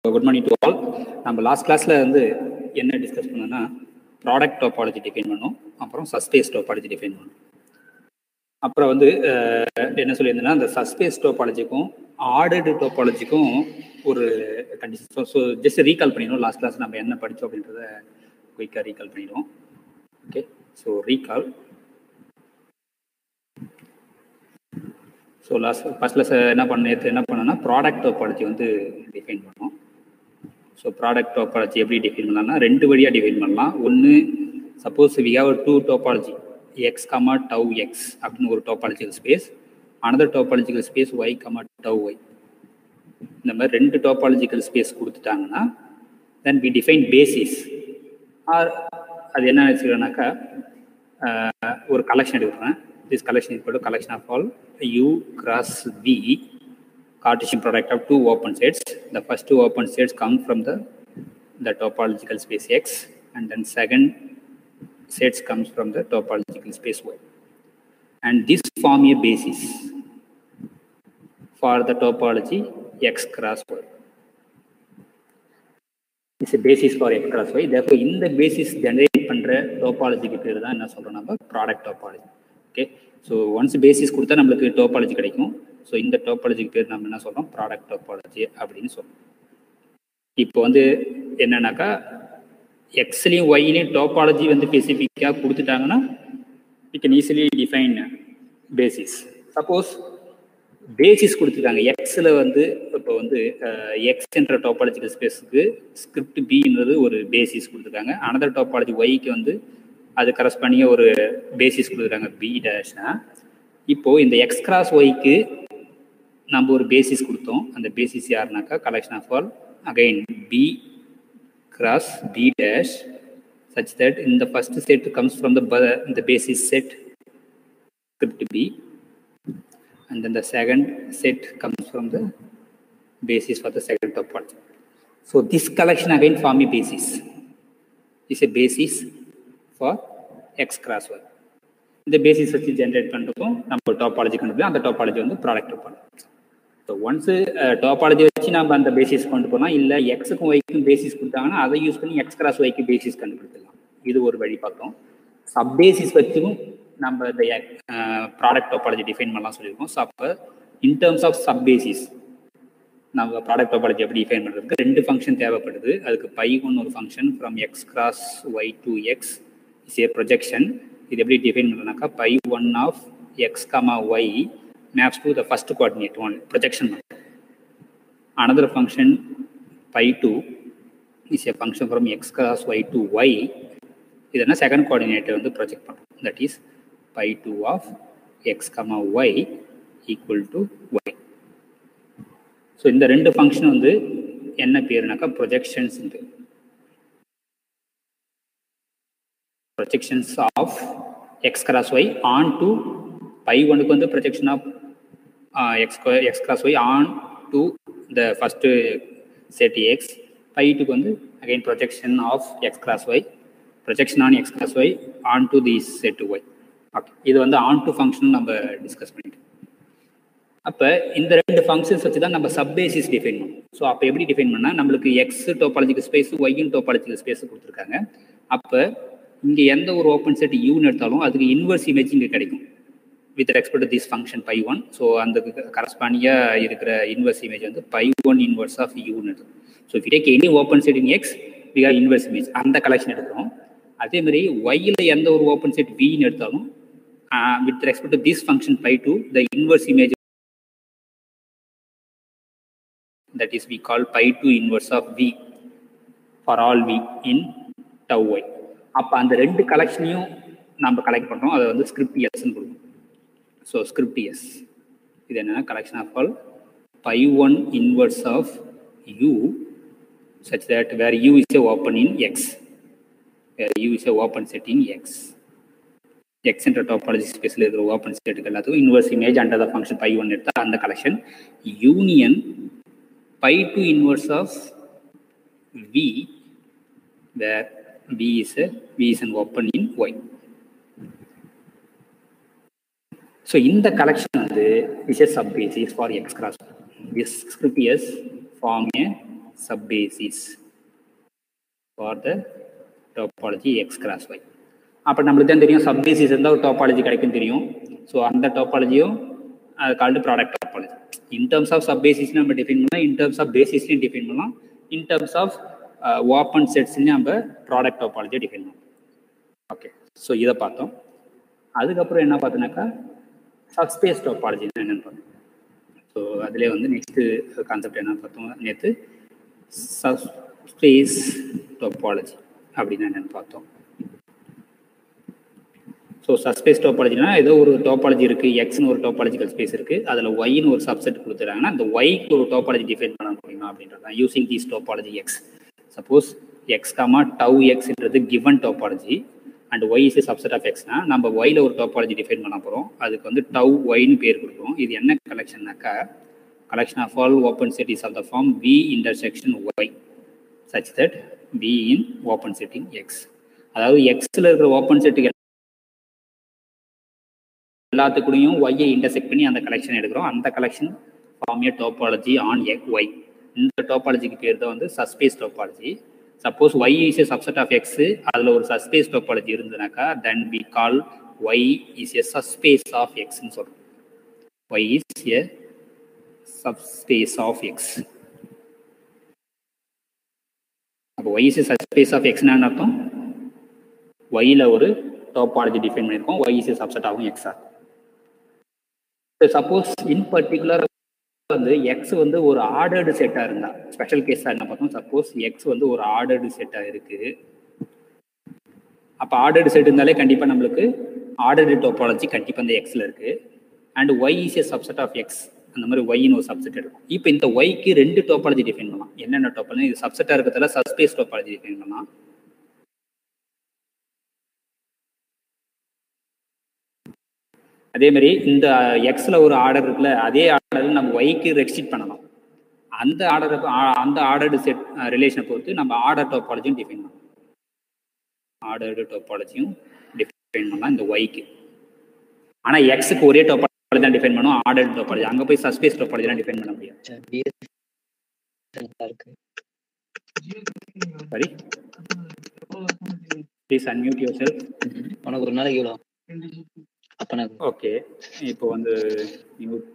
Good morning to all. நம்ம last கிளாஸில் வந்து என்ன டிஸ்கஸ் பண்ணோம்னா ப்ராடக்ட் டோபாலஜி டிஃபைன் பண்ணோம், அப்புறம் சஸ்பேஸ் டோபாலஜி டிஃபைன் பண்ணோம். அப்புறம் வந்து என்ன சொல்லியிருந்தேன்னா அந்த சஸ்பேஸ் டோபாலஜிக்கும் ஆர்டர்டு டோபாலஜிக்கும் ஒரு கண்டிஷன். ஸோ ஜஸ்ட் ரீகால் பண்ணிடுவோம். லாஸ்ட் கிளாஸ் நம்ம என்ன படித்தோம் அப்படின்றத குயிக்காக ரீகால் பண்ணிடுவோம். Okay, so recall. So first class என்ன பண்ணோன்னா ப்ராடக்ட் டோபாலஜி வந்து டிஃபைன் பண்ணோம். ஸோ ப்ராடக்ட் டோபாலஜி எப்படி டிஃபைன் பண்ணலாம்னா ரெண்டு வழியாக டிஃபைன் பண்ணலாம். ஒன்று, suppose we have two topology X comma tau X அப்படின்னு ஒரு topological space, another topological space Y comma tau Y. இந்த மாதிரி ரெண்டு டோபாலஜிக்கல் ஸ்பேஸ் கொடுத்துட்டாங்கன்னா then we define basis. Or அது என்ன வச்சுக்கிறேன்னாக்கா ஒரு கலெக்ஷன் எடுக்கிறேன். This collection is equal to collection of all U cross V Cartesian product of two open sets. The first two open sets come from the topological space X, and then second sets comes from the topological space Y. And this form a basis for the topology X cross Y. It's a basis for X cross Y. Therefore, in the basis generate பண்ற topology பேர் தான் என்ன சொல்றோம் நம்ம product topology. Okay, so once basis கொடுத்தா நம்மளுக்கு topology கிடைக்கும். So இந்த டோபாலஜிக்கு பேர் நம்ம என்ன சொல்கிறோம், ப்ராடக்ட் டோபாலஜி அப்படின்னு சொல்கிறோம். இப்போ வந்து என்னன்னாக்கா எக்ஸ்லையும் ஒய்லையும் டோபாலஜி வந்து ஸ்பெசிஃபிக்காக கொடுத்துட்டாங்கன்னா we can easily define basis. Suppose basis கொடுத்துருக்காங்க எக்ஸில் வந்து இப்போ வந்து எக்ஸ் என்ற டோபாலஜிக்கல் ஸ்பேஸுக்கு ஸ்கிரிப்ட் பின்றது ஒரு பேசிஸ் கொடுத்துருக்காங்க. அனதர் டோபாலஜி ஒய்க்கு வந்து அது கரஸ்பாண்டிங்க ஒரு பேசிஸ் கொடுக்குறாங்க பி டேஷ்னா. இப்போது இந்த எக்ஸ் கிராஸ் ஒய்க்கு நம்ம ஒரு பேசிஸ் கொடுத்தோம். அந்த பேசிஸ் யாருனாக்கா collection of all again B cross B dash such that இந்த first set comes from the basis set script B, and then the second set comes from the basis for the second topology. So this collection again form a basis. Is a basis for X cross Y. இந்த basis வச்சு generate பண்ணுறதுக்கும் நம்ம topology கொண்டு அந்த topology வந்து product topology. So once topology வச்சு நம்ம அந்த பேசிஸ் கொண்டு போகலாம். இல்லை எக்ஸுக்கும் ஒய்க்கும் பேசிஸ் கொடுத்தாங்கன்னா அதை யூஸ் பண்ணி எக்ஸ் கிராஸ் ஒய்க்கு பேசிஸ் கண்டுபிடிச்சிடலாம். இது ஒரு வழி பார்த்தோம். சப் பேசிஸ் வச்சுக்கும் நம்ம இந்த ப்ராடக்ட் டோபாலஜி டிஃபைன் பண்ணலாம் சொல்லியிருக்கோம். ஸோ அப்போ in terms of sub basis நம்ம ப்ராடக்ட் டோபாலஜி எப்படி டிஃபைன் பண்ணுறதுக்கு ரெண்டு ஃபங்க்ஷன் தேவைப்படுது. அதுக்கு பை1 ஒரு function from X cross Y to X is a projection. இது எப்படி டிஃபைன் பண்ணலாம்னாக்கா π1 of X comma Y maps to the first coordinate one projection. Another function π2 is a function from X cross Y to Y. இதுனா second கோஆர்டினேட்டை வந்து project பண்ணுறோம். That is π2 of X comma Y equal to Y. So இந்த ரெண்டு function வந்து என்ன பேருனாக்கா projections. Projections of X cross Y onto π1க்கு வந்து projection of X cross Y onto the first set X. π2க்கு வந்து again projection of X cross Y, projection on X cross Y onto the set Y. Okay, இது வந்து onto function நம்ம discuss பண்ணிட்டோம். அப்போ இந்த ரெண்டு functions வச்சு தான் நம்ம சப் பேசிஸ் டிஃபைன் பண்ணணும். ஸோ அப்போ எப்படி டிஃபைன் பண்ணால் நம்மளுக்கு எக்ஸ் டோபாலஜிக்கல் ஸ்பேஸ் ஒய்யும் டோபாலஜிக்கல் ஸ்பேஸ் கொடுத்துருக்காங்க. அப்போ இங்கே எந்த ஒரு ஓப்பன் செட் யூன்னு எடுத்தாலும் அதுக்கு இன்வர்ஸ் இமேஜ் இங்கே கிடைக்கும் with respect to this function π1. So அந்த கரஸ்பாண்டியாக இருக்கிற இன்வர்ஸ் இமேஜ் வந்து π1 இன்வர்ஸ் ஆஃப் யூன்னு எடுக்கும். So if you take any open set in X we have inverse image, அந்த கலெக்ஷன் எடுக்கிறோம். அதே மாதிரி ஒய்யில் எந்த ஒரு ஓப்பன் செட் வின்னு எடுத்தாலும் with respect to this function π2 the inverse image that is we call π2 inverse of V for all V in tau y. அப்போ அந்த ரெண்டு கலெக்ஷனையும் நம்ம கலெக்ட் பண்ணுறோம். அதை வந்து ஸ்கிரிப்ட் எஸ்ன்னு கொடுக்கும். ஸோ ஸ்கிரிப்ட் எஸ் இது என்னன்னா collection of all π1 inverse of U such that where U is a open in X, where U is a open set in X. X என்ற டோபாலஜி ஸ்பேஸில் இருக்கிற ஓப்பன் செட்டுக்கு எல்லாத்துக்கும் inverse image under the function π1 எடுத்தால் அந்த collection union π2 inverse of V where V is an open in Y. So in the collection is a sub basis for X cross. This script is form a sub-basis for the topology x cross y. அப்போ நம்மளுக்கு தான் தெரியும் sub-basis இருந்தால் ஒரு topology கிடைக்கும் தெரியும். So அந்த டோபாலஜியும் அது called product topology. In terms of sub basis நம்ம டிஃபைன் பண்ணலாம், இன் டர்ம்ஸ் ஆஃப் பேசிஸ்லையும் டிஃபைன் பண்ணலாம், இன் டர்ம்ஸ் ஆஃப் ஓப்பன் செட்ஸ்லையும் நம்ம ப்ராடக்ட் டோபாலஜியை டிஃபைன் பண்ணலாம். ஓகே, ஸோ இதை பார்த்தோம். அதுக்கப்புறம் என்ன பார்த்தோன்னாக்கா சப்ஸ்பேஸ் டோபாலஜின்னு என்னென்னு பார்த்தோம். ஸோ அதிலே வந்து நெக்ஸ்ட்டு கான்செப்ட் என்ன பார்த்தோம் நேற்று, சப்ஸ்பேஸ் டோபாலஜி அப்படின்னா என்னென்னு பார்த்தோம். ஸோ சப்ஸ்பேஸ் டோபாலஜினா ஏதோ ஒரு டோபாலஜி இருக்குது, எக்ஸ்னு ஒரு டோபாலஜிக்கல் ஸ்பேஸ் இருக்குது, அதில் ஒய்னு ஒரு சப்செட் கொடுத்துறாங்கன்னா அந்த ஒய்க்கு ஒரு டோபாலஜி டிஃபைன் பண்ண முடியுமா அப்படின்றது தான் using these topology X. Suppose X comma tau எக்ஸ்ன்றது given topology and Y is subset of எக்ஸ்னா நம்ம ஒயில் ஒரு டோபாலஜி டிஃபைன் பண்ண போகிறோம். அதுக்கு வந்து டவு ஒய்னு பேர் கொடுக்குறோம். இது என்ன கலெக்ஷன்னாக்கா collection of all open set is of the form V intersection Y such that V in open set in X. அதாவது எக்ஸில் இருக்கிற ஓப்பன் செட்டுக்கு எல்லாத்துக்கூடையும் ஒய்யை இன்டர்செக்ட் பண்ணி அந்த கலெக்ஷன் எடுக்கிறோம். அந்த collection form a topology on Y. இந்த டோபாலஜிக்கு பேர் தான் வந்து subspace topology. Suppose Y is A subset of X, அதில் ஒரு சஸ்பேஸ் டோபாலஜி இருந்ததுனாக்கா then we call Y is a subspace of எக்ஸ்ன்னு சொல்கிறோம். Y is a subspace of X. அப்போ Y is a subspace of எக்ஸ்னா அர்த்தம் ஒய்யில் ஒரு டோபாலஜி டிஃபைன் பண்ணியிருக்கோம், ஒய் இஸ் ஏ சப்செட் ஆகும் எக்ஸா. சப்போஸ் இன் பர்டிகுலர் வந்து எக்ஸ் வந்து ஒரு ஆர்டர்டு செட்டாக இருந்தால், ஸ்பெஷல் கேஸாக என்ன பார்த்தோம், சப்போஸ் எக்ஸ் வந்து ஒரு ஆர்டர்டு செட்டாக இருக்குது, அப்போ ஆர்டர்டு செட் இருந்தாலே கண்டிப்பாக நம்மளுக்கு ஆர்டர்டு டோபாலஜி கண்டிப்பாக இந்த எக்ஸில் இருக்குது. And Y is A subset of X, அந்த மாதிரி ஒய்னு ஒரு சப்செட் இருக்கும். இப்போ இந்த ஒய்க்கு ரெண்டு டோபாலஜி டிஃபைன் பண்ணலாம். என்னென்ன டோபாலஜி? இது சப்செட்டாக இருக்கிறதால சஸ்பேஸ் டோபாலஜி டிஃபைன் பண்ணலாம். அதே மாதிரி இந்த எக்ஸில் ஒரு ஆர்டர் இருக்குல்ல, அதே ஆர்டர் நம்ம ஒய்க்கு ரெஸ்ட்ரிக்ட் பண்ணலாம். அந்த ஆர்டர்டு செட் ரிலேஷனை பொறுத்து நம்ம ஆர்டர் டோபாலஜியும் டிஃபைன் பண்ணலாம். ஆர்டர்டு டோபாலஜியும் டிஃபைன் பண்ணலாம் இந்த ஒய்க்கு. ஆனால் எக்ஸுக்கு ஒரே டோபாலஜி தான் டிஃபைன் பண்ணுவோம், ஆர்டர்டு டோபாலஜி. அங்கே போய் சஸ்பேஸ் டோபாலஜிலாம் டிஃபைன் பண்ண முடியாது. சரி, ப்ளீஸ் அன்மியூட் யுவர் செல்ஃப். உனக்கு ஒரு நாளைக்கு எவ்வளோ? ஓகே, இப்போ வந்து மியூட்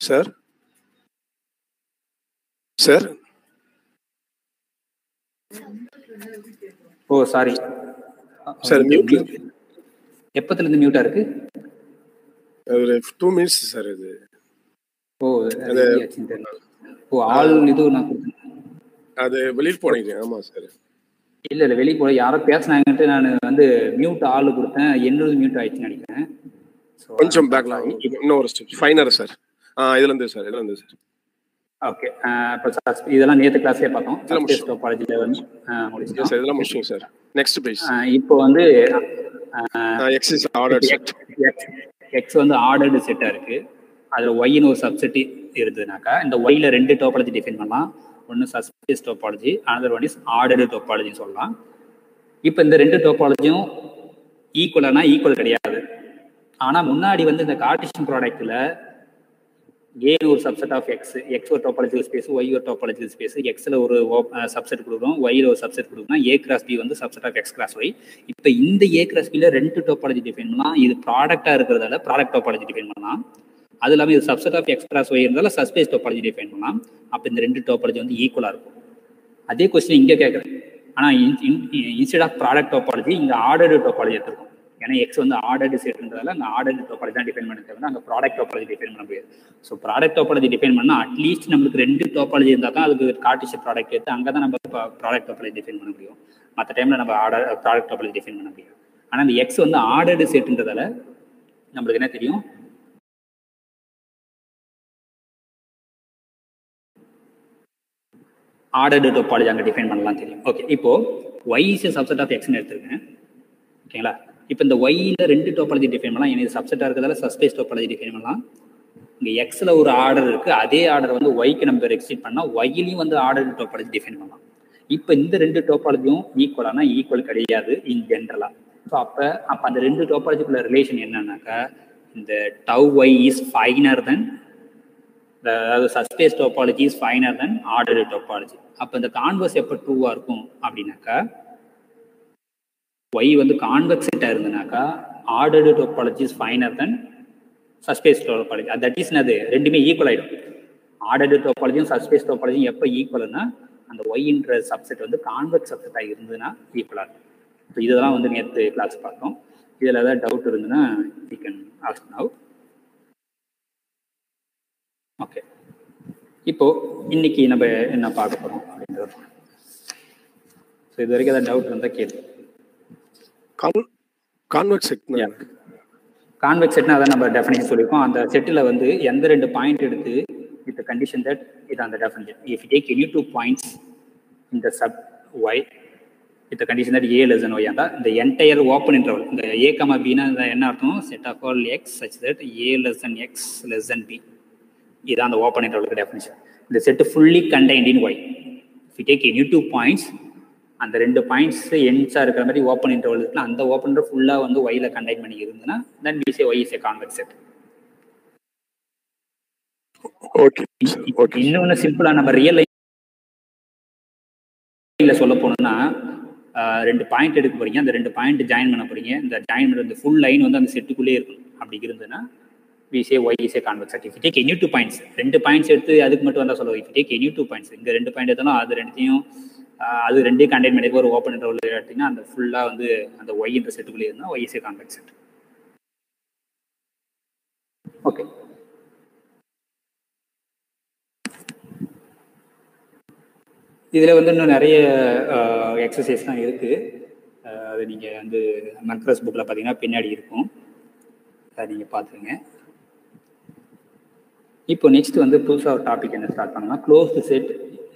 சார் சார் ஓ சாரி சார் மியூட்ல எப்பத்துல இருந்து மியூட்டா இருக்கு? ஒரு 2 minutes சார் இது. ஓ ஓ ஆல் இது நான் அது வெளியில போனீங்க. ஆமா சார். இல்ல வெளியே போய் யாரோ பேசினாங்கன்ட்டு நான் வந்து மியூட் ஆளு கொடுத்தேன், என்னோட மியூட் ஆயிடுச்சுன்னு நினைக்கிறேன். கொஞ்சம் பேக்ல இன்னும் ஒரு ஸ்டெப் ஃபைனர் சார். இதுல இருந்து சார் ஓகே. இப்போ இதெல்லாம் நேற்று கிளாஸே பார்த்தோம். சர்ஃபேஸ் டோபாலஜில வந்து முடிச்சிட்டோம் சார். இதெல்லாம் முடிச்சிட்டோம் சார். Next page. இப்போ வந்து x is ordered set. x வந்து ஆர்டர்டு செட்டா இருக்கு. அதுல y-ன்னு ஒரு சப்செட் இருந்ததுனாக்கா இந்த y-ல 2 டோபாலஜி டிஃபைன் பண்ணலாம். ஒன்று surface topology, another one is ordered டோபாலஜின்னு சொல்லலாம். இப்போ இந்த 2 டோபாலஜியும் ஈக்குவலானா ஈக்குவல் கிடையாது. ஆனா முன்னாடி வந்து இந்த கார்ட்டீசியன் ப்ராடக்ட்ல ஏ ஒரு சப்செட் ஆஃப் எக்ஸ் ஒரு டோபாலஜிக்கல் ஸ்பேஸ், ஒய் ஒரு டோபாலஜிக்கல் ஸ்பேஸ், எக்ஸ்ல ஒரு சப்செட் கொடுக்குறோம், ஒய்ல ஒரு சப்செட் கொடுக்குறோம், ஏ கிராஸ் பி வந்து subset of X cross Y. இப்போ இந்த ஏ கிராஸ் பில 2 டோபாலஜி டிஃபைன் பண்ணலாம். இது ப்ராடக்டா இருக்கிறதால ப்ராடக்ட் டோபாலஜி டிஃபைன் பண்ணலாம். அது இல்லாமல் இது subset of X cross Y இருந்தால சஸ்பேஸ் டோபாலஜி டிஃபைன் பண்ணலாம். அப்போ இந்த 2 டோபாலஜி வந்து ஈக்குவலா இருக்கும். அதே கொஸ்டின் இங்கே கேட்குறேன். ஆனால் இன்ஸ்டெட் ஆஃப் ப்ராடக்ட் டோபாலஜி இங்கே ஆர்டர்டு டோபாலஜி எடுத்துருக்கோம். ஏன்னா எக்ஸ் வந்து ஆர்டர்டு செட்ன்றதால அங்கே ஆர்டர்டு டோபாலஜி தான் டிஃபைன் பண்ண தேவை, அங்கே ப்ராடக்ட் டோபாலஜி டிஃபைன் பண்ண முடியாது. ஸோ ப்ராடக்ட் டோபாலஜி டிஃபைன் பண்ணால் அட்லீஸ்ட் நம்மளுக்கு 2 டோபாலஜி இருந்தால் தான் அதுக்கு கார்ட்டீசியன் ப்ராடக்ட் எடுத்து அங்கே தான் நம்ம ப்ராடக்ட் டோபாலஜி டிஃபைன் பண்ண முடியும். மற்ற டைமில் நம்ம ப்ராடக்ட் டோபாலஜி டிஃபைன் பண்ண முடியாது. ஆனால் இந்த எக்ஸ் வந்து ஆர்டர்டு செட்ன்றதால நம்மளுக்கு என்ன தெரியும், ஆர்டர்டு டோபாலஜி அங்கே டிஃபைன் பண்ணலாம் தெரியும். ஓகே, இப்போ ஒய் இஸ் சப்செட் ஆஃப் எக்ஸ்ன்னு எடுத்துருக்கேன். ஓகேங்களா? இப்போ இந்த ஒய்ல 2 டோபாலஜி டிஃபைன் பண்ணலாம். எனக்கு சப்செட்டாக இருக்கிறதால சஸ்பேஸ் டோபாலஜி டிஃபைன் பண்ணலாம். இங்கே எக்ஸில் ஒரு ஆர்டர் இருக்குது, அதே ஆர்டர் வந்து ஒய்க்கு நம்ம எக்ஸ்டெண்ட் பண்ணால் ஒய்லையும் வந்து ஆர்டர் டோபாலஜி டிஃபைன் பண்ணலாம். இப்போ இந்த 2 டோபாலஜியும் ஈக்குவலானா ஈக்குவல் கிடையாது இன் ஜென்ரலாக. ஸோ அப்போ அந்த 2 டோபாலஜிக்குள்ள ரிலேஷன் என்னன்னாக்கா இந்த டவ் ஒய் இஸ் ஃபைனர் தென், அதாவது சஸ்பேஸ் topology is finer then ordered topology. அப்போ இந்த கான்வர்ஸ் எப்போ ட்ரூவாக இருக்கும் அப்படின்னாக்கா y வந்து கான்வெக்ஸ் செட்டாக இருந்ததுனாக்கா ordered topology is finer than subspace topology. That is அது ரெண்டுமே ஈக்குவல் ஆகிடும். ஆர்டர்டு டோபாலஜியும் சஸ்பேஸ் டோபாலஜியும் எப்போ ஈக்குவல்னா அந்த ஒய்ன்ற சப்செட் வந்து கான்வெக்ஸ் சப்செட்டாக இருந்ததுன்னா ஈக்குவலாக இருக்கும். ஸோ இதெல்லாம் வந்து நேற்று கிளாஸ் பார்த்தோம். இதில் ஏதாவது டவுட் இருந்ததுன்னா you can ask now. Okay, இப்போ இன்னைக்கு நம்ம என்ன பார்க்க போகிறோம் அப்படின்றது. ஸோ இது வரைக்கும் ஏதாவது டவுட் இருந்தால் கேள்வி. கான்வெக்ஸ் செட்னா அதான் நம்ம டெஃபினிஷன் சொல்லியிருக்கோம். அந்த செட்டில் வந்து எந்த 2 பாயிண்ட் எடுத்து வித் கண்டிஷன் தட் இது அந்த definition. If you take any 2 points in the sub Y with condition that A less than Y, அந்த இந்த என்டையர் ஓப்பன் இன்டர்வல் இந்த ஏ கமா பின்னா என்ன அர்த்தம், set of all X such that A less than X less than B. இதுதான் அந்த open இன்டர்வலுக்கு definition. இந்த set fully contained in Y. If you take any 2 points, அந்த 2 பாயிண்ட்ஸ் எண்ட்ஸாக இருக்கிற மாதிரி ஓப்பன் இன்டர்வல் இருக்குன்னா அந்த ஓப்பன் இன்டர்வல் ஃபுல்லாக வந்து ஒய்ல கண்டைன் பண்ணி இருந்ததுன்னா then we say Y is a convex set. இன்னொன்று சிம்பிளாக நம்ம ரியல் லைன்ல சொல்ல போனோம்னா 2 பாயிண்ட் எடுக்க போறீங்க, அந்த 2 பாயிண்ட் ஜாயின் பண்ண போறீங்க. இந்த ஜாயின் பண்ணுற ஃபுல் லைன் வந்து அந்த செட்டுக்குள்ளே இருக்கணும். அப்படி இருந்ததுன்னா we say y is a convex set. If you take any 2 points, 2 points எடுத்து அதுக்கு மட்டும் வந்தால் சொல்லுவோம். If you take any 2 points, இங்கே 2 பாயிண்ட் எடுத்தாலும் அது ரெண்டையும் அது 2 கண்டெயின் பண்ணி ஒரு ஓப்பன் இன்டர்வல் எடுத்தீங்கன்னா அந்த ஃபுல்லாக வந்து அந்த ஒய் இந்த செட்டுக்குள்ளே இருந்தால் y is a convex set. Okay, இதில் வந்து இன்னும் நிறைய எக்ஸசைஸ்லாம் இருக்குது. அது நீங்கள் வந்து மக்ரஸ் புக்கில் பார்த்தீங்கன்னா பின்னாடி இருக்கும், அதை நீங்கள் பார்த்துருங்க. இப்போ நெக்ஸ்ட் வந்து புதுசாக ஒரு டாபிக் என்ன ஸ்டார்ட் பண்ணலாம், க்ளோஸ்டு செட்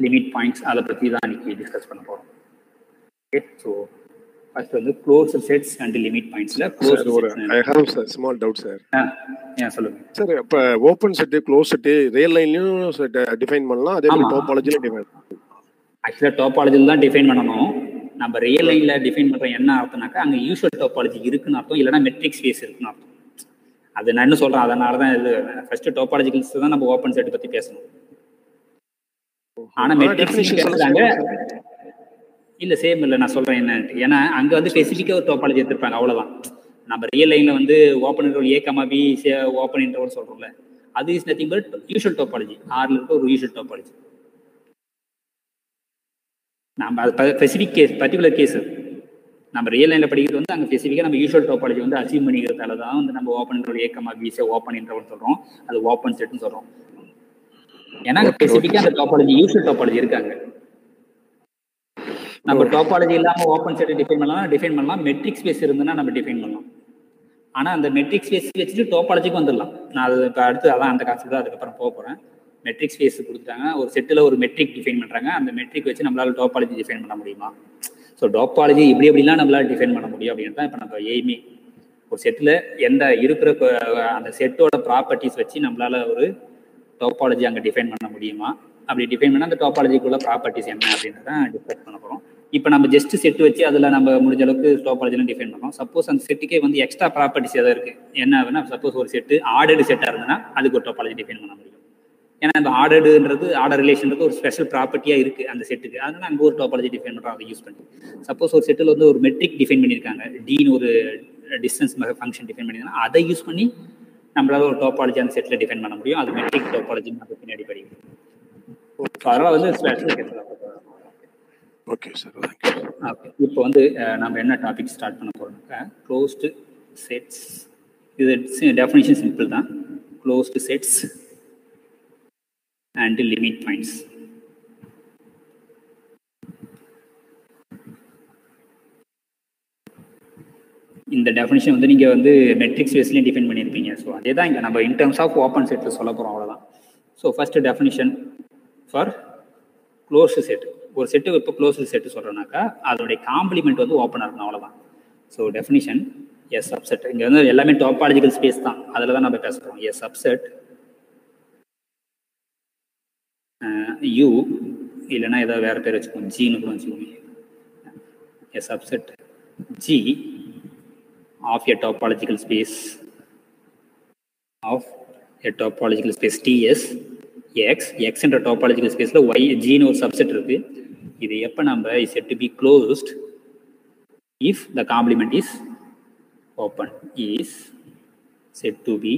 லிமிட் பாயிண்ட்ஸ். அதை பற்றி தான் இன்னைக்கு டிஸ்கஸ் பண்ண போகிறோம். ஓகே, ஸோ ஃபர்ஸ்ட் வந்து க்ளோஸ்டு செட்ஸ் அண்ட் லிமிட் பாயிண்ட்ஸில் I have sir small doubt sir. சொல்லுங்கள் சார். இப்போ open set close set real லைன்லையும் டிஃபைன் பண்ணலாம், அதே மாதிரி டோபாலஜிலையும் டிஃபைன் பண்ணலாம். ஆக்சுவலாக டோபாலஜியில் தான் டிஃபைன் பண்ணணும். நம்ம ரியல் லைனில் டிஃபைன் பண்ணுற என்ன அர்த்தம்னாக்கா அங்கே யூஷுவல் டோபாலஜி இருக்குன்னு அர்த்தம், இல்லைனா மெட்ரிக் ஸ்பேஸ் இருக்குன்னு அர்த்தம். அது நான் என்ன சொல்கிறேன், அதனால தான் இது ஃபர்ஸ்ட் டோபாலஜிக்கல்ஸ் தான் நம்ம ஓப்பன் செட் பற்றி பேசணும். ஆனால் மெட்ரிக்ஸ் பேசுகிறாங்க இல்லை, சேம் இல்லை. நான் சொல்கிறேன் என்னன்ட்டு, ஏன்னா அங்கே வந்து ஸ்பெசிஃபிக்காக ஒரு டோபாலஜி எடுத்திருப்பாங்க, அவ்வளோதான். நம்ம ரியல் லைன்ல வந்து open interval A comma B open interval சொல்றோம்ல, அது is nothing but usual topology. ஆர்ல இருக்க ஒரு யூஷுவல் டோபாலஜி. நம்ம அது ஸ்பெசிஃபிக் கேஸ், பர்டிகுலர் கேஸ். நம்ம ரியல் லைன்ல படிக்கிறது வந்து அங்கே ஸ்பெசிஃபிக்காக நம்ம யூஷுவல் டோபாலஜி வந்து அச்சீவ் பண்ணிக்கிறதால தான் வந்து நம்ம open interval A comma B open interval சொல்றோம், அது ஓப்பன் செட்னு சொல்றோம். ஏன்னா ஸ்பெசிஃபிக்காக அந்த டோபாலஜி யூஷுவல் டோபாலஜி இருக்காங்க. நம்ம டோபாலஜி இல்லாம ஓப்பன் செட் டிஃபைன் பண்ணலாம். மெட்ரிக் ஸ்பேஸ் இருந்ததுன்னா நம்ம டிஃபைன் பண்ணலாம். ஆனா அந்த மெட்ரிக் ஸ்பேஸ் வச்சுட்டு டோபாலஜிக்கு வந்துடலாம். நான் அது இப்போ அடுத்து அதான் அந்த கான்செப்ட் தான் அதுக்கப்புறம் போக போறேன். மெட்ரிக் ஸ்பேஸ் கொடுத்துட்டாங்க, ஒரு செட்டில் ஒரு மெட்ரிக் டிஃபைன் பண்றாங்க, அந்த மெட்ரிக் வச்சு நம்மளால டோபாலஜி டிஃபைன் பண்ண முடியுமா? ஸோ டோபாலஜி எப்படிலாம் நம்மளால டிஃபைன் பண்ண முடியும் அப்படின்னு தான் இப்போ நம்ம எய்மே. ஒரு செட்டில் எந்த இருக்கிற அந்த செட்டோட ப்ராப்பர்ட்டிஸ் வச்சு நம்மளால ஒரு டோபாலஜி அங்கே டிஃபைன் பண்ண முடியுமா? அப்படி டிஃபைன் பண்ணால் அந்த டோபாலஜிக்குள்ள ப்ராப்பர்ட்டிஸ் என்ன அப்படின்றத டிஸ்கஸ் பண்ண போகிறோம். இப்போ நம்ம ஜஸ்ட் செட்டு வச்சு அதில் நம்ம முடிஞ்ச அளவுக்கு டோபாலஜிலாம் டிஃபைன் பண்ணோம். சப்போஸ் அந்த செட்டுக்கே வந்து எக்ஸ்ட்ரா ப்ராப்பர்ட்டிஸ் எதாவது இருக்குது. என்ன ஆகுதுன்னா, சப்போஸ் ஒரு செட்டு ஆர்டர்டு செட்டாக இருந்ததுன்னா அதுக்கு ஒரு டோபாலஜி டிஃபைன் பண்ண முடியும். ஏன்னா இந்த ஆர்டர்டுன்றது ஆர்டர் ரிலேஷன்றது ஒரு ஸ்பெஷல் ப்ராப்பர்ட்டியாக இருக்குது அந்த செட்டுக்கு. அதனால அங்கே ஒரு டோபாலஜி டிஃபைன் பண்ணுறோம், அதை யூஸ் பண்ணி. சப்போஸ் ஒரு செட்டில் வந்து ஒரு மெட்ரிக் டிஃபைன் பண்ணியிருக்காங்க, டின்னு ஒரு டிஸ்டன்ஸ் ஃபங்க்ஷன் டிஃபைன் பண்ணியிருக்காங்கன்னா அதை யூஸ் பண்ணி நம்மளால ஒரு டோபாலஜி அந்த செட்டில் டிஃபைன் பண்ண முடியும். அது மெட்ரிக் டோபாலஜி நம்ம பின்னாடி படிக்கும். அதனால வந்து special case. Okay sir. Okay, இப்போ வந்து நம்ம என்ன டாபிக் ஸ்டார்ட் பண்ண போறோம்னாக்கா க்ளோஸ்டு செட்ஸ். இது டெஃபினிஷன் சிம்பிள் தான். Closed sets and limit points. இந்த டெஃபினிஷன் வந்து நீங்கள் வந்து மெட்ரிக் ஸ்பேஸ்லையும் டிஃபைன் பண்ணியிருப்பீங்க. ஸோ அதே தான் இங்கே நம்ம இன் டர்ம்ஸ் ஆஃப் ஓப்பன் செட்டில் சொல்ல போகிறோம், அவ்வளோதான். So first definition for closed set. ஒரு செட்டு இப்போ க்ளோஸ்டு செட்டு சொல்கிறோம்னாக்கா அதோடைய காம்ப்ளிமெண்ட் வந்து ஓப்பனாக இருக்கணும், அவ்வளோதான். ஸோ டெஃபினிஷன் எ சப்செட். இங்கே வந்து எல்லாமே டோபாலஜிக்கல் ஸ்பேஸ் தான், அதில் தான் நம்ம பேசுகிறோம். எ சப்செட் யூ, இல்லைன்னா ஏதாவது வேறு பேர் வச்சுக்கோங்க, ஜின்னு கூட வச்சுக்கோங்க. எ subset G of a topological space TS x என்ற topological spaceல y g ன்னு ஒரு சப்செட் இருக்கு. இது எப்ப நம்ம is said to be closed if the complement is open. Is said to be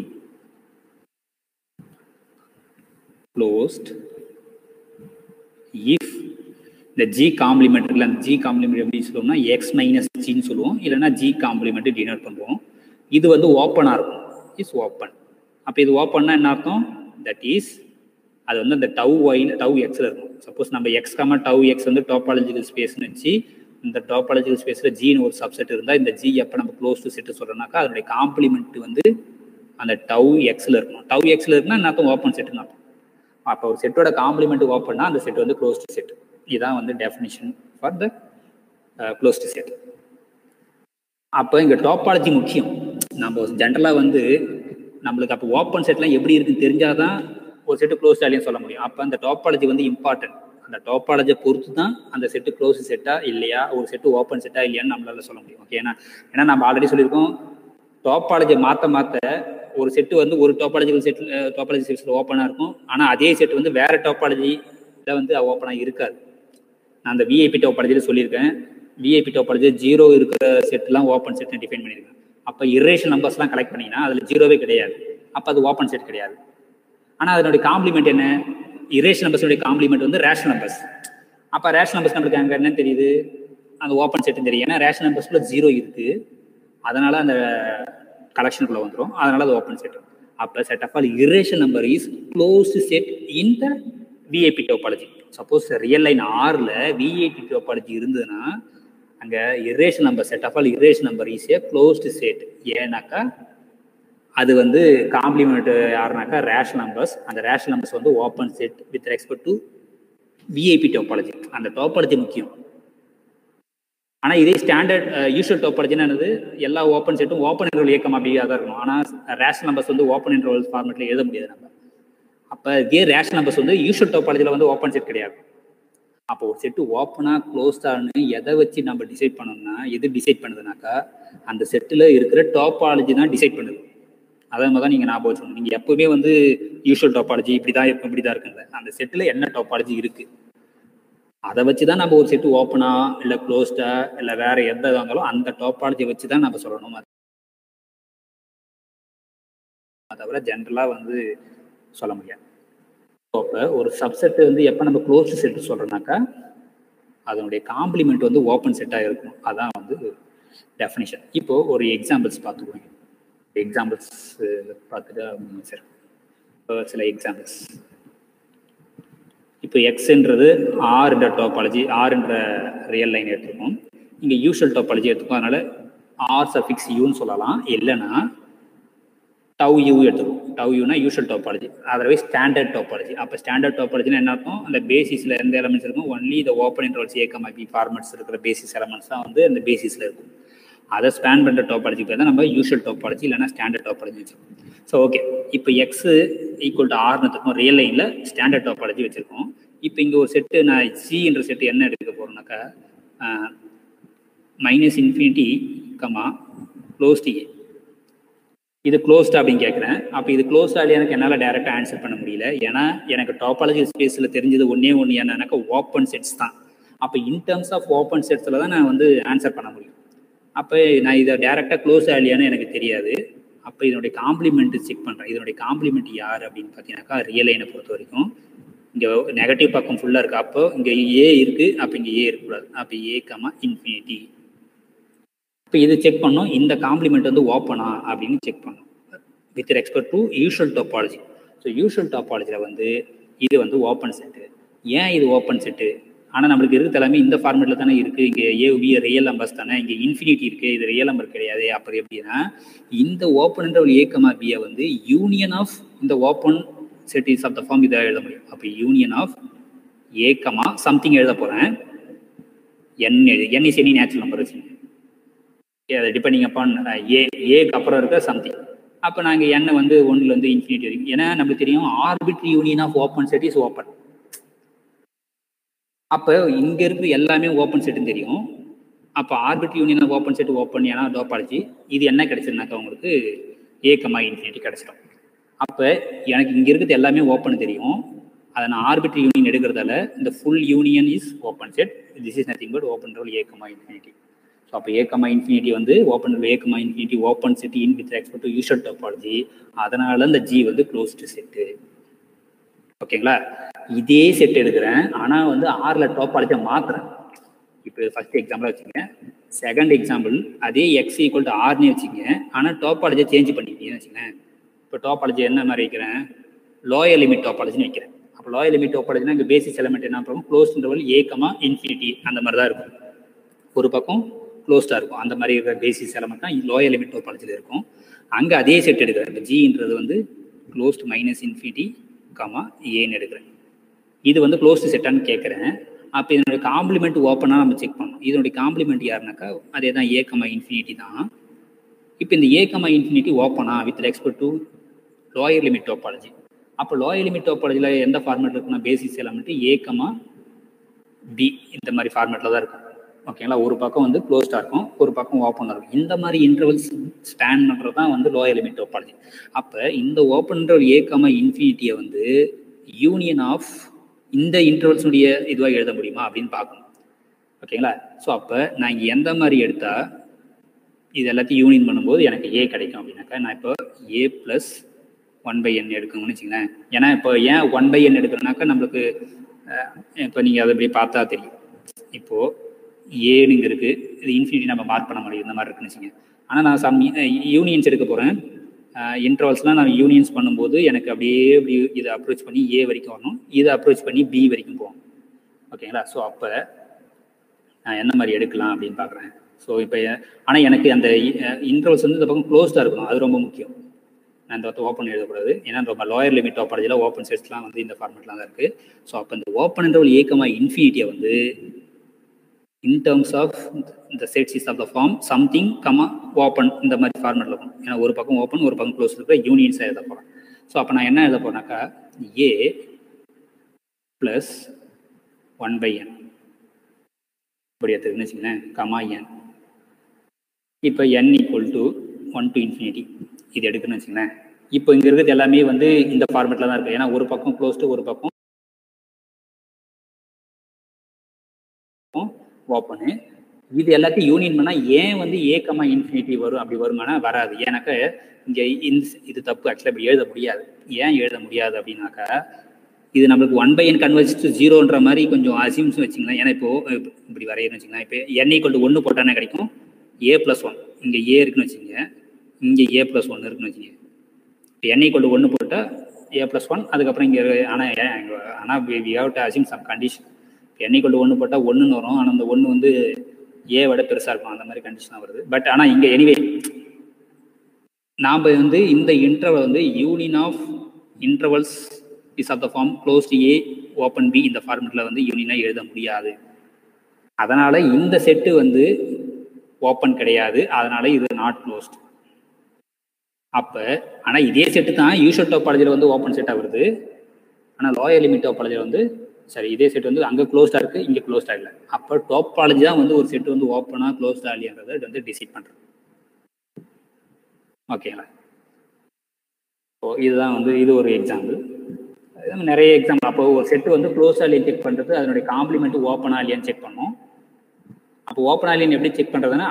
closed if இந்த ஜி காம்ப்ளிமெண்ட் இருக்குல்ல, அந்த ஜி காம்ப்ளிமெண்ட் எப்படி சொல்லுவோம்னா எக்ஸ் மைனஸ் ஜின்னு சொல்லுவோம், இல்லைன்னா ஜி காம்ப்ளிமெண்ட் டினோட் பண்ணுவோம். இது வந்து ஓப்பனாக இருக்கும், இஸ் ஓப்பன். அப்போ இது ஓப்பன்னா என்ன அர்த்தம்? தட் இஸ் அது வந்து அந்த டவ் எக்ஸில் இருக்கும். சப்போஸ் நம்ம எக்ஸ் காமா டவ் எக்ஸ் வந்து டோபாலஜிக்கல் ஸ்பேஸ்னு வச்சு இந்த டோபாலஜிக்கல் ஸ்பேஸில் ஜின்னு ஒரு சப்செட் இருந்தால் இந்த ஜி எப்போ நம்ம க்ளோஸ் டு செட்டு சொல்கிறோம்னாக்கா அதனுடைய காம்ப்ளிமெண்ட் வந்து அந்த டவ் எக்ஸில் இருக்கணும். டவ் எக்ஸில் இருக்குன்னா என்ன அர்த்தம்? ஓப்பன் செட்டுன்னு அர்த்தம். அப்போ ஒரு செட்டோட காம்ப்ளிமெண்ட் ஓப்பன்னா அந்த செட் வந்து க்ளோஸ் டு செட். இதுதான் வந்து definition for the closed set. அப்போ இங்கே டோபாலஜி முக்கியம். நம்ம ஜென்ரலாக வந்து நம்மளுக்கு அப்போ ஓப்பன் செட்லாம் எப்படி இருக்குன்னு தெரிஞ்சாதான் ஒரு செட்டு க்ளோஸ்ட் ஆலியும் சொல்ல முடியும். அப்போ அந்த டோபாலஜி வந்து இம்பார்ட்டன்ட். அந்த டோபாலஜியை பொறுத்து தான் அந்த செட்டு க்ளோஸ் செட்டா இல்லையா, ஒரு செட்டு ஓப்பன் செட்டா இல்லையான்னு நம்மளால சொல்ல முடியும். ஓகே, ஏன்னா நம்ம ஆல்ரெடி சொல்லியிருக்கோம், டோபாலஜியை மாற்ற ஒரு செட்டு வந்து ஒரு டோபாலஜி செட்ஸில் ஓப்பனாக இருக்கும், ஆனால் அதே செட்டு வந்து வேற டோபாலஜியில் வந்து ஓப்பனாக இருக்காது. நான் அந்த விஐபி டோபாலஜியில் சொல்லியிருக்கேன், விஐபி டோபாலஜி 0 இருக்கிற செட்லாம் ஓப்பன் செட்னு டிஃபைன் பண்ணியிருக்கேன். அப்போ இரேஷனல் நம்பர்ஸ்லாம் கலெக்ட் பண்ணிங்கன்னா அதில் 0வே கிடையாது, அப்போ அது ஓப்பன் செட் கிடையாது. ஆனால் அதனுடைய காம்ப்ளிமெண்ட் என்ன? இரேஷனல் நம்பர்ஸுடைய காம்ப்ளிமெண்ட் வந்து ரேஷனல் நம்பர்ஸ். அப்போ ரேஷனல் நம்பர்ஸ் நம்மளுக்கு அங்கே என்னன்னு தெரியுது? அந்த ஓப்பன் செட்டுன்னு தெரியும். ஏன்னா ரேஷனல் நம்பர்ஸ்குள்ள 0 இருக்குது, அதனால அந்த கலெக்ஷனுக்குள்ள வந்துடும், அதனால அது ஓப்பன் செட். அப்போ set of all irrational number is closed set in the VIP topology. சப்போஸ் ரியல் லைன் ஆர்ல விஐபி டோபாலஜி இருந்ததுன்னா அங்கே irrational number, set of all irrational number is a closed set. ஏன்னாக்கா அது வந்து காம்ப்ளிமெண்ட் யாருனாக்கா ரேஷனல் நம்பர்ஸ். அந்த ரேஷனல் நம்பர்ஸ் வந்து open set with respect to VIP topology. அந்த டோபாலஜி முக்கியம். ஆனால் இதே ஸ்டாண்டர்ட் யூஷுவல் டோபாலஜின்னு என்னது? எல்லா ஓப்பன் செட்டும் ஓப்பன் இன்டர்வல் இயக்கம் அப்படியே தான் இருக்கும். ஆனால் ரேஷனல் நம்பர்ஸ் வந்து ஓப்பன் இன்டர்வல் ஃபார்மேட்டில் எழுத முடியாது நம்ம. அப்போ இதே ரேஷனல் நம்பர்ஸ் வந்து யூஷுவல் டோபாலஜியில் வந்து ஓப்பன் செட் கிடையாது. அப்போ ஒரு செட்டு ஓப்பனா க்ளோஸ்டான்னு எதை வச்சு நம்ம டிசைட் பண்ணோம்னா, எது டிசைட் பண்ணுதுனாக்கா அந்த செட்டில் இருக்கிற டோபாலஜி தான் டிசைட் பண்ணுது. அதே மாதிரி தான் நீங்கள் ஞாபகம் வச்சுக்கணும். நீங்கள் எப்பவுமே வந்து யூஷுவல் டோபாலஜி இப்படி தான் இருக்கும், இப்படி தான் இருக்குங்க. அந்த செட்டில் என்ன டோபாலஜி இருக்கு அதை வச்சு தான் நம்ம ஒரு செட்டு ஓப்பனா இல்லை க்ளோஸ்டா இல்லை வேற எந்த இருந்தாலும் அந்த டோபாலஜியை வச்சு தான் நம்ம சொல்லணும். தவிர ஜென்ரலாக வந்து சொல்ல முடியாது. அப்போ ஒரு சப்செட்டு வந்து எப்போ நம்ம க்ளோஸ்டு செட்டு சொல்கிறோம்னாக்கா அதனுடைய காம்ப்ளிமெண்ட் வந்து ஓப்பன் செட்டாக இருக்கும். அதான் வந்து டெஃபினிஷன். இப்போது ஒரு எக்ஸாம்பிள்ஸ் பார்த்துக்குவோம். எக்ஸாம்பிள்ஸ் பார்த்துட்டு சரி, இப்போ சில எக்ஸாம்பிள்ஸ். இப்போ எக்ஸ்ன்றது ஆர் என்ற டோபாலஜி, ஆர் என்ற ரியல் லைன் எடுத்துருக்கோம். இங்கே யூஷுவல் டோபாலஜி எடுத்துக்கோம். அதனால ஆர் சஃபிக்ஸ் யூன்னு சொல்லலாம். இல்லைன்னா டவ் யூ எடுத்துக்கும். டவ் யூனா usual topology, otherwise standard topology. அப்போ ஸ்டாண்டர்ட் டோபாலஜினா என்ன அர்த்தம்? அந்த பேசிஸில் எந்த எலமெண்ட்ஸ் இருக்கும்? ஒன்லி இந்த ஓப்பன் இன்டர்வல்ஸ் ஏ, ஃபார்மட்ஸ் இருக்கிற பேசிஸ் எலமெண்ட்ஸ் தான் வந்து அந்த பேசிஸில் இருக்கும். அதை ஸ்பேன் பண்ணுற டோபாலஜி பேர் தான் நம்ம யூஷுவல் டோபாலஜி இல்லைனா ஸ்டாண்டர்ட் டோபாலஜி வச்சுருக்கோம். ஸோ ஓகே, இப்போ எக்ஸ் ஈக்குவல் டு ஆர்னு எடுத்துக்கோம். ரியல் லைனில் ஸ்டாண்டர்ட் டோபாலஜி வச்சுருக்கோம். இப்போ இங்கே ஒரு செட்டு, நான் சி என்ற செட்டு என்ன எடுக்க போகிறேன்னாக்கா -∞, க்ளோஸ்ட் ஏ. இது க்ளோஸ்ட் அப்படின்னு கேட்குறேன். அப்போ இது க்ளோஸ்ட் ஆகி எனக்கு என்னால் டைரெக்டாக ஆன்சர் பண்ண முடியல. ஏன்னா எனக்கு டோபாலஜி ஸ்பேஸில் தெரிஞ்சது ஒன்றே என்னன்னாக்கா ஓப்பன் செட்ஸ் தான். அப்போ இன் டர்ம்ஸ் ஆஃப் ஓப்பன் செட்ஸில் தான் நான் வந்து ஆன்சர் பண்ண முடியும். அப்போ நான் இதை டைரெக்டாக க்ளோஸ் ஆகலையான்னு எனக்கு தெரியாது. அப்போ இதனுடைய காம்ப்ளிமெண்ட் செக் பண்ணுறேன். இதனுடைய காம்ப்ளிமெண்ட் யார் அப்படின்னு பார்த்தீங்கன்னாக்கா ரியல் லைனை பொறுத்த வரைக்கும் இங்கே நெகட்டிவ் பக்கம் ஃபுல்லாக இருக்குது. அப்போ இங்கே ஏ இருக்குது, அப்போ இங்கே ஏ இருக்கக்கூடாது. அப்போ ஏ, ∞. இப்போ இது செக் பண்ணோம். இந்த காம்ப்ளிமெண்ட் வந்து ஓப்பனா அப்படின்னு செக் பண்ணோம் with respect to usual topology. So usual டோபாலஜியில் வந்து இது வந்து ஓப்பன் செட்டு. ஏன் இது ஓப்பன் செட்டு? ஆனால் நம்மளுக்கு இருக்கிறது எல்லாமே இந்த ஃபார்மேட்டில் தானே இருக்குது. இங்கே ஏபி ரியல் நம்பர்ஸ் தானே, இங்கே இன்ஃபினிட்டி இருக்குது, இது ரியல் நம்பர் கிடையாது. அப்புறம் எப்படின்னா இந்த ஓப்பன் என்ற ஒரு ஏ, பியை வந்து யூனியன் ஆஃப் இந்த open set is of the form இதை எழுத முடியும். அப்போ யூனியன் ஆஃப் ஏ, சம்திங் எழுத போகிறேன். என் இஸ் எனி நேச்சுரல் நம்பர் வச்சுங்க. அதை டிபெண்டிங் அப்பான் ஏக்கு அப்புறம் இருக்க சம்திங். அப்போ நாங்கள் எண்ணை வந்து 1 இன்ஃபினிட்டி வரைக்கும். ஏன்னா நம்மளுக்கு தெரியும் arbitrary union of open set is open. அப்போ இங்கே இருக்கிற எல்லாமே ஓப்பன் செட்டுன்னு தெரியும். அப்போ arbitrary union of open set open ஏன்னா டோபாலஜி. இது என்ன கிடைச்சிருந்தாக்கா உங்களுக்கு ஏ, ∞ கிடைச்சிடும். அப்போ எனக்கு இங்கே இருக்கிறது எல்லாமே ஓப்பன் தெரியும். அதை நான் ஆர்பிட்ரி யூனியன் எடுக்கிறதால இந்த full union is open set. This is nothing but open roll A, ∞. So அப்போ ஏ, ∞ வந்து open A, ∞ open set in with respect to usual topology. அதனால இந்த ஜி வந்து க்ளோஸ்டு செட்டு. ஓகேங்களா? இதே செட் எடுக்கிறேன், ஆனால் வந்து ஆரில் டோபாலஜியை மாற்றுறேன். இப்போ ஃபர்ஸ்ட் எக்ஸாம்பிளாக வச்சுங்க. செகண்ட் எக்ஸாம்பிள் அதே எக்ஸ் ஈக்குவல் டு ஆர்னே வச்சுங்க, ஆனால் டோபாலஜியை சேஞ்ச் பண்ணிக்கிட்டீங்கன்னு வச்சுக்கேன். இப்போ டோபாலஜி என்ன மாதிரி வைக்கிறேன்? லோயர் லிமிட் டோபாலஜின்னு வைக்கிறேன். அப்போ லோயர் லிமிட் டோபாலஜினா இங்கே பேசிஸ் எலமெண்ட் என்ன பண்ணுவோம்? க்ளோஸ் இன்டர்வல் ஏ, ∞ அந்த மாதிரி தான் இருக்கும். ஒரு பக்கம் க்ளோஸ்டாக இருக்கும். அந்த மாதிரி இருக்கிற பேசிஸ் எலமெண்ட் தான் லோயர் லிமிட் டோபாலஜியில் இருக்கும். அங்கே அதே செட் எடுக்கிறேன். இப்போ ஜின்றது வந்து க்ளோஸ்ட் -∞, ஏன்னு எடுக்கிறேன். இது வந்து க்ளோஸ்டு செட்டான்னு கேட்குறேன். அப்போ இதனுடைய காம்ப்ளிமெண்ட் ஓப்பனாக நம்ம செக் பண்ணணும். இதனுடைய காம்ப்ளிமெண்ட் யாருனாக்கா அதே தான் ஏ, ∞ தான். இப்போ இந்த ஏ, ∞ ஓப்பனா with respect to lower limit topology. அப்போ லோயர் லிமிட் டோபாலஜியில் எந்த ஃபார்மேட் இருக்குன்னா பேசிஸ் எலமெண்ட் ஏ, பி இந்த மாதிரி ஃபார்மேட்டில் தான் இருக்கும். ஓகேங்களா? ஒரு பக்கம் வந்து க்ளோஸ்டாக இருக்கும், ஒரு பக்கம் ஓப்பனாக இருக்கும். இந்த மாதிரி இன்டர்வல்ஸ் ஸ்பேன் பண்ணுறது தான் வந்து லோயர் லிமிட் டோபாலஜி. அப்போ இந்த ஓப்பன் இன்டர்வல் ஏ, ∞ வந்து யூனியன் ஆஃப் இந்த இன்டர்வல்ஸுடைய இதுவாக எழுத முடியுமா அப்படின்னு பார்க்கணும். ஓகேங்களா? ஸோ அப்போ நான் இங்கே எந்த மாதிரி எடுத்தால் இது எல்லாத்தையும் யூனியன் பண்ணும்போது எனக்கு ஏ கிடைக்கும் அப்படின்னாக்கா, நான் இப்போ ஏ + 1/n எடுக்கணும்னு வச்சுங்களேன். ஏன்னா இப்போ ஏன் 1/n எடுக்கிறேன்னாக்கா நம்மளுக்கு இப்போ நீங்கள் அதை இப்படி பார்த்தா தெரியும். இப்போது ஏனுங்க இருக்குது, இது இன்ஃபினிட்டி நம்ம மார்க் பண்ண முடியும், இந்த மாதிரி இருக்குன்னு வச்சுங்க. ஆனால் நான் சம் யூனியன்ஸ் எடுக்க போகிறேன். இன்டர்வல்ஸ்லாம் நான் யூனியன்ஸ் பண்ணும்போது எனக்கு அப்படியே இப்படி இதை அப்ரோச் பண்ணி ஏ வரைக்கும் வரணும், இதை அப்ரோச் பண்ணி பி வரைக்கும் போகணும். ஓகேங்களா? ஸோ அப்போ நான் என்ன மாதிரி எடுக்கலாம் அப்படின்னு பார்க்குறேன். ஸோ இப்போ ஆனால் எனக்கு அந்த இன்டர்வல்ஸ் வந்து இந்த பக்கம் க்ளோஸ்டாக இருக்கணும், அது ரொம்ப முக்கியம். நான் இந்த பக்கம் ஓப்பன் எழுதக்கூடாது. ஏன்னா ரொம்ப லோயர் லிமிட் டோபாலஜியில் ஓப்பன் செட்ஸ்லாம் வந்து இந்த ஃபார்மேட்லாம் தான் இருக்குது. ஸோ அப்போ இந்த ஓப்பன் இன்டர்வல் ஏ, ∞ வந்து இன் டர்ம்ஸ் ஆஃப் இந்த sets is of the form something, open இந்த மாதிரி ஃபார்மேட்டில் இருக்கும். ஏன்னா ஒரு பக்கம் ஓப்பன் ஒரு பக்கம் க்ளோஸ் இருக்கிற யூனியன்ஸாக எழுத போகிறேன். ஸோ அப்போ நான் என்ன எழுத போனாக்கா ஏ + 1/n இப்படி எடுத்துக்குன்னு வச்சுங்களேன், n. இப்போ n = 1 to ∞ இது எடுக்குன்னு வச்சுங்களேன். இப்போ இங்கே இருக்கிறது எல்லாமே வந்து இந்த ஃபார்மேட்டில் தான் இருக்குது. ஏன்னா ஒரு பக்கம் க்ளோஸ்டு ஒரு பக்கம் ஓப்பனு. இது எல்லாத்தையும் யூனியன் பண்ணால் ஏன் வந்து ஏ கமா இன்ஃபினிட்டி வரும் அப்படி வருமானா வராது. ஏன்னாக்கா இங்கே இது தப்பு, ஆக்சுவலாக இப்படி எழுத முடியாது. ஏன் எழுத முடியாது அப்படின்னாக்கா இது நம்மளுக்கு 1/n கன்வர்ஜ் டு 0ன்ற மாதிரி கொஞ்சம் அசியூம்ஸ் வச்சுக்கலாம். ஏன்னா இப்போ இப்படி வரையணும்னு வச்சுக்கலாம். இப்போ n = 1 போட்டானே கிடைக்கும் a+1. இங்கே ஏ இருக்குன்னு வச்சுங்க, இங்கே a+1 இருக்குன்னு வச்சுங்க. இப்போ n = 1 போட்டால் a+1, அதுக்கப்புறம் இங்கே ஆனால் we have to assume some condition. n = 1 போட்டால் 1ன்னு வரும், ஆனால் அந்த 1 வந்து ஏ விட பெருசாக இருக்கும், அந்த மாதிரி கண்டிஷனாக வருது. பட் ஆனால் இங்கே எனிவே நாம் வந்து இந்த இன்டர்வல் வந்து union of intervals is of the form closed A open B இந்த ஃபார்மெட்டில் வந்து யூனியனாக எழுத முடியாது. அதனால் இந்த செட்டு வந்து ஓப்பன் கிடையாது, அதனால் இது நாட் க்ளோஸ்ட். அப்போ ஆனால் இதே செட்டு தான் யூஷுவல் டோபாலஜியில் வந்து ஓப்பன் செட்டாக வருது. ஆனால் லோயர் லிமிட் டோபாலஜியில் வந்து சரி இதே செட் வந்து அங்கே க்ளோஸ்டாக இருக்குது, இங்கே க்ளோஸ்டாக இல்லை. அப்போ டோபாலஜி தான் வந்து ஒரு செட்டு வந்து ஓப்பனாக க்ளோஸ்டாக இல்லையான்றதை வந்து டிசைட் பண்ணுறது. ஓகேங்களா? ஸோ இதுதான் வந்து இது ஒரு எக்ஸாம்பிள். நிறைய எக்ஸாம்பிள். அப்போ ஒரு செட்டு வந்து க்ளோஸ்டாக இல்லையா செக் பண்ணுறது, அதனுடைய காம்ப்ளிமெண்ட் ஓப்பனாக இல்லையான்னு செக் பண்ணோம். அப்போ ஓப்பனாக இல்லையான்னு எப்படி செக் பண்ணுறதுன்னா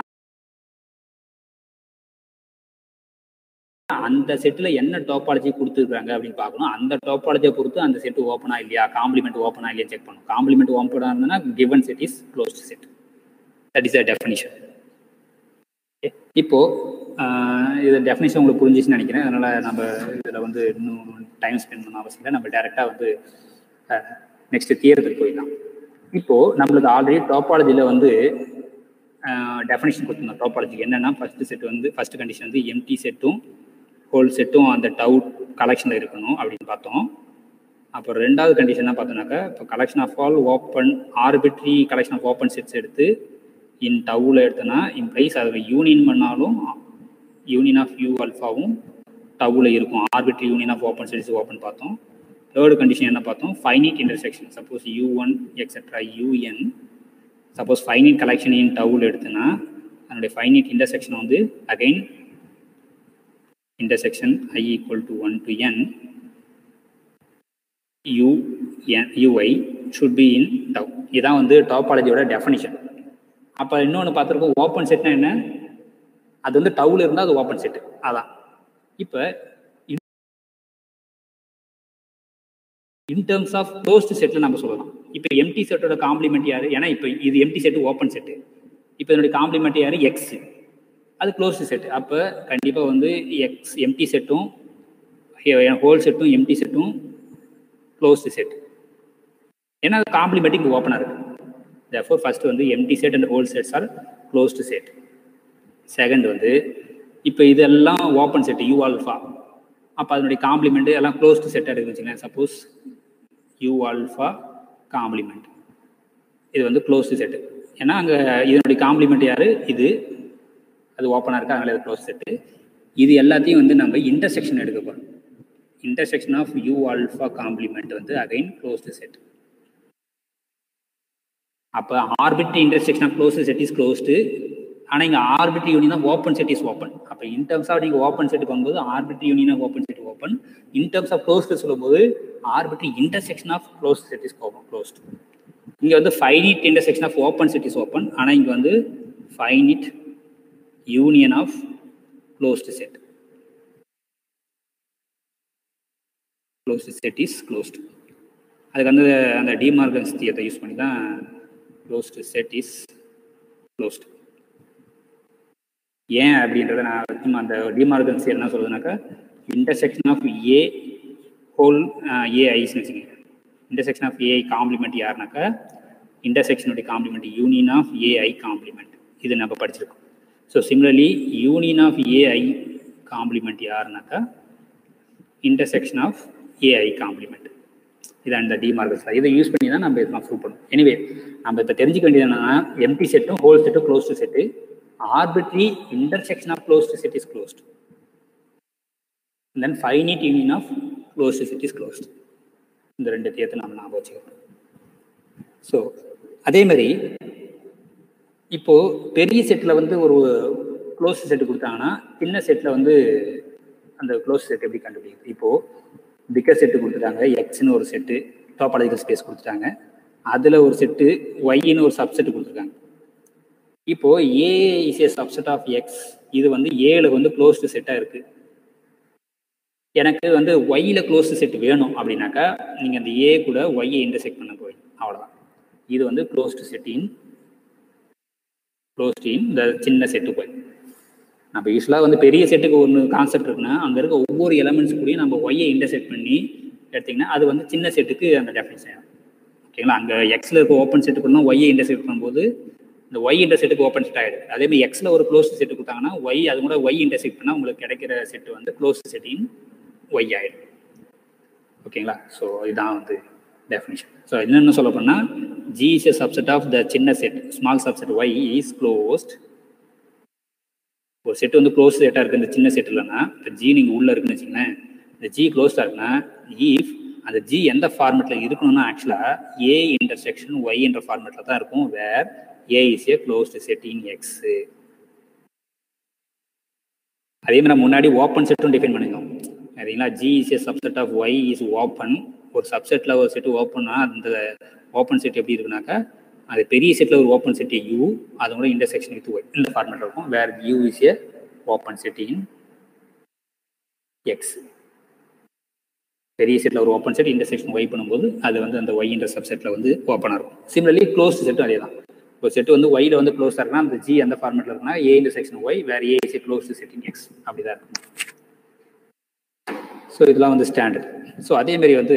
அந்த செட்டில் என்ன டோபாலஜி கொடுத்துருக்காங்க அப்படின்னு பார்க்கணும். அந்த டோபாலஜியை பொறுத்து அந்த செட்டு ஓப்பனாக இல்லையா, காம்ப்ளிமெண்ட் ஓப்பனாக இல்லையா செக் பண்ணணும். காம்ப்ளிமெண்ட் ஓப்பனாக இருந்ததுன்னா given set is closed set. That is a definition. இப்போ இது டெஃபினிஷன் உங்களுக்கு புரிஞ்சிச்சுன்னு நினைக்கிறேன். அதனால் நம்ம இதில் வந்து இன்னும் டைம் ஸ்பெண்ட் பண்ண அவசியம் இல்லை. நம்ம டேரெக்டாக வந்து நெக்ஸ்ட் தியரத்துக்கு போயிடலாம். இப்போது நம்மளுக்கு ஆல்ரெடி டோபாலஜியில் வந்து டெஃபினிஷன் கொடுத்துருந்தோம். டோபாலஜிக்கு என்னென்னா ஃபர்ஸ்ட் கண்டிஷன் வந்து எம்டி செட்டும் ஹோல் செட்டும் அந்த டவு கலெக்ஷனில் இருக்கணும் அப்படின்னு பார்த்தோம். அப்புறம் ரெண்டாவது கண்டிஷன் என்ன பார்த்தோம்னாக்கா, இப்போ collection of all open arbitrary collection of open sets எடுத்து இன் டவுவில் எடுத்தோன்னா இம்ப்ளைஸ் அதில் யூனியன் பண்ணாலும் யூனியன் ஆஃப் யூ அல்ஃபாவும் டவுவில் இருக்கும். Arbitrary union of open sets open பார்த்தோம். தேர்டு கண்டிஷன் என்ன பார்த்தோம், finite intersection. Suppose u1 etcetera un suppose finite collection in டவுவில் எடுத்தோன்னா அதனுடைய ஃபைனைட் இன்டர்செக்ஷன் வந்து again intersection I = 1 to n ui should be in tau. இதான் வந்து டோபாலஜியோட டெஃபினிஷன். அப்போ இன்னொன்று பார்த்துருக்கோம், ஓப்பன் செட்னா என்ன, அது வந்து டவுல இருந்தால் அது ஓப்பன் செட்டு. அதான் இப்போ இன் டேர்ம்ஸ் ஆஃப் க்ளோஸ்ட் செட்டில் நம்ம சொல்லலாம். இப்போ எம்டி செட்டோட காம்ப்ளிமெண்ட் யார், ஏன்னா இப்போ இது எம்டி செட்டு ஓப்பன் செட்டு, இப்போ இதனுடைய காம்ப்ளிமெண்ட் யார் எக்ஸ், அது க்ளோஸ்டு செட். அப்போ கண்டிப்பாக வந்து எக்ஸ் எம்டி செட்டும் ஹோல் செட்டும் எம்டி செட்டும் க்ளோஸ்டு செட். ஏன்னா அது காம்ப்ளிமெண்ட் இங்கே ஓப்பனாக இருக்குது. தேர்ஃபோர் ஃபர்ஸ்ட் வந்து empty set and whole sets are closed set. Second வந்து இப்போ இதெல்லாம் ஓப்பன் செட்டு யூ ஆல்ஃபா, அப்போ அதனுடைய காம்ப்ளிமெண்ட் எல்லாம் க்ளோஸ்டு செட்டாக இருக்குன்னு வச்சுக்கோங்களேன். சப்போஸ் யூ ஆல்ஃபா காம்ப்ளிமெண்ட் இது வந்து க்ளோஸ்டு செட்டு. ஏன்னா அங்கே இதனுடைய காம்ப்ளிமெண்ட் யார், இது அது ஓப்பனாக இருக்குது, அதனால இது க்ளோஸ் செட்டு. இது எல்லாத்தையும் வந்து நம்ம இன்டர்செக்ஷன் எடுக்க போகிறோம். Intersection of U alpha complement வந்து அகைன் க்ளோஸ்டு செட். அப்போ arbitrary intersection of closed set is closed. ஆனால் இங்கே arbitrary union of open set is open. அப்போ இன் டர்ம்ஸ் ஆஃப் நீங்கள் ஓப்பன் செட் பண்ணும்போது arbitrary union of open set open. In terms of closed சொல்லும்போது arbitrary intersection of closed set is closed. இங்கே வந்து finite intersection of open set is open. ஆனால் இங்கே வந்து finite union of closed set. Closed set is closed. அதுக்கு வந்து அந்த De Morgan's தியரத்தை யூஸ் பண்ணி தான் க்ளோஸ்டு செட் இஸ் க்ளோஸ்டு. ஏன் அப்படின்றத நான் அந்த டிமார்கன்ஸ் தியரம் என்ன சொல்லுதுனாக்கா, இன்டர்செக்ஷன் ஆஃப் ஏ ஹோல் ஏஐஸ்ன்னு வச்சுக்கோங்க. இன்டர்செக்ஷன் ஆஃப் ஏஐ காம்ப்ளிமெண்ட் யாருனாக்கா இன்டர்செக்ஷனுடைய complement union of A i complement. இது நம்ம படிச்சிருக்கோம். So similarly union of A i complement யாருனாக்கா இன்டர்செக்ஷன் ஆஃப் ஏஐ காம்ப்ளிமெண்ட். இதான் இந்த டிமார்கன்ஸ். இதை யூஸ் பண்ணி தான் நம்ம இதெல்லாம் ப்ரூவ் பண்ணணும். எனிவே நம்ம இப்போ தெரிஞ்சுக்க வேண்டியது என்னன்னா, எம்டி செட்டும் ஹோல் செட்டும் closed set, arbitrary intersection of closed set is closed, then finite union of closed set is closed. இந்த ரெண்டு தியரத்தை நம்ம ஞாபகம் வச்சுக்கணும். ஸோ அதே மாதிரி இப்போது பெரிய செட்டில் வந்து ஒரு க்ளோஸ் செட்டு கொடுத்தாங்கன்னா சின்ன செட்டில் வந்து அந்த க்ளோஸ் செட் எப்படி கண்டுபிடிக்குது. இப்போது பிக்கர் செட்டு கொடுத்துட்டாங்க, எக்ஸ்னு ஒரு செட்டு டோபாலஜிக்கல் ஸ்பேஸ் கொடுத்துட்டாங்க, அதில் ஒரு செட்டு ஒய்ன்னு ஒரு சப்செட்டு கொடுத்துருக்காங்க. இப்போ A is A subset of X, இது வந்து ஏல வந்து க்ளோஸ்டு செட்டா இருக்கு. எனக்கு வந்து ஒய்ல க்ளோஸ்டு செட் வேணும் அப்படின்னாக்கா நீங்க அந்த ஏ கூட ஒய்யை இன்டர்செக்ட் பண்ண போறீங்க, அவ்வளவுதான். இது வந்து க்ளோஸ்டு செட் இன் இந்த சின்ன செட்டு போய் நம்ம யூஸ்வலாக வந்து பெரிய செட்டுக்கு ஒன்று கான்செப்ட் இருக்குன்னா அங்கே இருக்க ஒவ்வொரு எலமெண்ட்ஸ் கூடயும் நம்ம ஒய்யை இன்டர்செக்ட் பண்ணி எடுத்திங்கன்னா அது வந்து சின்ன செட்டுக்கு அந்த டெஃபினிஷன் ஆகும். ஓகேங்களா? அங்கே எக்ஸில் இருக்க ஓப்பன் செட்டுக்குன்னா ஒய்யை இன்டர்செக்ட் பண்ணும்போது இந்த ஒய் இன்டர்செட்டுக்கு ஓப்பன் செட் ஆகிடுது. அதேமாதிரி எக்ஸில் ஒரு க்ளோஸ் செட்டு கொடுத்தாங்கன்னா ஒய் அது கூட ஒய் இன்டர்செக்ட் பண்ணால் உங்களுக்கு கிடைக்கிற செட்டு வந்து க்ளோஸ் செட்டின் ஒய் ஆகிடும். ஓகேங்களா? ஸோ இதுதான் வந்து டெஃபினிஷன். ஸோ என்னென்ன சொல்ல போனால் G is a subset of the சின்ன set small subset Y is closed. ஒரு செட் வந்து க்ளோஸ் செட்டாக இருக்குது இந்த சின்ன செட் இல்லைன்னா இப்போ G நீங்கள் உள்ளே இருக்குன்னு வச்சுங்களேன், இந்த G க்ளோஸ்டாக இருக்குன்னா இஃப் அந்த G எந்த ஃபார்மெட்டில் இருக்கணும்னா ஆக்சுவலாக A இன்டர்செக்ஷன் Y என்ற ஃபார்மெட்டில் தான் இருக்கும், வேர் A is a closed set in X. அதே மாதிரி நம்ம முன்னாடி ஓப்பன் செட்டும் டிஃபைன் பண்ணிக்கோம் சரிங்களா? G is a subset of Y is open. ஒரு சப்செட்டில் ஒரு செட்டு ஓப்பன்னா அந்த ஓப்பன் செட் எப்படி இருக்குனாக்கா அது பெரிய செட்டில் ஒரு ஓப்பன் செட் U, அதோட இன்டர்செக்ஷன் வித் ஒய் இந்த ஃபார்மேட் இருக்கும், வேர் U is a open set in X. பெரிய செட்டில் ஒரு ஓப்பன் செட் இன்டர்செக்ஷன் ஒய் பண்ணும்போது அது வந்து அந்த ஒய் என்ற சப்செட்டில் வந்து ஓப்பனாக இருக்கும். சிமிலர்லி க்ளோஸ்ட் செட்டும் அதே தான். ஒரு செட்டு வந்து ஒய்ல வந்து க்ளோஸாக இருக்குன்னா அந்த G அந்த ஃபார்மேட்டில் இருக்குன்னா A intersection Y where A is a closed set in X அப்படி தான் இருக்கும். ஸோ இதெல்லாம் வந்து ஸ்டாண்டர்ட். ஸோ அதேமாரி வந்து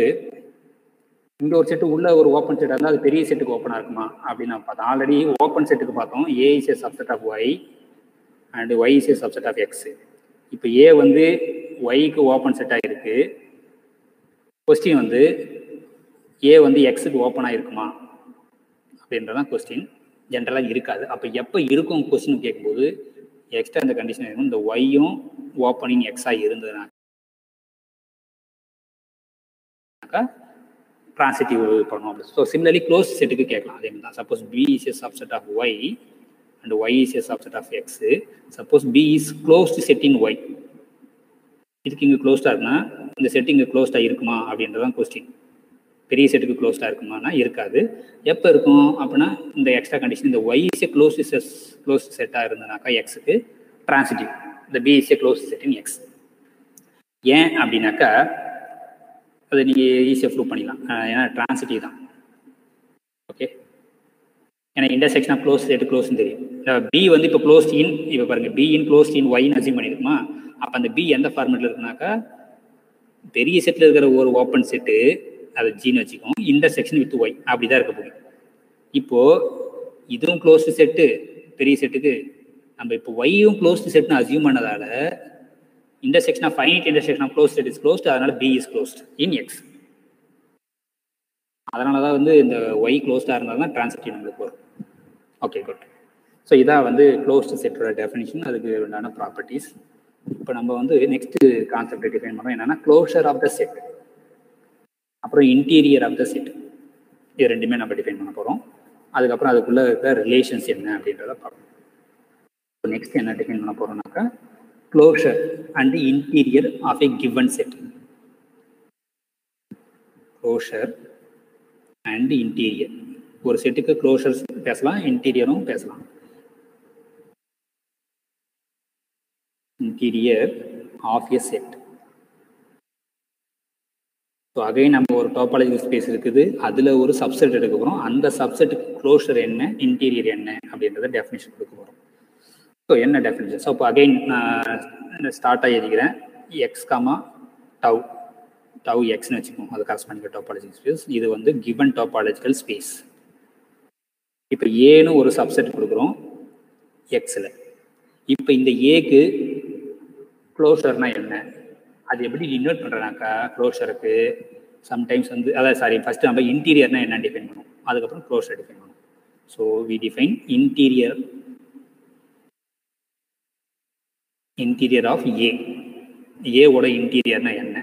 இங்கே ஒரு செட்டு உள்ள ஒரு ஓப்பன் செட்டாக இருந்தால் அது பெரிய செட்டுக்கு ஓப்பனாக இருக்குமா அப்படின்னு நம்ம பார்த்தோம். ஆல்ரெடி ஓப்பன் செட்டுக்கு பார்த்தோம் A is a subset of Y and Y is a subset of X. இப்போ A வந்து ஒய்க்கு ஓப்பன் செட்டாக இருக்கு, கொஸ்டின் வந்து A வந்து எக்ஸுக்கு ஓப்பனாக இருக்குமா அப்படின்றதான் கொஸ்டின். ஜென்ரலாக இருக்காது. அப்போ எப்போ இருக்கும் கொஸ்டின் கேட்கும்போது எக்ஸ்ட்ரா இந்த கண்டிஷன் இருக்கும், இந்த ஒய்யும் ஓப்பனிங் எக்ஸாக இருந்ததுனாக்கா ட்ரான்சிட்டிவ் பண்ணணும் அப்படி. ஸோ சிமிலர்லி க்ளோஸ் செட்டுக்கு கேட்கலாம் அதே மாதிரி தான். Suppose B is a subset of Y and Y is a subset of X. Suppose B is closed set in Y, இதுக்கு இங்கே க்ளோஸ்டாக இருக்குன்னா இந்த செட்டு இங்கே க்ளோஸ்டாக இருக்குமா அப்படின்றதான் கொஸ்டின். பெரிய செட்டுக்கு க்ளோஸ்டாக இருக்குமானா இருக்காது. எப்போ இருக்கும் அப்படின்னா இந்த எக்ஸ்ட்ரா கண்டிஷன் இந்த Y is a க்ளோஸ் செட்டாக இருந்ததுனாக்கா எக்ஸுக்கு ட்ரான்சிட்டிவ், இந்த B is a closed set in X. ஏன் அப்படின்னாக்கா அதை நீங்கள் ஈஸியாக ப்ரூவ் பண்ணிடலாம், ஏன்னா ட்ரான்சிட்டிவ் தான். ஓகே, ஏன்னா இன்டர்செக்ஷன் ஆஃப் க்ளோஸ் செட் க்ளோஸ்ன்னு தெரியும். பி வந்து இப்போ க்ளோஸ்ட் இன், இப்போ பாருங்கள் பி இன் க்ளோஸ்ட் இன் ஒய்ன்னு அசியூம் பண்ணியிருக்குமா, அப்போ அந்த பி எந்த ஃபார்மேட்டில் இருக்குனாக்கா பெரிய செட்டில் இருக்கிற ஒரு ஓப்பன் செட்டு அதை ஜின்னு வச்சுக்கோம், இன்டர்செக்ஷன் வித் ஒய் அப்படி தான் இருக்க போகும். இப்போது இதுவும் க்ளோஸ்டு செட்டு பெரிய செட்டுக்கு, நம்ம இப்போ ஒய்யும் க்ளோஸ்டு செட்னு அசியூம் பண்ணதால் intersection of finite intersection of closed set is closed, அதனால B is closed in X. அதனால தான் வந்து இந்த Y க்ளோஸ்டாக இருந்தால் தான் ட்ரான்சிட்டிவ் நம்மளுக்கு வரும். Okay, good. ஸோ இதான் வந்து க்ளோஸ்டு செட்டோட டெஃபினிஷன், அதுக்கு உண்டான ப்ராப்பர்ட்டிஸ். இப்போ நம்ம வந்து நெக்ஸ்ட் கான்செப்டை டிஃபைன் பண்ணுறோம், என்னென்னா க்ளோஷர் ஆஃப் த செட், அப்புறம் இன்டீரியர் ஆஃப் த செட். இது ரெண்டுமே நம்ம டிஃபைன் பண்ண போகிறோம். அதுக்கப்புறம் அதுக்குள்ளே இருக்கிற ரிலேஷன்ஸ் என்ன அப்படின்றத பார்ப்போம். இப்போ நெக்ஸ்ட் என்ன டிஃபைன் பண்ண போகிறோம்னாக்கா closure and the interior of a given set. Closure and interior. ஒரு செட்டுக்கு க்ளோஷர்ஸ் பேசலாம், இன்டீரியரும் பேசலாம். Interior of a set. So again நம்ம ஒரு டோபாலஜிக்கல் ஸ்பேஸ் இருக்குது, அதில் ஒரு சப்செட் எடுக்க போகிறோம். அந்த சப்செட்டுக்கு க்ளோஷர் என்ன, இன்டீரியர் என்ன அப்படின்றத டெஃபினிஷன் கொடுக்க போகிறோம். ஸோ என்ன டெஃபினிஷன்? ஸோ இப்போ அகைன் நான் ஸ்டார்ட்டாக எழுதிக்கிறேன், எக்ஸ் காமா டவு எக்ஸ்னு வச்சுக்கோம், அது கரஸ்பாண்டிங் டோபாலஜிக்கல் ஸ்பேஸ். இது வந்து கிவன் டோபாலஜிக்கல் ஸ்பேஸ். இப்போ ஏன்னு ஒரு சப்செட் கொடுக்குறோம் எக்ஸில். இப்போ இந்த ஏக்கு க்ளோஷர்னா என்ன, அது எப்படி டினோட் பண்ணுறனாக்கா க்ளோஷருக்கு சம்டைம்ஸ் வந்து அதாவது ஃபஸ்ட்டு நம்ம இன்டீரியர்னா என்ன டிஃபைன் பண்ணுவோம், அதுக்கப்புறம் க்ளோஷர் டிஃபைன் பண்ணுவோம். So we define interior of A. ஏவோட இன்டீரியர்னா என்ன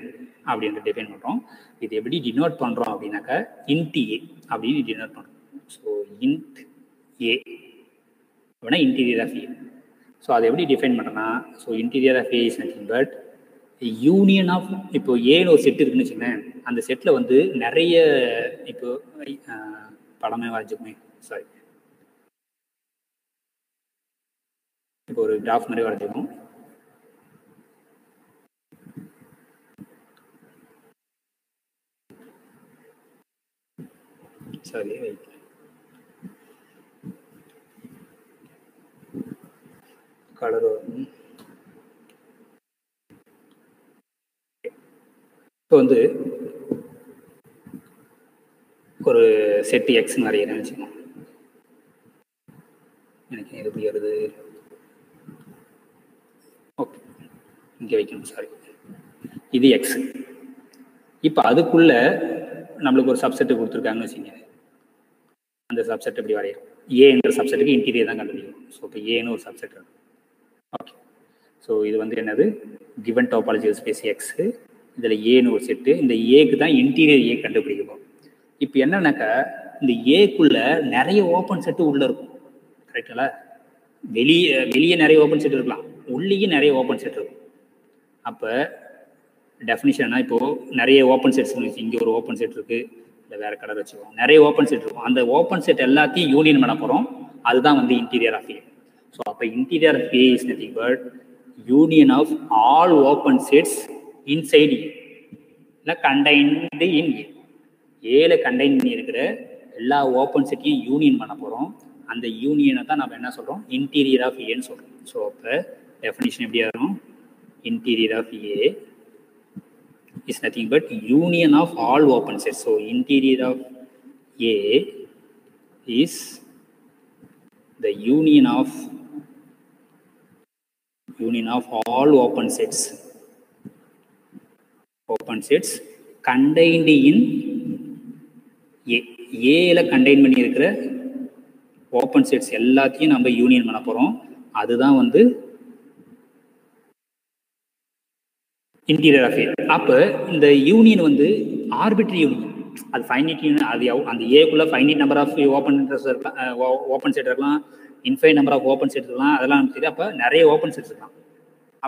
அப்படின்ற டிஃபைன் பண்ணுறோம். இது எப்படி டினோட் பண்ணுறோம் அப்படின்னாக்கா இன்ட் ஏ அப்படின்னு டினோட் பண்ணுறோம். ஸோ இன்ட் ஏ அப்படின்னா இன்டீரியர் ஆஃப் ஏ. ஸோ அதை எப்படி டிஃபைன் பண்ணுறோன்னா, so interior of A is nothing but union of, இப்போ ஏன்னு ஒரு செட் இருக்குன்னு வச்சுக்கோங்களேன், அந்த செட்டில் வந்து நிறைய இப்போ படமே வரைஞ்சுக்குமே, இப்போ ஒரு கிராஃப் மாதிரி வரைஞ்சிருக்கோம். சரி, கலர் வரும். இப்போ வந்து ஒரு செட்டு எக்ஸ் வரைகிறேன்னு வச்சுக்கோங்க. எனக்கு இது எப்படி வருது? ஓகே, இங்கே வைக்கணும், சாரி. இது எக்ஸ். இப்போ அதுக்குள்ள நம்மளுக்கு ஒரு சப்செட்டு கொடுத்துருக்காங்கன்னு வச்சுங்க. அந்த சப்செட் எப்படி வரையும்? ஏன்ற சப்செட்டுக்கு இன்டீரியர் தான் கண்டுபிடிக்கும். ஸோ இப்போ ஏன்னு ஒரு சப்செட் இருக்கு. ஓகே, ஸோ இது வந்து என்னது? கிவன் டோபாலஜி ஸ்பேஸ் எக்ஸு, இதில் ஏன்னு ஒரு செட்டு. இந்த ஏக்கு தான் இன்டீரியர் ஏ கண்டுபிடிக்கும். இப்போ என்னன்னாக்கா, இந்த ஏக்குள்ள நிறைய ஓப்பன் செட்டு உள்ள இருக்கும். கரெக்டுங்களா? வெளியே நிறைய ஓப்பன் செட் இருக்கலாம், உள்ளேயும் நிறைய ஓப்பன் செட் இருக்கும். அப்போ டெஃபினிஷன்னா, இப்போது நிறைய ஓப்பன் செட்ஸ் இருந்துச்சு. இங்கே ஒரு ஓப்பன் செட் இருக்குது, இல்லை வேறு கலர் வச்சுக்கோம். நிறைய ஓப்பன் செட் இருக்கும். அந்த ஓப்பன் செட் எல்லாத்தையும் யூனியன் பண்ண போகிறோம். அதுதான் வந்து இன்டீரியர் ஆஃப் ஏ. ஸோ அப்போ interior of A is nothing but union of all open sets inside A, இல்லை கண்டைன்டு இன் ஏ. ஏல கண்டைன் பண்ணி இருக்கிற எல்லா ஓப்பன் செட்டையும் யூனியன் பண்ண போகிறோம். அந்த யூனியனை தான் நம்ம என்ன சொல்கிறோம்? இன்டீரியர் ஆஃப் ஏன்னு சொல்கிறோம். ஸோ அப்போ டெஃபினிஷன் எப்படி ஆகும்? Interior of A is nothing but union of all open sets. So interior of A is the union of all open sets contained in A. A contain பண்ணி இருக்கிற open sets எல்லாத்தையும் நம்ம union பண்ண போகிறோம். அதுதான் வந்து இன்டீரியர் ஆஃப் ஏ. அப்போ இந்த யூனியன் வந்து ஆர்பிட்ரி யூனியன். அது ஃபைனைட் யூனியன். அது அந்த ஏக்குள்ளே finite number of open set இருக்கலாம், infinite number of open set இருக்கலாம், அதெல்லாம் நமக்கு தெரியும். அப்போ நிறைய ஓப்பன் செட்ஸ் இருக்கலாம்.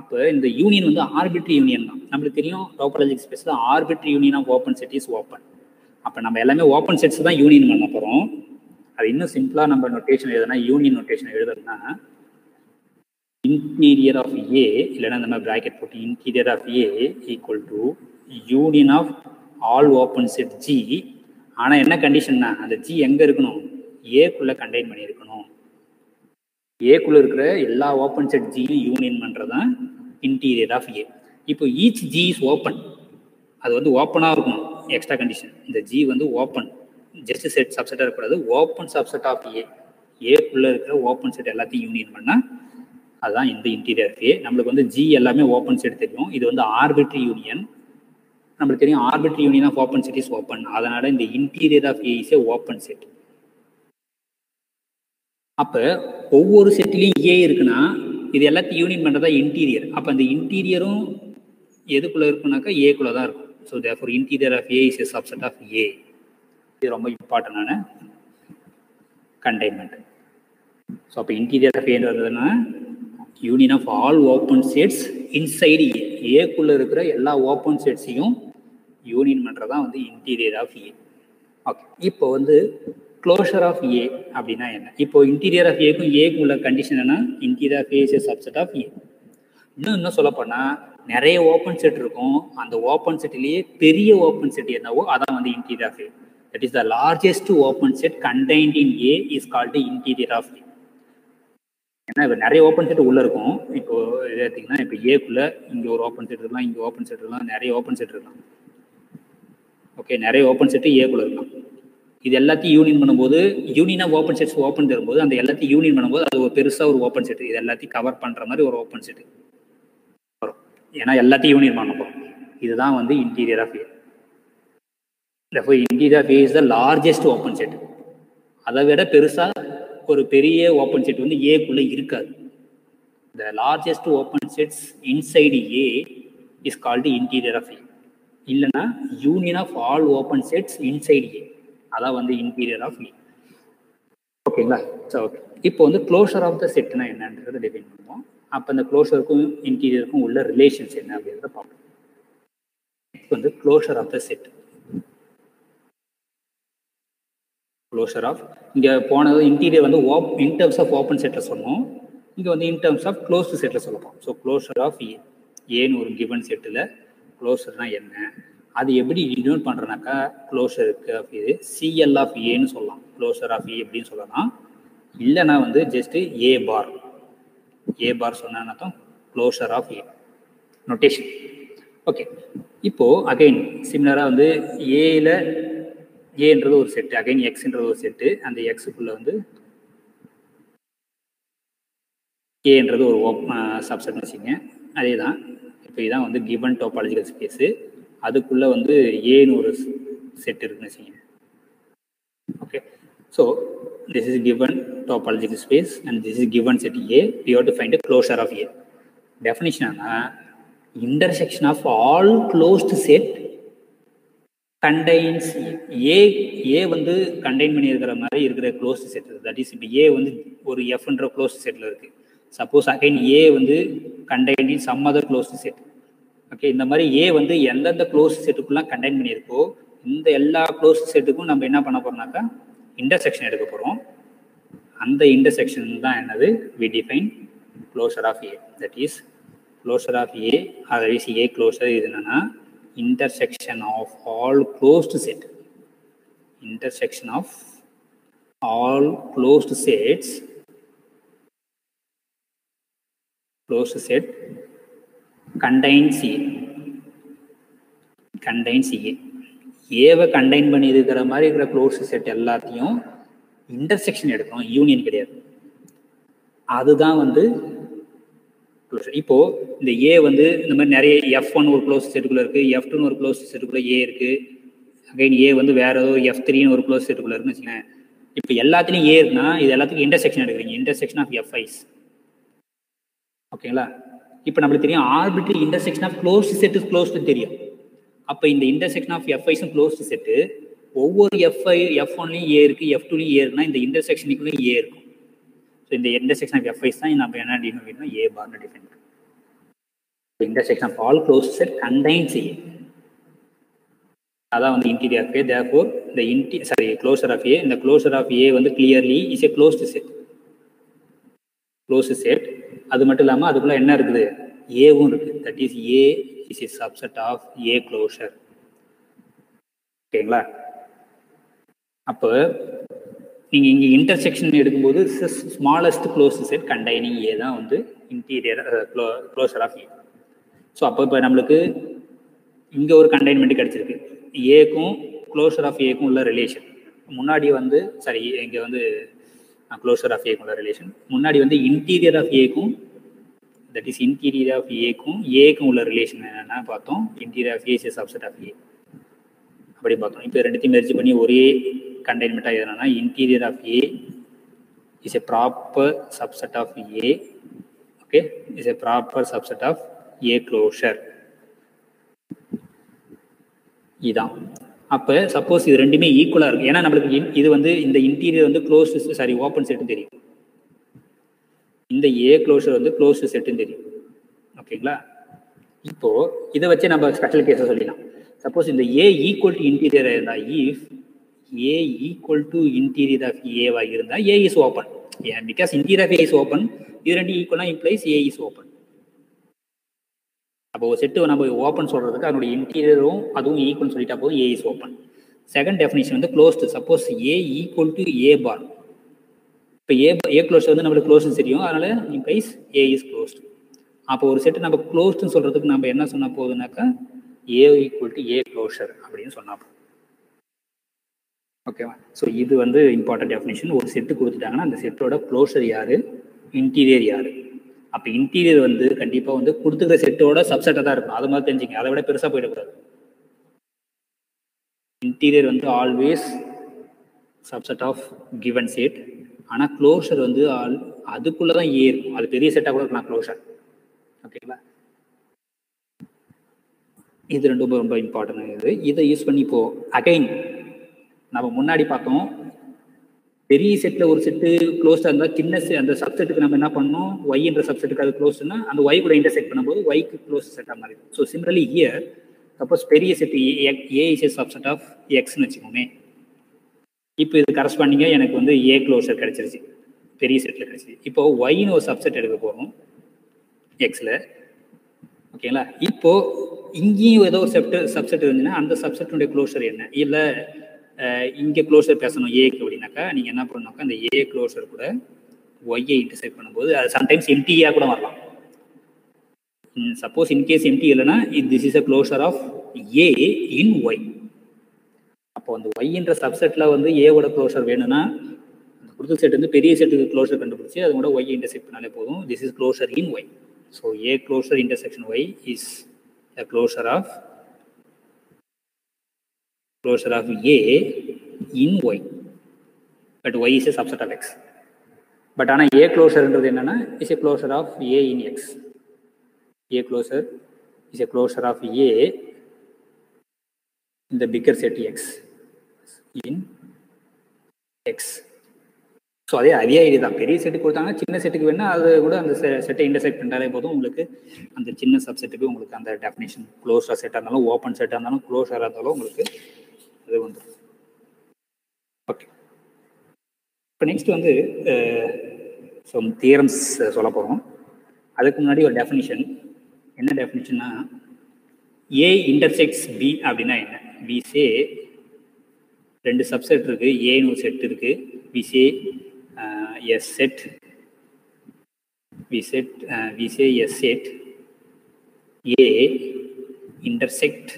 அப்போ இந்த யூனியன் வந்து ஆர்பிட்ரி யூனியன் தான். நம்மளுக்கு தெரியும் டோபாலஜிக் ஸ்பேஸில் arbitrary union of open set is open. அப்போ நம்ம எல்லாமே ஓப்பன் செட்ஸ் தான் யூனியன் பண்ண போகிறோம். அது இன்னும் சிம்பிளாக நம்ம நோட்டேஷன் எழுதுனா, யூனியன் நோட்டேஷன் எழுதுறதுன்னா, interior of A, இல்லைன்னா இந்த மாதிரி ப்ராக்கெட் போட்டு interior of A equal to union of all open set G. ஆனால் என்ன கண்டிஷன்னா, அந்த G எங்கே இருக்கணும்? ஏக்குள்ளே கண்டெயின் பண்ணியிருக்கணும். ஏக்குள்ளே இருக்கிற எல்லா ஓப்பன் செட் ஜியும் யூனியன் பண்ணுறது தான் இன்டீரியர் ஆஃப் ஏ. இப்போ ஈச் G இஸ் ஓப்பன். அது வந்து ஓப்பனாக இருக்கணும். எக்ஸ்ட்ரா கண்டிஷன், இந்த G வந்து ஓப்பன், ஜஸ்ட் செட் சப்செட்டாக இருக்கக்கூடாது, ஓப்பன் சப்செட் ஆஃப் ஏ. ஏக்குள்ளே இருக்கிற ஓப்பன் செட் எல்லாத்தையும் யூனியன் பண்ணால் அதுதான் இந்த இன்டீரியர் ஆஃப் ஏ. நம்மளுக்கு வந்து G எல்லாமே ஓப்பன் செட் தெரியும். இது வந்து ஆர்பிட்ரி யூனியன். நம்மளுக்கு தெரியும் arbitrary union of open set is open. அதனால இந்த interior of A is a open set. அப்போ ஒவ்வொரு செட்லையும் ஏ இருக்குன்னா இது எல்லாத்தையும் யூனியன் பண்ணுறதா இன்டீரியர். அப்போ அந்த இன்டீரியரும் எதுக்குள்ளே இருக்குனாக்கா ஏக்குள்ளே தான் இருக்கும். So therefore interior of A is A subset of A. இது ரொம்ப இம்பார்ட்டன்டான கண்டெய்ன்மெண்ட். ஸோ அப்போ இன்டீரியர் ஆஃப் ஏன்னு வருதுன்னா union of all open sets inside A. ஏக்குள்ளே இருக்கிற எல்லா ஓப்பன் செட்ஸையும் யூனியன் பண்ணுறதான் வந்து இன்டீரியர் ஆஃப் ஏ. ஓகே, இப்போ வந்து க்ளோஷர் ஆஃப் ஏ அப்படின்னா என்ன? இப்போ இன்டீரியர் ஆஃப் ஏக்கும் ஏக்கும் உள்ள கண்டிஷன் என்ன? Interior of A is A subset of A. இன்னும் சொல்ல போனால் நிறைய ஓப்பன் செட் இருக்கும். அந்த ஓப்பன் செட்லேயே பெரிய ஓப்பன் செட் என்னவோ அதான் வந்து interior of A. That is the largest open set contained in A is called interior of A. ஏன்னா இப்போ நிறைய ஓப்பன் செட் உள்ளே இருக்கும். இப்போ இது எடுத்திங்கன்னா இப்போ ஏக்குள்ளே இங்கே ஒரு ஓப்பன் செட் இருக்கலாம், இங்கே ஓப்பன் செட் இருக்கலாம், நிறைய ஓப்பன் செட் இருக்கலாம். ஓகே, நிறைய ஓப்பன் செட்டு ஏக்குள்ளே இருக்கலாம். இது எல்லாத்தையும் யூனியன் பண்ணும்போது union of open sets open தரும்போது அந்த எல்லாத்தையும் யூனியன் பண்ணும்போது அது ஒரு பெருசாக ஒரு ஓப்பன் செட், இது எல்லாத்தையும் கவர் பண்ணுற மாதிரி ஒரு ஓப்பன் செட் வரும். ஏன்னா எல்லாத்தையும் யூனியன் பண்ண போகிறோம். இதுதான் வந்து interior of A. Interior of A is the largest open set. அதை விட பெருசாக ஒரு பெரிய ஓப்பன் செட் வந்து ஏக்குள்ளே இருக்காது. The largest open sets inside A is called interior of A. இல்லைன்னா union of all open sets inside A, அதான் வந்து இன்டீரியர் ஆஃப் ஏ. ஓகேங்களா? ஸோ ஓகே, இப்போ வந்து க்ளோஷர் ஆஃப் த செட்னா என்னன்றதை டிஃபைன் பண்ணுவோம். அப்போ அந்த க்ளோஷருக்கும் இன்டீரியருக்கும் உள்ள ரிலேஷன்ஸ் என்ன அப்படின்றத பார்ப்போம். இப்போ வந்து closure of the set. Closure of இங்கே போனது இன்டீரியர் வந்து இன் டர்ம்ஸ் ஆஃப் ஓப்பன் செட்டை சொன்னோம். இங்கே வந்து இன் டர்ம்ஸ் ஆஃப் க்ளோஸ்டு செட்டில் சொல்லப்போம். ஸோ க்ளோஷர் ஆஃப் ஏ, ஏன்னு ஒரு கிவன் செட்டில் க்ளோஷர்னா என்ன, அது எப்படி டினோட் பண்ணுறனாக்கா க்ளோஷருக்கு ஆஃப் இது சிஎல் ஆஃப் ஏன்னு சொல்லலாம், க்ளோஷர் ஆஃப் ஏ எப்படின்னு சொல்லலாம். இல்லைனா வந்து ஜஸ்ட்டு ஏ பார் சொன்னா closure of A notation. Okay, இப்போது அகைன் சிமிலராக வந்து ஏன்றது ஒரு செட்டு, அகைன் எக்ஸ்ன்றது ஒரு செட்டு, அந்த எக்ஸுக்குள்ளே வந்து ஏன்றது ஒரு சப்செட்னு வச்சுங்க. அதே தான் இப்போ இதான் வந்து கிவன் டோபாலஜிக்கல் ஸ்பேஸு, அதுக்குள்ளே வந்து ஏன்னு ஒரு செட் இருக்குன்னு வச்சுங்க. Okay, so this is given topological space and this is given set A. We have to find a closure of A. Definition ana intersection of all closed set contains A வந்து contain பண்ணி இருக்கிற மாதிரி இருக்கிற closed set. That is இப்போ A வந்து ஒரு Fன்ற closed செட்டில் இருக்கு. சப்போஸ் அகைன் A வந்து contain in some other closed set. Okay, இந்த மாதிரி A வந்து எந்தெந்த க்ளோஸ்ட் செட்டுக்குலாம் கண்டெயின் பண்ணியிருக்கோ இந்த எல்லா க்ளோஸ்ட் செட்டுக்கும் நம்ம என்ன பண்ண போறோம்னாக்கா இன்டர்செக்ஷன் எடுக்க போகிறோம். அந்த இன்டர்செக்ஷன் தான் என்னது, we define closure of A. that is closure of A or A closure இது என்னன்னா intersection of all closed set, intersection of all closed sets, closed set contains A, contains A. ஏவை contain பண்ணி இருக்கிற மாதிரி இருக்கிற closed set எல்லாத்தையும் intersection எடுக்கணும், union கிடையாது. அதுதான் வந்து இப்போ இந்த ஏ வந்து இந்த மாதிரி நிறைய F1 ஒரு க்ளோஸ் செட்டுக்குள்ள இருக்கு, F2 ஒரு க்ளோஸ் செட்டுக்குள்ள ஏ இருக்கு, அகைன் ஏ வந்து வேற ஏதோ F3 ஒரு க்ளோஸ் செட்டுக்குள்ள இருக்குன்னு வச்சுக்கோங்க. இப்போ எல்லாத்துலையும் ஏ இருக்குன்னா இது எல்லாத்துக்கும் இன்டர்செக்ஷன் எடுக்கிறீங்க, இன்டர்செக்ஷன் ஆஃப் Fi's. ஓகேங்களா? இப்போ நம்மளுக்கு தெரியும் arbitrary intersection of closed set is closed தெரியும். அப்போ இந்த intersection of Fi's closed set ஒவ்வொரு F1லையும் ஏ இருக்கு, F2லையும் ஏ இருக்குன்னா இந்த இன்டர்செக்ஷனுக்குள்ளேயும் ஏ இருக்கும். ஸோ இந்த இன்டர்செக்ஷன் ஆஃப் Fi's தான் நம்ம என்ன டிஃபைன் பண்ணணும், ஏ பார்னு டிஃபைன் பண்ணணும். Intersection of all closed set contains A, அதான் வந்து இன்டீரியர் ஆஃப் ஏ. தேர்ஃபோர் இந்த க்ளோசர் ஆஃப் ஏ, இந்த க்ளோசர் ஆஃப் ஏ வந்து clearly is a closed set, closed set. அது மட்டும் இல்லாமல் அதுக்குள்ள என்ன இருக்குது, ஏவும் இருக்குது. That is A is A subset of A closure. ஓகேங்களா? அப்போ நீங்கள் இங்கே இன்டர்செக்ஷன் எடுக்கும்போது smallest closed set containing A தான் வந்து interior closure of A. So அப்போ இப்போ நம்மளுக்கு இங்கே ஒரு கண்டைன்மெண்ட் கிடச்சிருக்கு, ஏக்கும் க்ளோசர் ஆஃப் ஏக்கும் உள்ள ரிலேஷன். முன்னாடி வந்து இங்கே வந்து க்ளோசர் ஆஃப் ஏக்கும் உள்ள ரிலேஷன், முன்னாடி வந்து இன்டீரியர் ஆஃப் ஏக்கும், தட் இஸ் இன்டீரியர் ஆஃப் ஏக்கும் உள்ள ரிலேஷன் என்னென்னா பார்த்தோம், interior of A is subset of A அப்படி பார்த்தோம். இப்போ ரெண்டுத்தையும் மெர்ஜ் பண்ணி ஒரே கண்டெய்ன்மெண்ட்டாக எதுனா interior of A is a proper subset of A. Okay, is a proper subset of A closure. இதான். அப்போ சப்போஸ் இது ரெண்டுமே ஈக்குவலாக இருக்குது, ஏன்னா நம்மளுக்கு இது வந்து இந்த இன்டீரியர் வந்து ஓப்பன் செட்டுன்னு தெரியும், இந்த ஏ க்ளோஷர் வந்து க்ளோஸ்டு செட்டுன்னு தெரியும். ஓகேங்களா? இப்போது இதை வச்சு நம்ம ஸ்பெஷல் கேஸை சொல்லிடலாம். சப்போஸ் இந்த ஏ ஈக்குவல் டு இன்டீரியர் இருந்தால், if A equal to interior of ஏவா இருந்தால் ஏ இஸ் ஓப்பன். ஏன்? Because interior of A is open, இது ரெண்டு ஈக்குவலாக இம்ப்ளைஸ் ஏ இஸ் ஓப்பன். அப்போ ஒரு செட்டு நம்ம ஓப்பன் சொல்கிறதுக்கு அதனுடைய இன்டீரியரும் அதுவும் ஈக்குவல்னு சொல்லிட்டா போதும், A is open. Second definition வந்து closed. Suppose A equal to A bar, இப்போ ஏ க்ளோஸ் வந்து நம்மளுக்கு க்ளோஸ்னு தெரியும், அதனால இம்ப்ளைஸ் ஏ இஸ் க்ளோஸ்டு. அப்போ ஒரு செட்டு நம்ம க்ளோஸ்டுன்னு சொல்கிறதுக்கு நம்ம என்ன சொன்னால் போகுதுனாக்கா ஏ ஈக்குவல் டு ஏ க்ளோஷர் அப்படின்னு சொன்னா போதும். ஓகேவா? ஸோ இது வந்து இம்பார்ட்டன்ட் டெஃபினிஷன். ஒரு செட்டு கொடுத்துட்டாங்கன்னா அந்த செட்டோட க்ளோஷர் யார், இன்டீரியர் யார். அப்போ இன்டீரியர் வந்து கண்டிப்பாக வந்து கொடுத்துக்கிற செட்டோட சப்செட்டாக தான் இருக்கும், அது மாதிரி தெரிஞ்சுங்க, அதை விட பெருசாக போயிடக்கூடாது. இன்டீரியர் வந்து always subset of given set, ஆனால் க்ளோஷர் வந்து அதுக்குள்ளே தான் ஏ இருக்கும், அது பெரிய செட்டாக கூட இருக்கலாம் க்ளோஷர். ஓகேங்களா? இது ரொம்ப ரொம்ப இம்பார்ட்டன்ட். இதை யூஸ் பண்ணி இப்போ அகைன் நம்ம முன்னாடி பார்த்தோம், பெரிய செட்டில் ஒரு செட்டு க்ளோஸ்டாக இருந்தால் சின்ன அந்த சப்செட்டுக்கு நம்ம என்ன பண்ணோம், ஒய்ன்ற சப்செட்டுக்கு அது க்ளோஸ்னா அந்த ஒய் கூட இன்டர்செக்ட் பண்ணும்போது ஒய்க்கு க்ளோஸ் செட்டாக மாதிரி. ஸோ சிமிலர்லி ஹியர் சப்போஸ் பெரிய set A is A subset of எக்ஸ்ன்னு வச்சுக்கோமே. இப்போ இது கரஸ்பாண்டிங்காக எனக்கு வந்து ஏ க்ளோஷர் கிடைச்சிருச்சு. பெரிய செட்டில் கிடைச்சி. இப்போ ஒய்னு ஒரு சப்செட் எடுக்க போகிறோம் எக்ஸில். ஓகேங்களா? இப்போ இங்கேயும் ஏதோ ஒரு சப்செட் இருந்துச்சுன்னா அந்த சப்செட்டுடைய க்ளோஷர் என்ன, இல்லை இங்கே க்ளோஷர் பேசணும் ஏக்கு அப்படின்னாக்கா நீங்கள் என்ன பண்ணணும்னாக்கா அந்த ஏ க்ளோஷர் கூட ஒய்யை இன்டர்செக்ட் பண்ணும்போது அது சம்டைம்ஸ் எம்டியாக கூட வரலாம். சப்போஸ் இன்கேஸ் எம்டி இல்லைன்னா this is a closure of A in Y. அப்போ அந்த ஒய்ன்ற சப்செட்டில் வந்து ஏவோட க்ளோஷர் வேணும்னா அந்த கொடுத்த செட் வந்து பெரிய செட்டுக்கு க்ளோஷர் கண்டுபிடிச்சி அது கூட ஒய் இன்டர்செக்ட் பண்ணாலே போதும். This is closure in Y. So A closure intersection Y is a closure of A in Y, but Y is a subset of X. But ana A closure என்றது என்னன்னா is a closure of A in X. A closure is a closure of A in the bigger set X in X. So அதே idea தான். பெரிய செட்டுக்கு கொடுத்தாங்கன்னா சின்ன செட்டுக்கு வேணா அது கூட அந்த செட்டை இன்டர்செக்ட் பண்ணாலே போதும் உங்களுக்கு அந்த சின்ன சப்செட்டுக்கு உங்களுக்கு அந்த டெஃபினேஷன் க்ளோஸாக செட்டாக இருந்தாலும் ஓப்பன் செட்டாக இருந்தாலும் க்ளோஸாக இருந்தாலும் உங்களுக்கு அது வந்துடும். ஓகே, இப்போ நெக்ஸ்ட் வந்து ஸோ தியரம்ஸ் சொல்ல போகிறோம். அதுக்கு முன்னாடி ஒரு டெஃபினிஷன். என்ன டெஃபினிஷன்னா ஏ இன்டர்செக்ட்ஸ் பி அப்படின்னா என்ன? வி சே ரெண்டு சப்செட் இருக்குது, ஏன்னு ஒரு செட் இருக்குது. We say a set, we say a set A intersects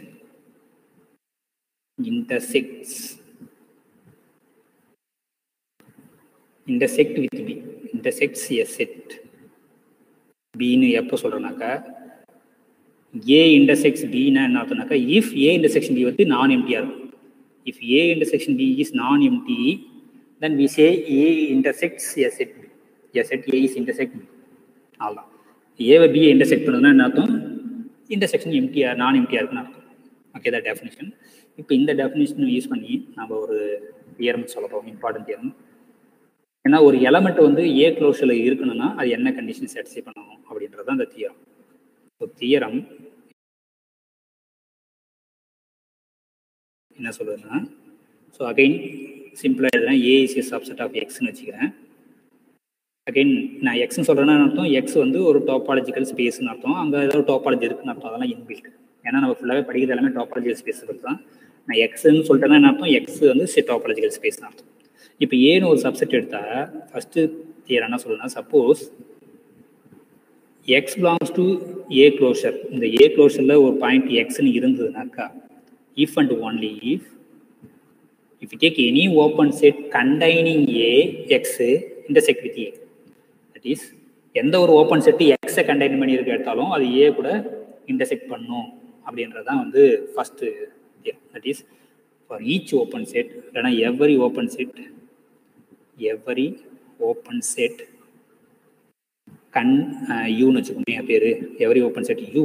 with B, intersects a set B னு எப்போ சொல்கிறோன்னாக்கா A intersects B னா என்ன அர்த்தம்னாக்கா if A intersection B வந்து நான் எம்டியாக இருக்கும். if A intersection B is non-empty, then we say A intersects a set B. A set A is intersect B. அவ்வளோதான். ஏவை பியை இன்டர்செக்ட் பண்ணுறதுனா என்ன அர்த்தம்? இன்டர்செக்ஷன் எம்டிஆர் நான் எம்டிஆர் இருக்குன்னு அர்த்தம். ஓகே, தான் டெஃபினிஷன். இப்போ இந்த டெஃபினிஷன் யூஸ் பண்ணி நம்ம ஒரு தியரம் சொல்ல போகிறோம், இம்பார்ட்டன்ட் தியரம். ஏன்னா ஒரு எலமெண்ட் வந்து ஏ க்ளோஷரில் இருக்கணும்னா அது என்ன கண்டிஷன் சாட்டிஸ்ஃபை பண்ணணும் அப்படின்றது தான் அந்த தியரம். ஸோ தியரம் என்ன சொல்றதுன்னா, ஸோ அகைன் சிம்பிளாக எழுதுறேன். ஏ இஸ் எ சப்செட் ஆஃப் எக்ஸ்ன்னு வச்சுக்கிறேன். அகைன் நான் எக்ஸ்ன்னு சொல்கிறேன்னா அர்த்தம் எக்ஸ் வந்து ஒரு டோபாலஜிக்கல் ஸ்பேஸ்ன்னு அர்த்தம். அங்கே ஏதாவது டோபாலஜி இருக்குன்னு அர்த்தம். அதெல்லாம் இன்பில்ட். ஏன்னா நம்ம ஃபுல்லாகவே படிக்கிறது எல்லாமே டோபாலஜிக்கல் ஸ்பேஸ் பற்றி தான். நான் எக்ஸ்ன்னு சொல்லிட்டேன்னா என்ன அர்த்தம்? எக்ஸ் வந்து டோபாலஜிக்கல் ஸ்பேஸ்னு அர்த்தம். இப்போ ஏன்னு ஒரு சப்செட் எடுத்தால் ஃபஸ்ட்டு தியரம் என்ன சொல்லுன்னா, suppose X belongs to A closure. இந்த ஏ க்ளோஷரில் ஒரு பாயிண்ட் எக்ஸ்ன்னு இருந்ததுனாக்கா if and only if you take any open set containing A, X intersect with A. That is, எந்த ஒரு ஓப்பன் செட்டு எக்ஸை கண்டெயின் பண்ணி இருக்க எடுத்தாலும் அது ஏ கூட இன்டர்செக்ட் பண்ணும் அப்படின்றது தான் வந்து first theorem. That is for each open set, இல்லைனா எவரி ஓப்பன் செட் யூன்னு வச்சுக்கோங்க என் பேர். Every open set you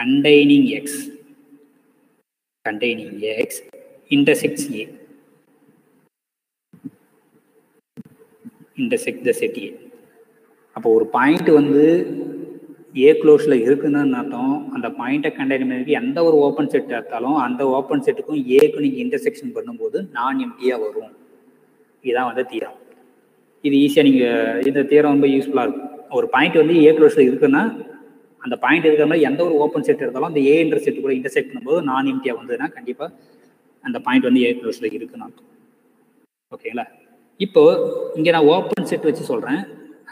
containing X intersects A, intersect the set A. அப்போ ஒரு பாயிண்ட் வந்து ஏ க்ளோஸில் இருக்குன்னு அர்த்தம். அந்த பாயிண்ட்டை கண்டெயின் பண்ணி எந்த ஒரு ஓப்பன் செட் எடுத்தாலும் அந்த ஓப்பன் செட்டுக்கும் ஏக்கும் நீங்கள் இன்டர்செக்ஷன் பண்ணும்போது நான் எம்டியாக வரும். இதுதான் வந்து தியரம். இது ஈஸியாக நீங்கள் இந்த தியரம் ரொம்ப யூஸ்ஃபுல்லாக இருக்கும். ஒரு பாயிண்ட் வந்து ஏ க்ளோஸில் இருக்குன்னா அந்த பாயிண்ட் இருக்கிற மாதிரி எந்த ஒரு ஓப்பன் செட் எடுத்தாலும் அந்த ஏ இன்டர்செக்ட் கூட இன்டர்செக்ட் பண்ணும்போது நான் எம்டியாக வந்ததுன்னா கண்டிப்பாக அந்த பாயிண்ட் வந்து ஏ க்ளோஸில் இருக்குன்னு அர்த்தம். ஓகேங்களா? இப்போ இங்கே நான் ஓப்பன் செட் வச்சு சொல்கிறேன்.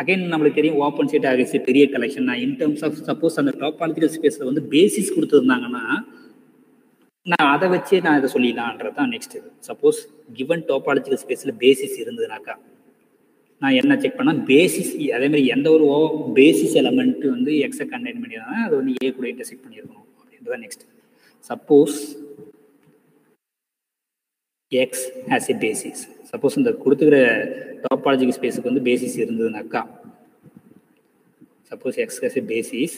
அகைன் நம்மளுக்கு தெரியும் ஓப்பன் செட் ஆகிடுச்சு பெரிய கலெக்ஷன். நான் இன் டர்ம்ஸ் ஆஃப் சப்போஸ் அந்த டாபாலஜிக்கல் ஸ்பேஸில் வந்து பேசிஸ் கொடுத்துருந்தாங்கன்னா நான் அதை வச்சே நான் இதை சொல்லிடலான்றது தான் நெக்ஸ்ட். சப்போஸ் கிவன் டாபாலஜிக்கல் ஸ்பேஸில் பேசிஸ் இருந்ததுனாக்கா நான் என்ன செக் பண்ணால் பேசிஸ் அதேமாதிரி எந்த ஒரு பேசிஸ் எலமெண்ட் வந்து எக்ஸை கண்டெயின் பண்ணியிருந்தாங்கன்னா அது வந்து ஏ கூட இன்டர்செக்ட் பண்ணியிருக்கணும் அப்படின்றது தான் next. Suppose X as a basis. Suppose இந்த கொடுத்துக்கிற டாபாலஜிக்கல் ஸ்பேஸுக்கு வந்து பேசிஸ் இருந்ததுனாக்கா suppose X as a basis,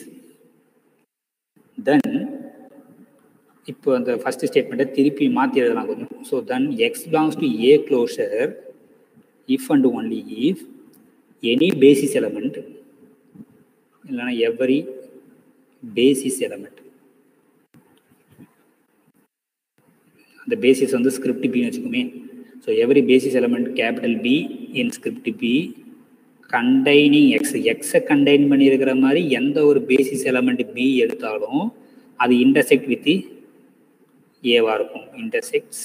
then இப்போ அந்த ஃபர்ஸ்ட் ஸ்டேட்மெண்ட்டை திருப்பி மாற்றி எழுதலாம் கொஞ்சம். So then X belongs to A closure if and only if any basis element இல்லைன்னா எவரி பேசிஸ் எலமெண்ட். அந்த பேசிஸ் வந்து ஸ்கிரிப்ட் பின்னு வச்சுக்கோமே. So every basis element capital B in script B containing X, எக்ஸை கண்டைன் பண்ணியிருக்கிற மாதிரி எந்த ஒரு பேசிஸ் எலமெண்ட் பி எடுத்தாலும் அது இன்டர்செக்ட் வித் ஏவா இருக்கும். Intersects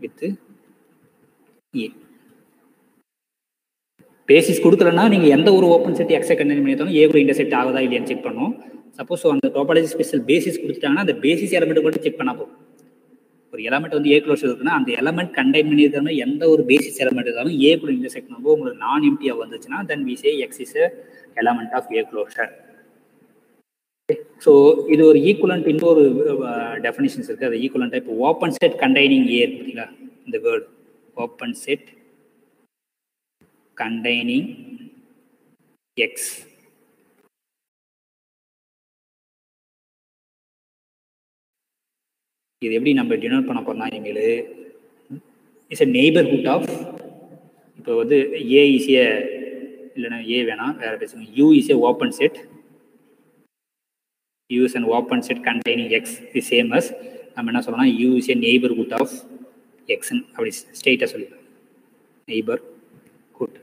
with A. பேசிஸ் கொடுக்கலன்னா நீங்கள் எந்த ஒரு ஓப்பன் செட் எக்ஸை கண்டைன் பண்ணியிருந்தாலும் ஏ கூட இன்டர்செக்ட் ஆகுதா இல்லையான்னு செக் பண்ணும். சப்போஸ் அந்த டோபாலஜி ஸ்பெஷல் பேசிஸ் கொடுத்துட்டாங்கன்னா அந்த பேசிஸ் எலமெண்ட் மட்டும் செக் பண்ணா போதும். ஒரு எலமெண்ட் வந்து ஏ க்ளோஷர் இருக்குன்னா அந்த எலமெண்ட் கண்டைன் பண்ணியிருக்காம எந்த ஒரு பேசிஸ் எலமெண்ட் இருந்தாலும் ஏ கூட இன்டர்செக்ட் பண்ணும்போது உங்களுக்கு நான் எம்டியா வந்துச்சுன்னா then we say X is a element of A closure. So இது ஒரு ஈக்குவலண்ட் இன்னொரு டெஃபினிஷன்ஸ் இருக்குது. அது ஈக்குவலண்ட் இப்போ ஓப்பன் செட் கண்டைனிங் ஏ பார்த்தீங்களா, இந்த word open set containing X. இது எப்படி நம்ம டினோட் பண்ண போறோம்னா இனிமேல் இட்ஸ் எ நெய்பர்ஹுட் ஆஃப், இப்போ வந்து ஏ இஸ் ஏ, இல்லைன்னா ஏ வேணாம் வேற பேசுங்க, U is a open set, U is an open set containing X the same as நம்ம என்ன சொல்லணும்னா U is a neighbourhood of எக்ஸ்ன்னு அப்படி ஸ்ட்ரெயிட்டாக சொல்லிடலாம். Neighbourhood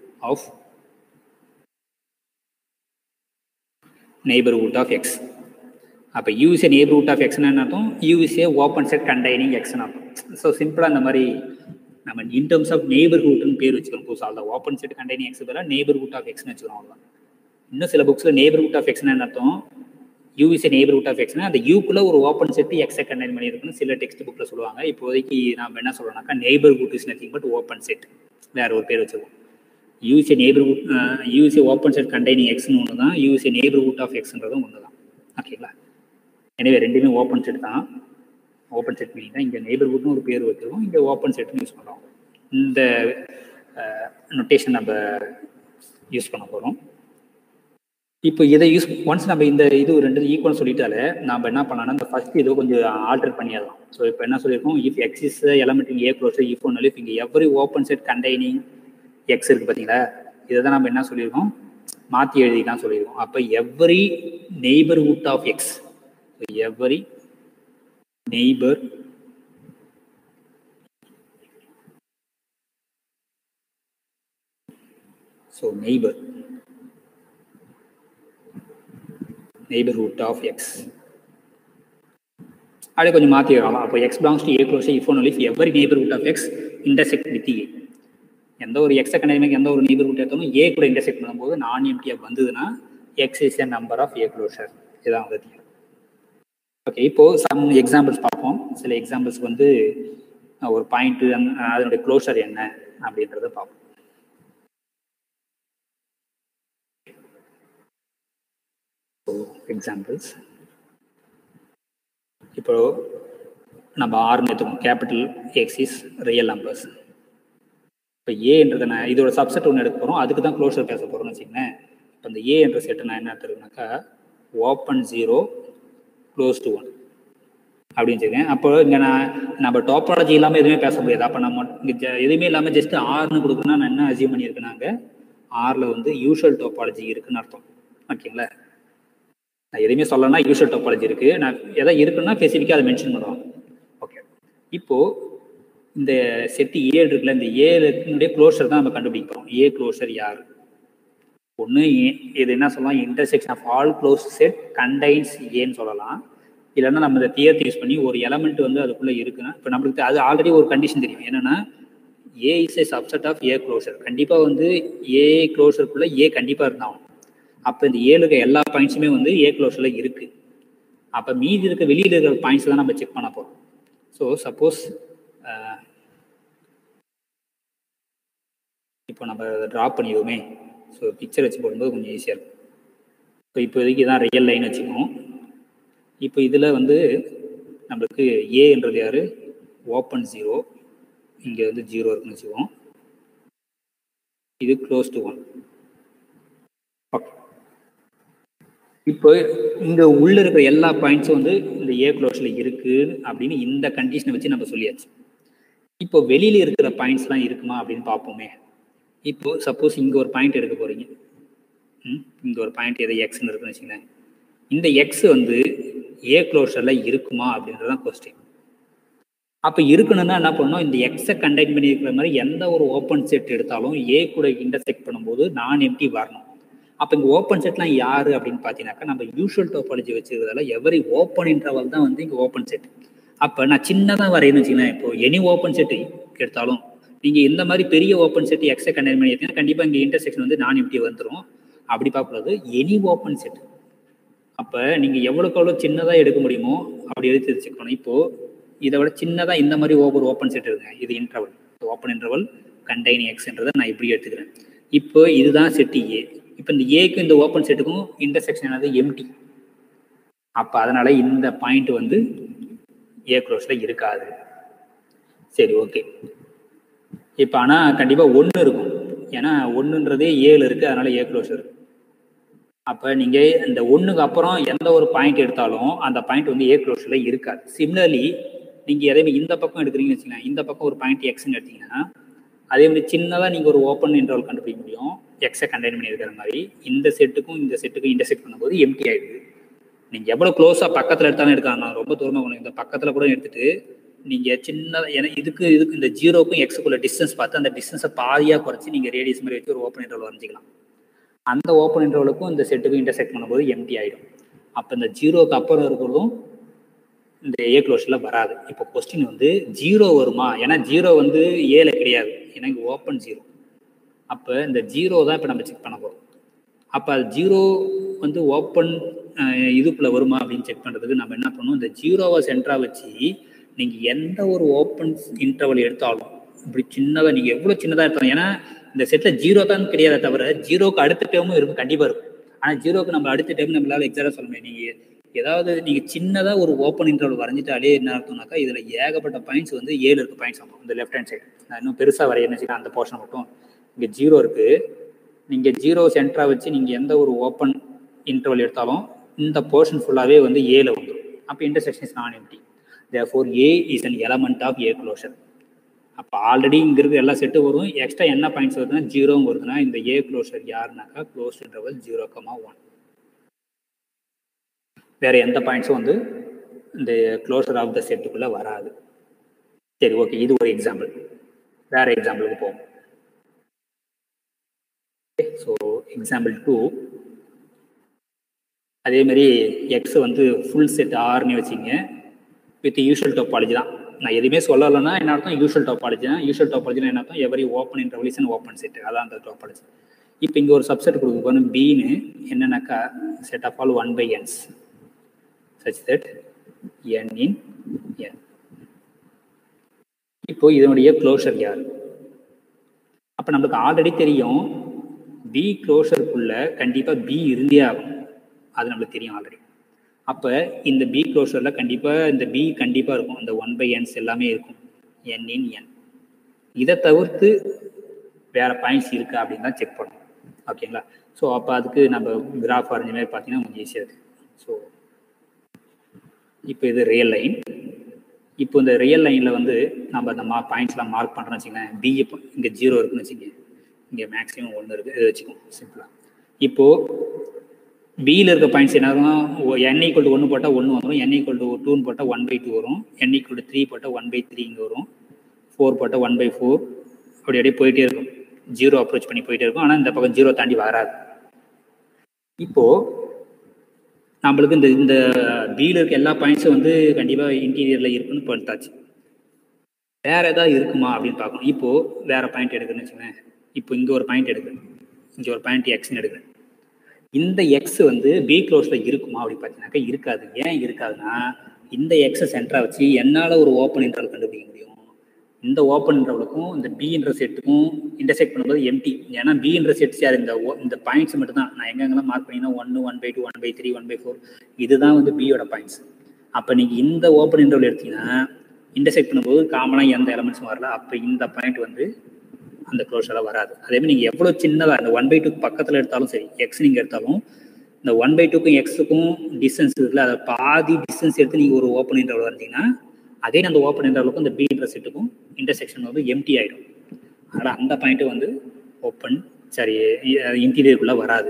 of X. அப்போ U is a neighbourhood of எக்ஸ்னு அர்த்தம், U is a open set containing எக்ஸ்னு அர்த்தம். ஸோ சிம்பிளாக இந்த மாதிரி நம்ம இன் டர்ம்ஸ் ஆஃப் நெய்பர்ஹுட்னு பேர் வச்சுக்கிறோம். புதுசாக அந்த ஓப்பன் செட் கண்டைனிங் எக்ஸ் பதிலாக நெய்பர்ஹுட் ஆஃப் எக்ஸ்னு வச்சுக்கிறோம். அவ்வளோதான். இன்னும் சில புக்ஸில் நெய்பர்ஹுட் ஆஃப் எக்ஸ்னு அர்த்தம் U is a neighbourhood of எக்ஸ்னா அந்த யூக்குள்ள ஒரு ஓப்பன் செட் எக்ஸை கண்டைன் பண்ணியிருக்குன்னு சில டெக்ஸ்ட் புக்கில் சொல்லுவாங்க. இப்போதைக்கு நம்ம என்ன சொல்கிறோம்னாக்கா neighbourhood is nothing but open set, வேற ஒரு பேர் வச்சுருக்கோம். U is a neighbourhood, U is a open set containing எக்ஸ்னு ஒன்று தான், U is a neighbourhood of எக்ஸ்ன்றதும் ஒன்று தான். ஓகேங்களா? எனவே ரெண்டுமே ஓப்பன் செட் தான். ஓப்பன் செட் மீனிங் தான். இங்கே நெய்பர்ஹுட்னு ஒரு பேர் வச்சுருக்கோம், இங்கே ஓப்பன் செட்னு யூஸ் பண்ணுறோம். இந்த நொட்டேஷன் நம்ம யூஸ் பண்ண போகிறோம். இப்போ இதை யூஸ் ஒன்ஸ் நம்ம இந்த இது ரெண்டு ஈக்குவல் சொல்லிட்டாலே நம்ம என்ன பண்ணலாம்னா இந்த ஃபர்ஸ்ட் இது கொஞ்சம் ஆல்டர் பண்ணிடலாம். ஸோ இப்போ என்ன சொல்லியிருக்கோம், if X is element in A closure if only இங்கே every open set containing X இருக்குது பார்த்தீங்களா, இதை தான் நம்ம என்ன சொல்லியிருக்கோம் மாற்றி எழுதிக்கலாம் சொல்லியிருக்கோம். அப்போ every neighbourhood of X, every neighbor neighborhood of x அப்படியே கொஞ்சம் மாற்றிடலாம். அப்போ X belongs to A closure if only if every neighbourhood of X intersect with A. எந்த ஒரு எக்ஸை கண்டைனிங் எந்த ஒரு நெய்பர்ஹுட் எடுத்தாலும் ஏ கூட இன்டர்செக்ட் பண்ணும்போது நான் எம்டியாக வந்ததுன்னா X is a number of A closure. இதுதான் வந்து ஓகே. இப்போ சம் எக்ஸாம்பிள்ஸ் பார்ப்போம். சில எக்ஸாம்பிள்ஸ் வந்து ஒரு பாயிண்ட் அதனுடைய க்ளோஷர் என்ன அப்படின்றத பார்ப்போம். எக்ஸாம்பிள்ஸ் இப்போ நம்ம ஆர்னு எடுத்துக்கோம். Capital X is real numbers. இப்போ ஏன்றது நான் இதோட சப்செட் ஒன்று எடுக்க போகிறோம், அதுக்கு தான் க்ளோஷர் பேச போகிறோம்னு வச்சுக்கோங்களேன். இப்போ இந்த ஏ என்ற செட்டு நான் என்ன எடுத்துருக்கேனாக்கா ஓப்பன் 0 க்ளோஸ் டு 1 அப்படின்னு வச்சுருக்கேன். அப்போ இங்கே நம்ம டோபாலஜி இல்லாமல் எதுவுமே பேச முடியாது. அப்போ நம்ம இங்கே எதுவுமே இல்லாமல் ஜஸ்ட் ஆர்னு கொடுக்குன்னா நான் என்ன அசியூம் பண்ணியிருக்கேனாங்க ஆரில் வந்து யூஷுவல் டோபாலஜி இருக்குன்னு அர்த்தம். ஓகேங்களா? நான் எதுவுமே சொல்லலைன்னா யூஷுவல் டோபாலஜி இருக்குது, நான் எதாவது இருக்குன்னா ஸ்பெசிஃபிக்காக அதை மென்ஷன் பண்ணுவாங்க. ஓகே. இப்போது இந்த செட்டு ஏ இருக்குல்ல, இந்த ஏனுடைய க்ளோஷர் தான் நம்ம கண்டுபிடிக்க போகிறோம். ஏ க்ளோஷர் யார்? ஒன்று இது என்ன சொல்லலாம், intersection of all close set contains ஏன்னு சொல்லலாம். இல்லைன்னா நம்ம இந்த தியரத்தை யூஸ் பண்ணி ஒரு எலமெண்ட் வந்து அதுக்குள்ளே இருக்குன்னா இப்போ நம்மளுக்கு அது ஆல்ரெடி ஒரு கண்டிஷன் தெரியும் என்னென்னா A is A subset of A closure. கண்டிப்பாக வந்து ஏ க்ளோஷருக்குள்ளே ஏ கண்டிப்பாக இருந்தாலும் அப்போ இந்த ஏழு இருக்க எல்லா பாயிண்ட்ஸுமே வந்து ஏ க்ளோஷரில் இருக்குது. அப்போ மீதி இருக்க வெளியில் இருக்கிற பாயிண்ட்ஸ் தான் நம்ம செக் பண்ண போகிறோம். ஸோ சப்போஸ் இப்போ நம்ம ட்ராப் பண்ணிடுவோமே, ஸோ பிக்சர் வச்சு போடும்போது கொஞ்சம் ஈஸியாக இருக்கும். ஸோ இப்போதைக்கு தான் ரியல் லைன் வச்சுக்கணும். இப்போ இதில் வந்து நம்மளுக்கு ஏன்றது யார், ஓப்பன் 0, இங்கே வந்து 0 இருக்குன்னு வச்சுக்குவோம், இது க்ளோஸ் டு 1. ஓகே. இப்போ இங்கே உள்ளே இருக்கிற எல்லா பாயிண்ட்ஸும் வந்து இந்த ஏ க்ளோஸில் இருக்குது அப்படின்னு இந்த கண்டிஷனை வச்சு நம்ம சொல்லியாச்சு. இப்போ வெளியில் இருக்கிற பாயிண்ட்ஸ்லாம் இருக்குமா அப்படின்னு பார்ப்போமே. இப்போ சப்போஸ் இங்கே ஒரு பாயிண்ட் எடுக்க போகிறீங்க, இங்கே ஒரு பாயிண்ட் எதை எக்ஸ்ன்னு இருக்குன்னு வச்சுங்களேன். இந்த எக்ஸ் வந்து ஏ க்ளோஷரில் இருக்குமா அப்படின்றது தான் கொஸ்டின். அப்போ இருக்கணும்னா என்ன பண்ணணும், இந்த எக்ஸை கண்டெக்ட் பண்ணி இருக்கிற மாதிரி எந்த ஒரு ஓப்பன் செட் எடுத்தாலும் ஏ கூட இன்டர்செக்ட் பண்ணும்போது நான் எம்டி வரணும். அப்போ இங்கே ஓப்பன் செட்லாம் யாரு அப்படின்னு பார்த்தீங்கன்னாக்கா நம்ம யூஷுவல் டோபாலஜி வச்சுக்கிறதால எவரி ஓப்பன் இன்டர்வல் தான் வந்து இங்கே ஓப்பன் செட். அப்போ நான் சின்னதாக வரையணும்னு வச்சுக்கோங்களேன், இப்போ எனி ஓப்பன் செட் எடுத்தாலும் நீங்கள் இந்த மாதிரி பெரிய ஓப்பன் செட் எக்ஸை கண்டெக்ட் பண்ணி எடுத்தீங்கன்னா கண்டிப்பாக இங்கே இன்டர்செக்ஷன் வந்து நான் எம்டி வந்துடும். அப்படி பார்க்கக்கூடாது, எனி ஓப்பன் செட். அப்போ நீங்கள் எவ்வளோக்கு எவ்வளோ சின்னதாக எடுக்க முடியுமோ அப்படி எடுத்து வச்சுக்கணும். இப்போது இதை விட சின்னதாக இந்த மாதிரி ஒவ்வொரு ஓப்பன் செட் இருக்குங்க, இது இன்டர்வல், ஓப்பன் இன்டர்வல் கண்டெய்ன் எக்ஸ்ன்றதை நான் இப்படி எடுத்துக்கிறேன். இப்போ இதுதான் செட்டு ஏ. இப்போ இந்த ஏக்கும் இந்த ஓப்பன் செட்டுக்கும் இன்டர்செக்ஷன் ஆனது எம்டி. அப்போ அதனால இந்த பாயிண்ட் வந்து ஏ க்ளோஸ்ல இருக்காது. சரி, ஓகே. இப்போ ஆனால் கண்டிப்பாக 1 இருக்கும், ஏன்னா 1ன்றதே ஏல இருக்குது, அதனால ஏ க்ளோஸ் இருக்கு. அப்போ நீங்கள் இந்த 1க்கு அப்புறம் எந்த ஒரு பாயிண்ட் எடுத்தாலும் அந்த பாயிண்ட் வந்து ஏ க்ளோஸில் இருக்காது. சிமிலர்லி நீங்கள் எதையுமே இந்த பக்கம் எடுக்கிறீங்கன்னு வச்சுக்கலாம், இந்த பக்கம் ஒரு பாயிண்ட் எக்ஸ்ன்னு எடுத்தீங்கன்னா அதே மாதிரி சின்னதாக நீங்கள் ஒரு ஓப்பன் இன்டர்வல் கண்டுபிடிக்க முடியும் எக்ஸை கண்டெய்ன் பண்ணி இருக்கிற மாதிரி. இந்த செட்டுக்கும் இன்டர்செக்ட் பண்ணும்போது எம்டி ஆகிடுது. நீங்கள் எவ்வளோ க்ளோஸாக பக்கத்தில் எடுத்தாலும் எடுக்கலாம், நான் ரொம்ப தூரமாக கொண்டு இந்த பக்கத்தில் கூட எடுத்துட்டு நீங்கள் சின்னதாக, ஏன்னா இதுக்கு இந்த 0க்கும் எக்ஸுக்குள்ள டிஸ்டன்ஸ் பார்த்து அந்த டிஸ்டன்ஸை பாதியாக குறைச்சி நீங்கள் ரேடியஸ் மாதிரி வச்சு ஒரு ஓப்பன் இன்டர்வல் வரைஞ்சிக்கலாம். அந்த ஓப்பன் இன்டர்வலுக்கும் இந்த செட்டுக்கும் இன்டர்செக்ட் பண்ணும்போது எம்டி ஆகிடும். அப்போ இந்த 0க்கு அப்புறம் இருக்கிறதும் இந்த ஏ க்ளோஸில் வராது. இப்போ கொஸ்டின் வந்து 0 வருமா, ஏன்னா 0 வந்து ஏல கிடையாது, ஏன்னா இங்கே ஓப்பன் 0. அப்போ இந்த 0 தான் இப்போ நம்ம செக் பண்ண போகிறோம். அப்போ அது 0 வந்து ஓப்பன் இதுக்குள்ளே வருமா அப்படின்னு செக் பண்ணுறதுக்கு நம்ம என்ன பண்ணணும், இந்த 0வை சென்டராக வச்சு நீங்கள் எந்த ஒரு ஓப்பன் இன்டர்வல் எடுத்தாலும் இப்படி சின்னதாக, நீங்கள் எவ்வளோ சின்னதாக எடுத்தாலும், ஏன்னா இந்த செட்டில் 0 தான் கிடையாத தவிர 0க்கு அடுத்த டேர்மும் இருக்கும், கண்டிப்பாக இருக்கும். ஆனால் 0க்கு நம்ம அடுத்த டேர்ம் நம்மளால எக்ஸாக்டாக சொல்ல முடியும். நீங்கள் ஏதாவது நீங்கள் சின்னதாக ஒரு ஓப்பன் இன்டர்வல் வரைஞ்சிட்டாலே என்ன அர்த்தம்னாக்கா இதில் ஏகப்பட்ட பாயிண்ட்ஸ் வந்து 7 இருக்க பாயிண்ட்ஸ் ஆகும். இந்த லெஃப்ட் ஹேண்ட் சைடு நான் இன்னும் பெருசாக வரையன்னு வச்சுக்கலாம், அந்த போர்ஷன் மட்டும் இங்கே 0 இருக்குது. நீங்கள் 0 சென்டராக வச்சு நீங்கள் எந்த ஒரு ஓப்பன் இன்டர்வல் எடுத்தாலும் இந்த போர்ஷன் ஃபுல்லாகவே வந்து ஏல வந்துடும். அப்போ intersection is non empty. Therefore A is an element of A closure. அப்போ ஆல்ரெடி இங்கே இருக்கிற எல்லா செட்டும் வரும், எக்ஸ்ட்ரா என்ன பாயிண்ட்ஸ் வருதுன்னா 0 வருதுன்னா இந்த ஏ க்ளோஷர் யாருனாக்கா க்ளோஸ் இன்டர்வல் 0,1. வேற எந்த பாயிண்ட்ஸும் வந்து இந்த க்ளோஷர் ஆஃப் த செட்டுக்குள்ள வராது. சரி, ஓகே, இது ஒரு எக்ஸாம்பிள். வேற எக்ஸாம்பிளுக்கு போவோம். ஸோ எக்ஸாம்பிள் 2, அதே மாதிரி எக்ஸ் வந்து ஃபுல் செட் ஆர்னு வச்சிங்க வித் யூஷுவல் டோபாலஜி தான். நான் எதுவுமே சொல்லலைன்னா என்ன அர்த்தம், யூஷுவல் டோபாலஜி தான். யூஷுவல் டோபாலஜினா என்ன அர்த்தம், every open interval is an open set, அதான் அந்த டோபாலஜி. இப்போ இங்கே ஒரு சப்செட் கொடுக்க போகணும் பின்னு, என்னன்னாக்கா set of all 1/n such that n in n. இப்போ இதனுடைய க்ளோஷர் யார்? அப்போ நம்மளுக்கு ஆல்ரெடி தெரியும் பி க்ளோஷருக்குள்ள கண்டிப்பாக பி இருந்தே ஆகும், அது நம்மளுக்கு தெரியும் ஆல்ரெடி. அப்போ இந்த பி க்ளோஷரில் கண்டிப்பாக இந்த பி கண்டிப்பாக இருக்கும், இந்த 1/n எல்லாமே இருக்கும், n in n. இதை தவிர்த்து வேற பாயிண்ட்ஸ் இருக்கா அப்படின்னு தான் செக் பண்ணணும், ஓகேங்களா? ஸோ அப்போ அதுக்கு நம்ம கிராஃப் வரைஞ்ச மாதிரி பார்த்தீங்கன்னா கொஞ்சம் ஈஸியாக இருக்குது. ஸோ இப்போ இது ரியல் லைன். இப்போ இந்த ரியல் லைனில் வந்து நம்ம அந்த பாயிண்ட்ஸ்லாம் மார்க் பண்ணுறோன்னு வச்சுக்கோங்க. பி இப்போ இங்கே 0 இருக்குன்னு வச்சுக்கோங்க, இங்கே மேக்ஸிமம் 1 இருக்குது, இதை வச்சுக்கோங்க சிம்பிளாக. இப்போது பியில் இருக்க பாயிண்ட்ஸ் என்ன இருக்கும், n = 1 போட்டால் 1 வந்துடும், n = 2 போட்டால் 1/2 வரும், n = 3 போட்டால் 1/3 இங்கே வரும், 4 போட்டால் 1/4, அப்படி அப்படியே போயிட்டே இருக்கும், 0 அப்ரோச் பண்ணி போயிட்டே இருக்கும். ஆனால் இந்த பக்கம் 0 தாண்டி வராது. இப்போது நம்மளுக்கு இந்த பியில் இருக்க எல்லா பாயிண்ட்ஸும் வந்து கண்டிப்பாக இன்டீரியரில் இருக்குன்னு பார்த்தாச்சு. வேற ஏதாவது இருக்குமா அப்படின்னு பார்க்கணும். இப்போது வேற பாயிண்ட் எடுக்குன்னு வச்சுக்கோங்க. இப்போ இங்கே ஒரு பாயிண்ட் எடுக்குறேன், இங்கே ஒரு பாயிண்ட் எக்ஸ்ன்னு எடுக்குறேன். இந்த எக்ஸ் வந்து பி க்ளோஸில் இருக்குமா அப்படின்னு பார்த்தீங்கன்னாக்கா இருக்காது. ஏன் இருக்காதுன்னா இந்த எக்ஸை சென்டராக வச்சு என்னால் ஒரு ஓப்பன் இன்டர்வல் கண்டுபிடிக்க முடியும். இந்த ஓப்பன் இன்டர்வலுக்கும் இந்த பின்ற செட்டுக்கும் இன்டர்செக்ட் பண்ணும்போது எம்டி. ஏன்னா பின்ற செட்ஸ் யார், இந்த பாயிண்ட்ஸ் மட்டும் தான். நான் எங்கெங்கெல்லாம் மார்க் பண்ணிங்கன்னா 1, 1/2, 1/3, 1/4 இதுதான் வந்து பியோட பாயிண்ட்ஸ். அப்போ நீங்கள் இந்த ஓப்பன் இன்டர்வல் எடுத்தீங்கன்னா இன்டர்செக்ட் பண்ணும்போது காமனாக எந்த எலமெண்ட்ஸும் வரல. அப்போ இந்த பாயிண்ட் வந்து அந்த க்ளோஷரில் வராது. அதேமாதிரி நீங்கள் எவ்வளோ சின்னதாக இந்த 1/2 பக்கத்தில் எடுத்தாலும் சரி, எக்ஸ் நீங்கள் எடுத்தாலும் இந்த 1/2க்கும் எக்ஸுக்கும் டிஸ்டன்ஸ் இருக்குல்ல, அதை பாதி டிஸ்டன்ஸ் எடுத்து நீங்கள் ஒரு ஓப்பன் இன்டர்வல் வந்தீங்கன்னா அதே அந்த ஓப்பன் இன்டர்வலுக்கும் இந்த பின்ற செட்டுக்கும் இன்டர்செக்ஷன் வந்து எம்டி ஆகிடும். அதனால் அந்த பாயிண்ட்டு வந்து இன்டீரியருக்குள்ளே வராது.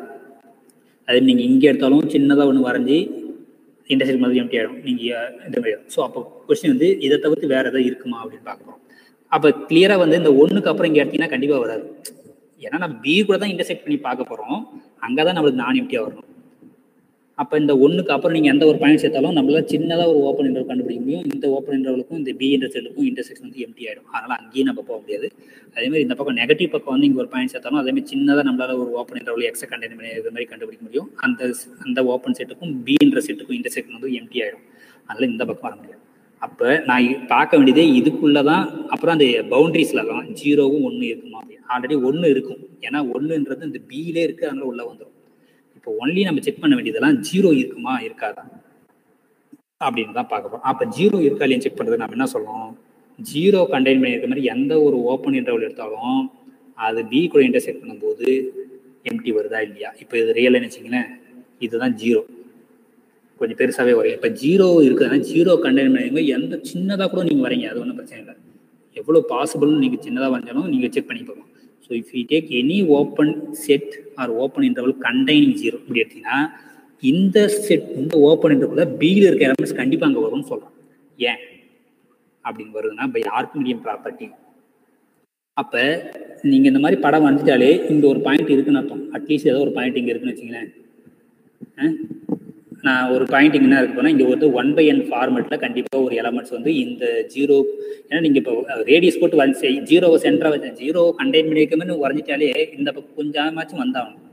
அதே நீங்கள் இங்கே எடுத்தாலும் சின்னதாக ஒன்று வரைஞ்சி இன்டர்செக்ட் மாதிரி எம்டி ஆகிடும் நீங்கள் இந்த மாதிரி. ஸோ அப்போ கொஸ்டின் வந்து இதை தவிர்த்து வேறு எதாவது இருக்குமா அப்படின்னு பார்க்குறோம். அப்போ கிளியராக வந்து இந்த ஒன்றுக்கு அப்புறம் இங்கே எடுத்தீங்கன்னா கண்டிப்பாக வராது. ஏன்னா நம்ம பி கூட தான் இன்டர்செக்ட் பண்ணி பார்க்க போகிறோம், அங்கே தான் நம்மளுக்கு நான் எம்டியாக வரணும். அப்போ இந்த ஒன்றுக்கு அப்புறம் நீங்கள் எந்த ஒரு பாயிண்ட் சேர்த்தாலும் நம்மளால சின்னதாக ஒரு ஓப்பன் இன்டர்வல் கண்டுபிடிக்க முடியும். இந்த ஓப்பன் இன்டர்வலுக்கும் இந்த பி இன்டர்செக்டுக்கும் இன்டர்செக்ஷன் வந்து எம்டி ஆகிடும். அதனால் அங்கேயும் நம்ம போக முடியாது. அதேமாதிரி இந்த பக்கம் நெகட்டிவ் பக்கம் வந்து இங்கே ஒரு பாயிண்ட் சேர்த்தாலும் அதேமாதிரி சின்னதாக நம்மளால ஒரு ஓப்பன் இன்டர்வல் எக்ஸை கண்டெயின் பண்ணி இது மாதிரி கண்டுபிடிக்க முடியும். அந்த ஓப்பன் செட்டுக்கும் பி இன்டர்செக்டுக்கும் இன்டர்செக்ஷன் வந்து எம்டி ஆகிடும். அதனால் இந்த பக்கம் வர முடியாது. அப்போ நான் பார்க்க வேண்டியதே இதுக்குள்ளே தான். அப்புறம் அந்த பவுண்டரிஸில் தான் 0வும் 1 இருக்குமா அப்படின்னு. ஆல்ரெடி 1 இருக்கும், ஏன்னா 1ன்றது இந்த பியிலே இருக்குது, அதனால உள்ளே வந்துடும். இப்போ ஒன்லி நம்ம செக் பண்ண வேண்டியதெல்லாம் 0 இருக்குமா இருக்காதா அப்படின்னு தான் பார்க்க போகிறோம். அப்போ 0 இருக்கா இல்லையா செக் பண்ணுறது நம்ம என்ன சொல்லணும், 0 கண்டெயின் பண்ணியிருக்க மாதிரி எந்த ஒரு ஓப்பன் இன்டர்வல் எடுத்தாலும் அது பி கூட இன்டர்செக்ட் பண்ணும்போது எம்டி வருதா இல்லையா. இப்போ இது ரியல் வச்சிங்களேன், இதுதான் 0 கொஞ்சம் பெருசாகவே வரும். இப்போ 0 இருக்குதுன்னா 0 கண்டெயின் பண்ணி எந்த சின்னதாக கூட நீங்கள் வரீங்க, அது ஒன்றும் பிரச்சனை இல்லை. எவ்வளோ பாசிபிள்னு நீங்கள் சின்னதாக வரைஞ்சாலும் நீங்கள் செக் பண்ணி பார்க்கலாம். So if you take any open set or open interval containing 0 இப்படி எடுத்தீங்கன்னா இந்த செட் இந்த ஓப்பன் இன்டர்வல்ல பியில் இருக்க எலமெண்ட்ஸ் கண்டிப்பாக அங்கே வரும்னு சொல்கிறோம். ஏன் அப்படின்னு வருதுன்னா பை ஆர்க்கிமிடியன் ப்ராப்பர்ட்டி. அப்போ நீங்கள் இந்த மாதிரி படம் வந்துட்டாலே இங்கே ஒரு பாயிண்ட் இருக்குன்னு அர்த்தம். அட்லீஸ்ட் ஏதோ ஒரு பாயிண்ட் இங்கே இருக்குன்னு வச்சிங்களேன். நான் ஒரு பாயிண்ட் என்ன இருக்கு போனால் இங்கே வந்து 1/n ஃபார்மெட்டில் கண்டிப்பாக ஒரு எலமெண்ட்ஸ் வந்து இந்த 0, ஏன்னா நீங்கள் இப்போ ரேடியஸ் போட்டு வந்து 0 சென்டராக வச்சு 0 கண்டெயின் பண்ணியிருக்கமே வரைஞ்சிட்டாலே இந்த பக்கம் கொஞ்சமாச்சும் வந்தாகணும்.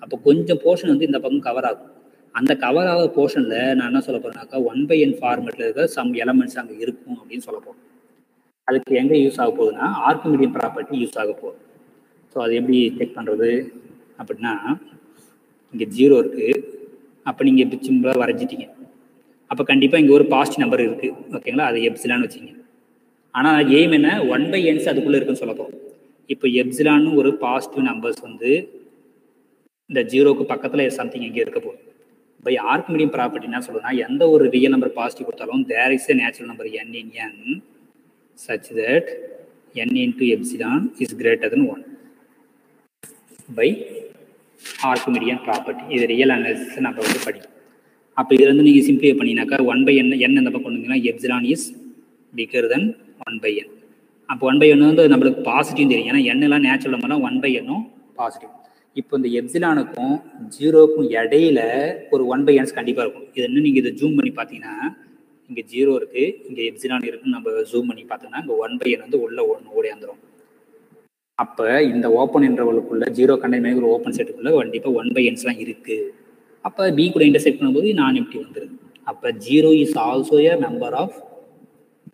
அப்போ கொஞ்சம் போர்ஷன் வந்து இந்த பக்கம் கவர் ஆகும். அந்த கவர் ஆகிற போர்ஷனில் நான் என்ன சொல்ல போகிறேன்னாக்கா 1/n ஃபார்மெட்டில் இருக்க சம் எலமெண்ட்ஸ் அங்கே இருக்கும் அப்படின்னு சொல்ல போகிறோம். அதுக்கு எங்கே யூஸ் ஆக போகுதுன்னா ஆர்க்கிமிடியன் ப்ராப்பர்ட்டி யூஸ் ஆக போகுது. ஸோ அது எப்படி செக் பண்ணுறது அப்படின்னா, இங்கே 0 இருக்குது, அப்போ நீங்கள் இப்படி சிம்பிளாக வரைஞ்சிட்டீங்க. அப்போ கண்டிப்பாக இங்கே ஒரு பாசிட்டிவ் நம்பர் இருக்குது, ஓகேங்களா, அது எப்சிலான்னு வச்சிங்க. ஆனால் எய்ம் என்ன, 1/n அதுக்குள்ளே இருக்குன்னு சொல்லப்போம். இப்போ எப்சிலான்னு ஒரு பாசிட்டிவ் நம்பர்ஸ் வந்து இந்த 0க்கு பக்கத்தில் சம்திங் இங்கே இருக்க போகுது. பை ஆர்க்கிமிடியன் ப்ராப்பர்ட்டி என்ன சொல்லுதுன்னா, எந்த ஒரு ரியல் நம்பர் பாசிட்டிவ் கொடுத்தாலும் there is a natural number n in n such that n into epsilon is greater than 1 by Archimedean property. இது ரியல் அனாலிசிஸ் நம்ம வந்து படிக்கும். அப்போ இது வந்து நீங்கள் சிம்பிளை பண்ணினாக்கா 1/n n இந்த பக்கம் கொண்டுங்கன்னா epsilon is bigger then 1/n. அப்போ 1/n வந்து நம்மளுக்கு பாசிட்டிவ் தெரியும், ஏன்னா எண்ணெல்லாம் நேச்சுரல் நம்பர்லாம் 1/n பாசிட்டிவ். இப்போ இந்த எப்சிலானுக்கும் 0க்கும் இடையில ஒரு 1/n கண்டிப்பாக இருக்கும். இது இன்னும் நீங்கள் இதை ஜூம் பண்ணி பார்த்தீங்கன்னா இங்கே 0 இருக்குது, இங்கே எப்சிலான் இருக்குன்னு நம்ம ஜூம் பண்ணி பார்த்தோம்னா இங்கே 1/n வந்து உள்ள ஓடியாந்துடும். அப்போ இந்த ஓப்பன் இன்டர்வலுக்குள்ள 0 கண்டெயின் பண்ணி ஒரு ஓப்பன் செட்டுக்குள்ள கண்டிப்பாக 1/nலாம் இருக்குது. அப்போ பி கூட இன்டர்செக்ட் பண்ணும்போது நான் எம்டி வந்துடுது. அப்போ 0 is also a number of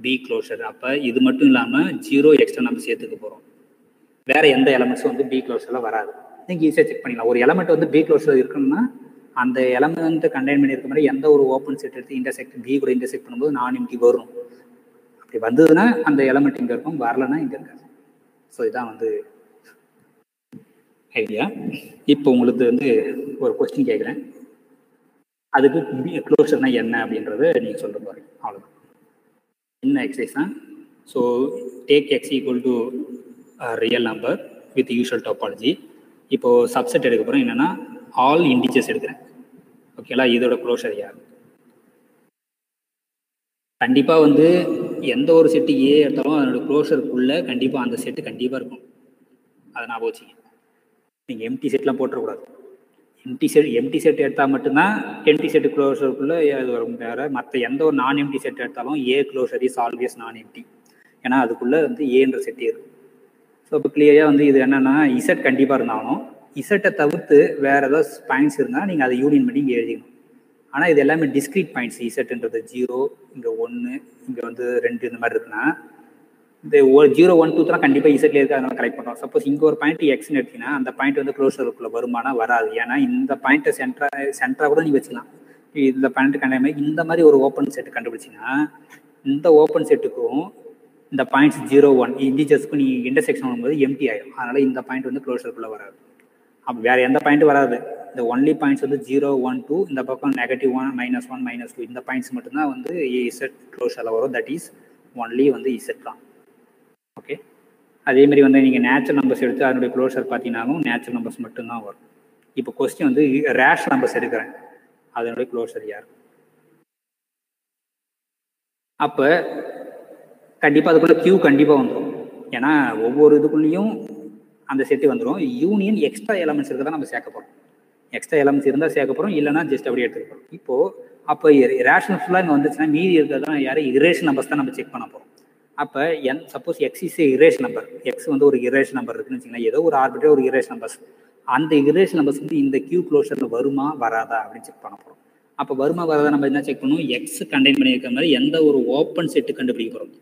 B closure. அப்போ இது மட்டும் இல்லாமல் 0 எக்ஸ்ட்ரா நம்ம சேர்த்துக்க போகிறோம். வேற எந்த எலமெண்ட்ஸும் வந்து பி க்ளோஷரில் வராது. நீங்கள் ஈஸியாக செக் பண்ணிக்கலாம். ஒரு எலமெண்ட் வந்து பி க்ளோஷர் இருக்குன்னா அந்த எலமெண்ட் கண்டெயின் பண்ணியிருக்க மாதிரி எந்த ஒரு ஓப்பன் செட் எடுத்து இன்டர்செக்ட் பி கூட இன்டர்செக்ட் பண்ணும்போது நான் எம்டி வரும். அப்படி வந்ததுன்னா அந்த எலமெண்ட் இங்கே இருக்கும், வரலன்னா இங்கே இருக்காது. ஸோ இதான் வந்து ஐடியா. இப்போ உங்களுக்கு வந்து ஒரு கொஸ்டின் கேட்குறேன், அதுக்கு க்ளோஷர்னா என்ன அப்படின்றத நீங்கள் சொல்ல போகிறீங்க. அவ்வளோதான். என்ன எக்ஸசைஸ் தான். So take X equal to real number with usual topology. இப்போது சப்செட் எடுக்க போகிறோம். என்னென்னா ஆல் இண்டிஜர்ஸ் எடுக்கிறேன், ஓகேங்களா. இதோட க்ளோஷர் யார்? கண்டிப்பாக வந்து எந்த ஒரு செட்டு ஏ எடுத்தாலும் அதனோட க்ளோஷருக்குள்ளே கண்டிப்பாக அந்த செட்டு கண்டிப்பாக இருக்கும். அதை ஞாபகம் வச்சுங்க. நீங்கள் எம்டி செட்லாம் போட்டுறக்கூடாது. எம்டி செட் எடுத்தால் மட்டும்தான் எம்டி செட்டு க்ளோஷருக்குள்ளே அது வரும். வேறு மற்ற எந்த ஒரு நான் எம்டி செட் எடுத்தாலும் ஏ க்ளோஷர் இஸ் ஆல்வேஸ் நான் எம்டி, ஏன்னா அதுக்குள்ளே வந்து ஏன்ற செட்டே இருக்கும். ஸோ இப்போ கிளியராக வந்து இது என்னென்னா இசட் கண்டிப்பாக இருந்தாலும் இசட்டை தவிர்த்து வேறு ஏதாவது பாயிண்ட்ஸ் இருந்தால் நீங்கள் அதை யூனியன் பண்ணி இங்கே எழுதிக்கணும். ஆனால் இது எல்லாமே டிஸ்கிரீட் பாயிண்ட்ஸ். இசட்ன்றது 0, இங்கே 1, இங்கே வந்து 2 இந்த மாதிரி இருக்குன்னா இந்த 0, 1, 2 தான் கண்டிப்பாக இசட்லேயே இருக்குது, அதனால கலெக்ட் பண்ணுறோம். சப்போஸ் இங்கே ஒரு பாயிண்ட் எக்ஸ்ன்னு எடுத்தீங்கன்னா அந்த பாயிண்ட் வந்து க்ளோஷருக்குள்ளே வருமானா வராது. ஏன்னா இந்த பாயிண்ட்டை சென்டராக கூட நீங்கள் வச்சுக்கலாம். இந்த பாயிண்ட் கண்டிப்பாக இந்த மாதிரி ஒரு ஓப்பன் செட்டு கண்டுபிடிச்சிங்கன்னா இந்த ஓப்பன் செட்டுக்கும் இந்த பாயிண்ட்ஸ் 0, 1 இண்டிஜர்ஸ்க்கும் நீங்கள் இன்டர்செக்ஷன் பண்ணும்போது எம்டி ஆகிடும். அதனால் இந்த பாயிண்ட் வந்து க்ளோஷருக்குள்ளே வராது. அப்போ வேறு எந்த பாயிண்ட்டும் வராது. இந்த ஒன்லி பாயிண்ட்ஸ் வந்து 0, 1, 2, இந்த பக்கம் -1, -1, -2 இந்த பாயிண்ட்ஸ் மட்டும்தான் வந்து இசட் க்ளோஷரில் வரும். தட் இஸ் ஒன்லி வந்து இசட் தான். ஓகே. அதேமாதிரி வந்து நீங்கள் நேச்சுரல் நம்பர்ஸ் எடுத்து அதனுடைய க்ளோஷர் பார்த்தீங்கன்னாலும் நேச்சுரல் நம்பர்ஸ் மட்டும்தான் வரும். இப்போ கொஸ்டின் வந்து ரேஷனல் நம்பர்ஸ் எடுக்கிறேன், அதனுடைய க்ளோஷர் யார்? அப்போ கண்டிப்பாக அதுக்குள்ள கியூ கண்டிப்பாக வந்துடும். ஏன்னா ஒவ்வொரு இதுக்குள்ளேயும் அந்த செட்டு வந்துடும். யூனியன் எக்ஸ்ட்ரா எலமெண்ட்ஸ் இருக்கிறதா நம்ம சேர்க்க போகிறோம். எக்ஸ்ட்ரா எலமெண்ட்ஸ் இருந்தால் சேர்க்க போகிறோம், இல்லைனா ஜஸ்ட் அப்படியே எடுத்துக்கிறோம். இப்போது அப்போ ரேஷனல் ஃபுல்லாக இங்கே வந்துச்சுன்னா மீதி இருக்கிறதா யாரும் இரேஷன் நம்பர்ஸ் தான் நம்ம செக் பண்ண போகிறோம். அப்போ suppose X is irrational number, X வந்து ஒரு இரேஷ் நம்பர் இருக்குன்னு வச்சுக்கோங்களேன், ஏதோ ஒரு ஆர்பிட்ரரி ஒரு இரேஷ் நம்பர்ஸ், அந்த இரேஷ் நம்பர்ஸ் வந்து இந்த கியூ க்ளோஷரில் வருமா வராதா அப்படின்னு செக் பண்ண போகிறோம். அப்போ வருமா வராதா நம்ம என்ன செக் பண்ணுவோம், எக்ஸ் கண்டெயின் பண்ணியிருக்கிற மாதிரி எந்த ஒரு ஓப்பன் செட்டு கண்டுபிடிக்க போகிறோம்.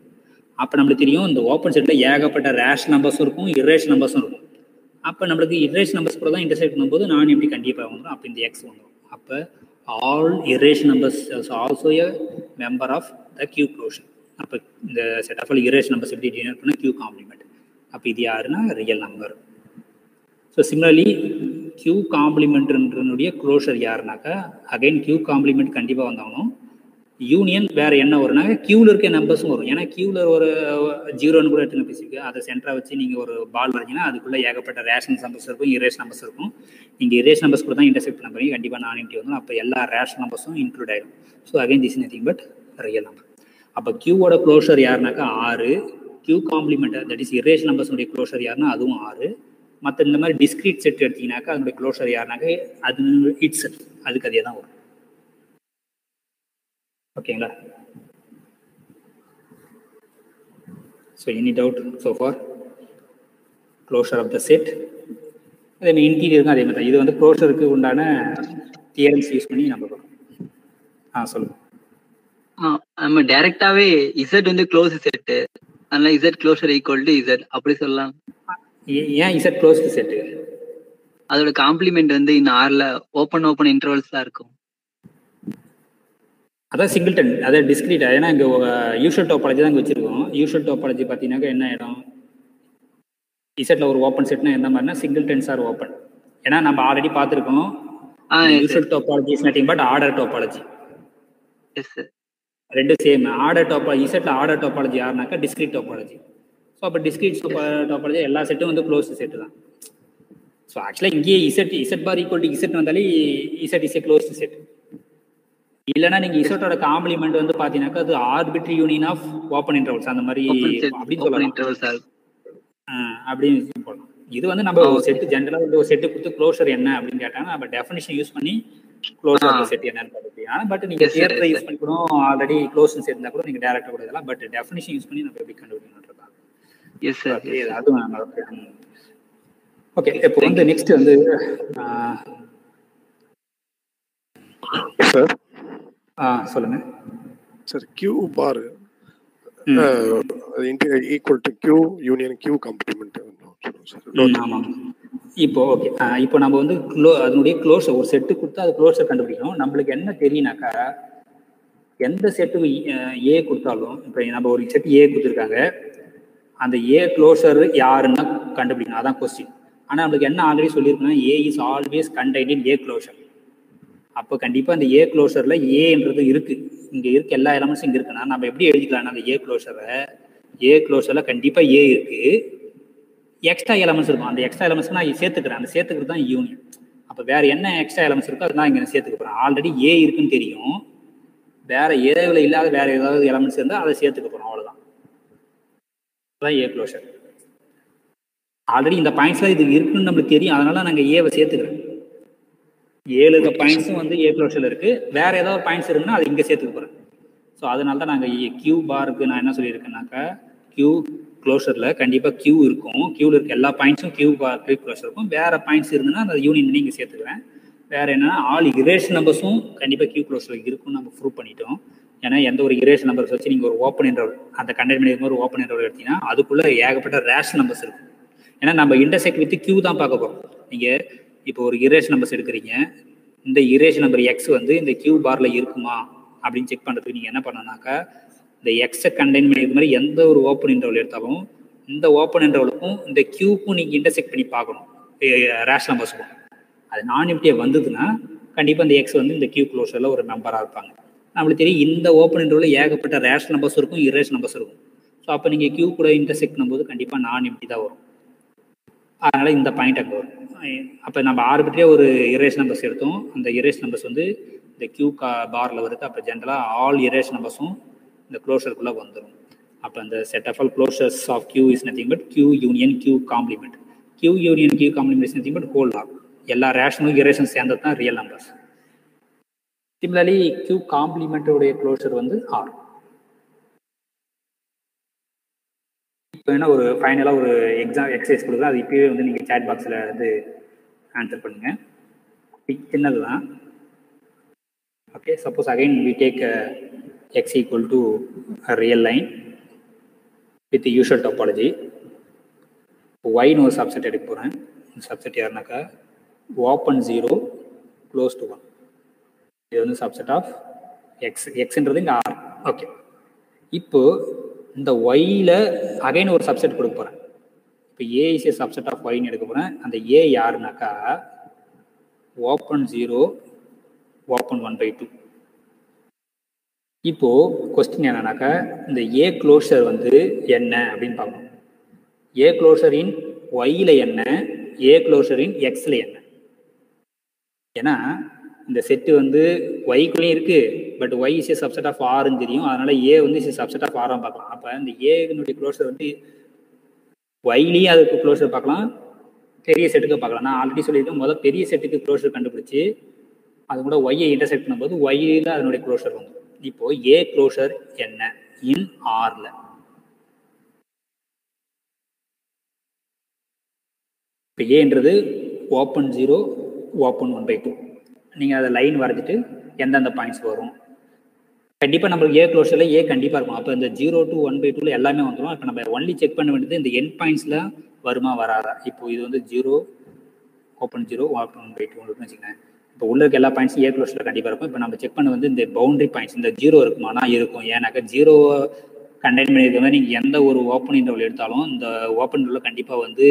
அப்போ நம்மளுக்கு தெரியும் இந்த ஓப்பன் செட்டில் ஏகப்பட்ட ரேஷ் நம்பர்ஸும் இருக்கும், இரேஷ் நம்பர்ஸும் இருக்கும். அப்போ நம்மளுக்கு இரேஷ் நம்பர்ஸ் கூட தான் இன்டர்செக்ட் பண்ணும்போது நான் எப்படி கண்டிப்பாக வந்துடும், அப்போ இந்த எக்ஸ் வந்துடும். அப்போ all irrational numbers also a member of the Q closure. அப்போ இந்த set of all irrational numbers எப்படி டினோட் பண்ண கியூ காம்ப்ளிமெண்ட். அப்போ இது யாருன்னா real number. So similarly Q காம்ப்ளிமெண்ட்னுடைய க்ளோஷர் யாருனாக்கா அகைன் கியூ காம்ப்ளிமெண்ட் கண்டிப்பாக வந்தாலும் யூனியன் வேறு என்ன வரும்னாக்க கியூவில் இருக்க நம்பர்ஸும் வரும். ஏன்னா கியூவில் ஒரு 0ன்னு கூட எடுத்துன்னு பேசியிருக்கு, அதை சென்டராக வச்சு நீங்கள் ஒரு பால் வரைஞ்சிங்கன்னா அதுக்குள்ளே ஏகப்பட்ட ரேஷன் நம்பர்ஸ் இருக்கும், இரேஷ் நம்பர்ஸ் இருக்கும். நீங்கள் இரேஷ் நம்பர்ஸ் கூட தான் இன்டர்செக்ட் பண்ண போறீங்க, கண்டிப்பாக நான் இன்டி வந்துடும். அப்போ எல்லா ரேஷன் நம்பர்ஸும் இன்க்ளூட் ஆகிடும். So again this nothing but real number. அப்போ கியூவோட க்ளோஷர் யாருனாக்கா 6, Q complement that is irrational நம்பர்ஸுடைய க்ளோஷர் யாருன்னா அதுவும் 6. மற்ற இந்த மாதிரி டிஸ்கிரீட் செட் எடுத்தீங்கன்னாக்கா அதனுடைய க்ளோஷர் யாருனாக்கா அது இட்ஸ் அதுக்கு அதே தான் வரும். ஓகேங்களா? So any doubt so far closure of the set? அதே மாதிரி இன்டீரியருக்கும் அதே மாதிரி தான். இது வந்து க்ளோஷருக்கு உண்டான தியரம்ஸ் யூஸ் பண்ணி நம்ம பண்ணுறோம். சொல்லுங்க. நம்ம டைரக்டாவே இசட் வந்து க்ளோஸ் செட்டு, அதனால Z closure equal to Z அப்படி சொல்லலாம். ஏன் இசட் க்ளோஸ் செட்டு? அதோட காம்ப்ளிமெண்ட் வந்து இந்த ஆர்ல ஓப்பன் இன்டர்வல்ஸ் தான் இருக்கும். அதான் சிங்கிள்டன், அதான் டிஸ்கிரீட். ஏன்னா இங்கே யூஷுவல் டோபாலஜி தான் இங்கே வச்சிருக்கோம். யூஷுவல் டோபாலஜி பார்த்தீங்கன்னாக்கா என்ன ஆகிடும், இசட்ல ஒரு ஓப்பன் செட்னா என்ன மாதிரினா சிங்கிள்டன்ஸ் ஆர் ஓப்பன். ஏன்னா நம்ம ஆல்ரெடி பார்த்துருக்கோம் usual topology is nothing but order topology. ரெண்டு சேம். ஆர்டர் டோபாலஜி இசட்ல ஆர்டர் டோபாலஜி யாருனாக்கா டிஸ்கிரீட் டோபாலஜி. ஸோ அப்போ டிஸ்கிரீட் டோபாலஜி எல்லா செட்டும் வந்து க்ளோஸ் செட்டு தான். ஸோ ஆக்சுவலாக இங்கேயே Z bar equal to Z வந்தாலே Z is a close set. இல்லைன்னா நீங்க இசட்டோட காம்ப்ளிமெண்ட் வந்து பாத்தீங்கன்னாக்கா அது arbitrary union of open intervals அந்த மாதிரி அப்படின்னு சொல்லலாம். அப்படின்னு போடலாம். இது வந்து நம்ம ஒரு செட் ஜென்ரலா வந்து ஒரு செட்டு கொடுத்து க்ளோஷர் என்ன அப்படின்னு கேட்டாங்கன்னா நம்ம டெஃபினிஷன் யூஸ் பண்ணி க்ளோஷர் செட் என்னன்னு பார்த்துக்கலாம். பட் நீங்க தியரத்தை யூஸ் பண்ணி கூட ஆல்ரெடி க்ளோஸ் செட் இருந்தா கூட நீங்க டைரக்டா கூட இதெல்லாம் பட் டெஃபினிஷன் யூஸ் பண்ணி நம்ம எப்படி கண்டுபிடிக்கணும். Yes sir. அதுவும் ஓகே. இப்போ வந்து நெக்ஸ்ட் வந்து சார் சொல்லுங்க சார். Q bar equal to Q union Q complement. ஆமாம். இப்போ ஓகே, இப்போ நம்ம வந்து அதனுடைய க்ளோஷர் ஒரு செட்டு கொடுத்தா அது க்ளோஷர் கண்டுபிடிக்கணும். நம்மளுக்கு என்ன தெரியுனாக்கா எந்த செட்டு ஏ கொடுத்தாலும் இப்போ நம்ம ஒரு செட்டு ஏ கொடுத்துருக்காங்க, அந்த ஏ க்ளோஷர் யாருன்னா கண்டுபிடிக்கணும், அதான் கொஸ்டின். ஆனால் நம்மளுக்கு என்ன ஆல்ரெடி சொல்லியிருக்கோம்னா A is always contained in A closure. அப்போ கண்டிப்பாக அந்த ஏ க்ளோஷரில் ஏன்றது இருக்குது, இங்கே இருக்க எல்லா எலமெண்ட்ஸும் இங்கே இருக்குன்னா நம்ம எப்படி எழுதிக்கலாம்னா அந்த ஏ க்ளோஷரில் கண்டிப்பாக ஏ இருக்குது, எக்ஸ்ட்ரா எலமெண்ட்ஸ் இருக்கும். அந்த எக்ஸ்ட்ரா எலமெண்ட்ஸ் நான் சேர்த்துக்கிறேன், அந்த சேர்த்துக்கிறது தான் யூனியன். அப்போ வேறு என்ன எக்ஸ்ட்ரா எலமெண்ட்ஸ் இருக்கோ அதுதான் இங்கே சேர்த்துக்க போகிறேன். ஆல்ரெடி ஏ இருக்குன்னு தெரியும், வேறு ஏவில் இல்லாத வேறு ஏதாவது எலமெண்ட்ஸ் இருந்தால் அதை சேர்த்துக்க போகிறோம், அவ்வளோதான். அதுதான் ஏ க்ளோஷர். ஆல்ரெடி இந்த பாயிண்ட்ஸ்லாம் இது இருக்குன்னு நம்மளுக்கு தெரியும், அதனால நாங்கள் ஏவை சேர்த்துக்கிறேன். 7 இருக்க பாயிண்ட்ஸும் வந்து ஏ க்ளோஷரில் இருக்குது, வேறு ஏதாவது பாயிண்ட்ஸ் இருக்குன்னா அது இங்கே சேர்த்துக்க போகிறேன். ஸோ அதனால தான் நாங்கள் கியூ பாருக்கு நான் என்ன சொல்லியிருக்கேன்னாக்கா கியூ க்ளோஷரில் கண்டிப்பாக கியூ இருக்கும், கியூவில் இருக்க எல்லா பாயிண்ட்ஸும் கியூ பாருக்கு க்ளோஷர் இருக்கும். வேறு பாயிண்ட்ஸ் இருந்ததுன்னா அந்த யூனியன் பண்ணி இங்கே சேர்த்துக்குவேன். வேறு என்னன்னா ஆல் இரேஷன் நம்பர்ஸும் கண்டிப்பாக கியூ க்ளோஷரில் இருக்குன்னு நம்ம ப்ரூவ் பண்ணிட்டோம். ஏன்னா எந்த ஒரு இரேஷன் நம்பர்ஸ் வச்சு நீங்கள் ஒரு ஓப்பன் இன்டர்வல் அந்த கண்டெய்ன் பண்ணி ஒரு ஓப்பன் இன்டர்வல் எடுத்தீங்கன்னா அதுக்குள்ளே ஏகப்பட்ட ரேஷன் நம்பர்ஸ் இருக்கும். ஏன்னா நம்ம இன்டர்செக்ட் வித் கியூ தான் பார்க்க போகிறோம். நீங்கள் இப்போ ஒரு இரேஷன் நம்பர்ஸ் எடுக்கிறீங்க, இந்த இரேஷன் நம்பர் எக்ஸ் வந்து இந்த கியூ பாரில் இருக்குமா அப்படின்னு செக் பண்ணுறதுக்கு நீங்கள் என்ன பண்ணணும்னாக்கா இந்த எக்ஸை கண்டெய்ன் பண்ணியிருக்க மாதிரி எந்த ஒரு ஓப்பன் இன்டர்வல் எடுத்தாலும் இந்த ஓப்பன் இன்டர்வலுக்கும் இந்த கியூக்கும் நீங்கள் இன்டர்செக்ட் பண்ணி பார்க்கணும் ரேஷன் நம்பர்ஸுக்கும். அது நான் எம்டியாக வந்ததுன்னா கண்டிப்பாக இந்த எக்ஸ் வந்து இந்த கியூ க்ளோஷரில் ஒரு மெம்பராக இருப்பாங்க. நம்மளுக்கு தெரியும் இந்த ஓப்பன் இன்டர்வலில் ஏகப்பட்ட ரேஷன் நம்பர்ஸ் இருக்கும், இரேஷன் நம்பர்ஸ் இருக்கும். ஸோ அப்போ நீங்கள் கியூ கூட இன்டர்செக்ட் பண்ணும்போது கண்டிப்பாக நான் எம்டி தான் வரும். அதனால் இந்த பாயிண்ட் அங்கே வரும். அப்போ நம்ம ஆர்பிட்ரியாக ஒரு இரேஷ் நம்பர்ஸ் எடுத்தோம், அந்த இரேஷ் நம்பர்ஸ் வந்து இந்த கியூ பாரில் வருது. அப்போ ஜென்ரலாக ஆல் இரேஷ் நம்பர்ஸும் இந்த க்ளோஷருக்குள்ளே வந்துடும். அப்போ அந்த set of all closures of Q is nothing but Q union Q complement. Q union Q complement is nothing but whole R. எல்லா ரேஷனல் இரேஷன் சேர்ந்தது தான் ரியல் நம்பர்ஸ். சிமிலர்லி Q காம்ப்ளிமெண்ட்டோடைய க்ளோஷர் வந்து R. இப்போ என்ன ஒரு ஃபைனலாக ஒரு எக்ஸசைஸ் கொடுக்குறேன், அது இப்போவே வந்து நீங்கள் சேட் பாக்ஸில் வந்து ஆன்சர் பண்ணுங்கள். சின்னது தான். Okay, suppose again we take x equal to a real line with the usual topology. y னு ஒரு சப்செட் எடுக்க போகிறேன். சப்செட் யாருனாக்கா open 0 close to 1. இது வந்து சப்செட் ஆஃப் எக்ஸ்ன்றது இங்கே R. ஓகே, இப்போ இந்த ஒய்யில் அகைன் ஒரு சப்செட் கொடுக்க போகிறேன். இப்போ A is A subset of ஒய்ன்னு எடுக்க போகிறேன். அந்த ஏ யாருனாக்கா ஓப்பன் 0 ஓப்பன் 1/2. இப்போ கொஸ்டின் என்னன்னாக்கா இந்த ஏ க்ளோஷர் வந்து என்ன அப்படின்னு பார்க்கணும். ஏ க்ளோஷர் இன் ஒய்யில் என்ன, ஏ க்ளோஷர் இன் எக்ஸில் என்ன. ஏன்னா இந்த செட்டு வந்து ஒய்க்குள்ளேயும் இருக்கு, but Y is A subset of ஆர்ன்னு தெரியும். அதனால ஏ வந்து இஸ் சப்செட் ஆஃப் ஆராக பார்க்கலாம். அப்போ இந்த ஏனுடைய க்ளோஷர் வந்து ஒய்லேயும் அதுக்கு க்ளோஷர் பார்க்கலாம், பெரிய செட்டுக்கு பார்க்கலாம். நான் ஆல்ரெடி சொல்லியிருக்கேன், முதல்ல பெரிய செட்டுக்கு க்ளோஷர் கண்டுபிடிச்சி அது கூட ஒய்யை இன்டர்செக்ட் பண்ணும்போது ஒய்யில் அதனுடைய க்ளோஷர் வந்து. இப்போ ஏ க்ளோஷர் என்ன இன் ஆர்ல. இப்போ ஏன்றது ஓப்பன் 0 ஓப்பன் 1/2. நீங்கள் அதை லைன் வரைஞ்சிட்டு எந்தெந்த பாயிண்ட்ஸ் வரும். கண்டிப்பாக நம்மளுக்கு ஏ க்ளோஷரில் ஏ கண்டிப்பாக இருக்கும். அப்போ இந்த 0 to 1/2 எல்லாமே வந்துடும். இப்போ நம்ம ஒன்லி செக் பண்ண வேண்டியது இந்த எண்ட் பாயிண்ட்ஸில் வருமா வராதா. இப்போ இது வந்து 0 ஓப்பன் 0 ஓப்பன் 1/2 வச்சுக்கோங்க. இப்போ உள்ள இருக்க எல்லா பாயிண்ட்ஸும் ஏ க்ளோஷரில் கண்டிப்பாக இருக்கும். இப்போ நம்ம செக் பண்ண வந்து இந்த பவுண்டரி பாயிண்ட்ஸ் இந்த 0 இருக்குமானா இருக்கும். ஏன்னாக்கா 0 கண்டெயின் பண்ணியிருக்க மாதிரி நீங்கள் எந்த ஒரு ஓப்பன் இன்டர்வல் எடுத்தாலும் இந்த ஓப்பன் இன்டர்வல் கண்டிப்பாக வந்து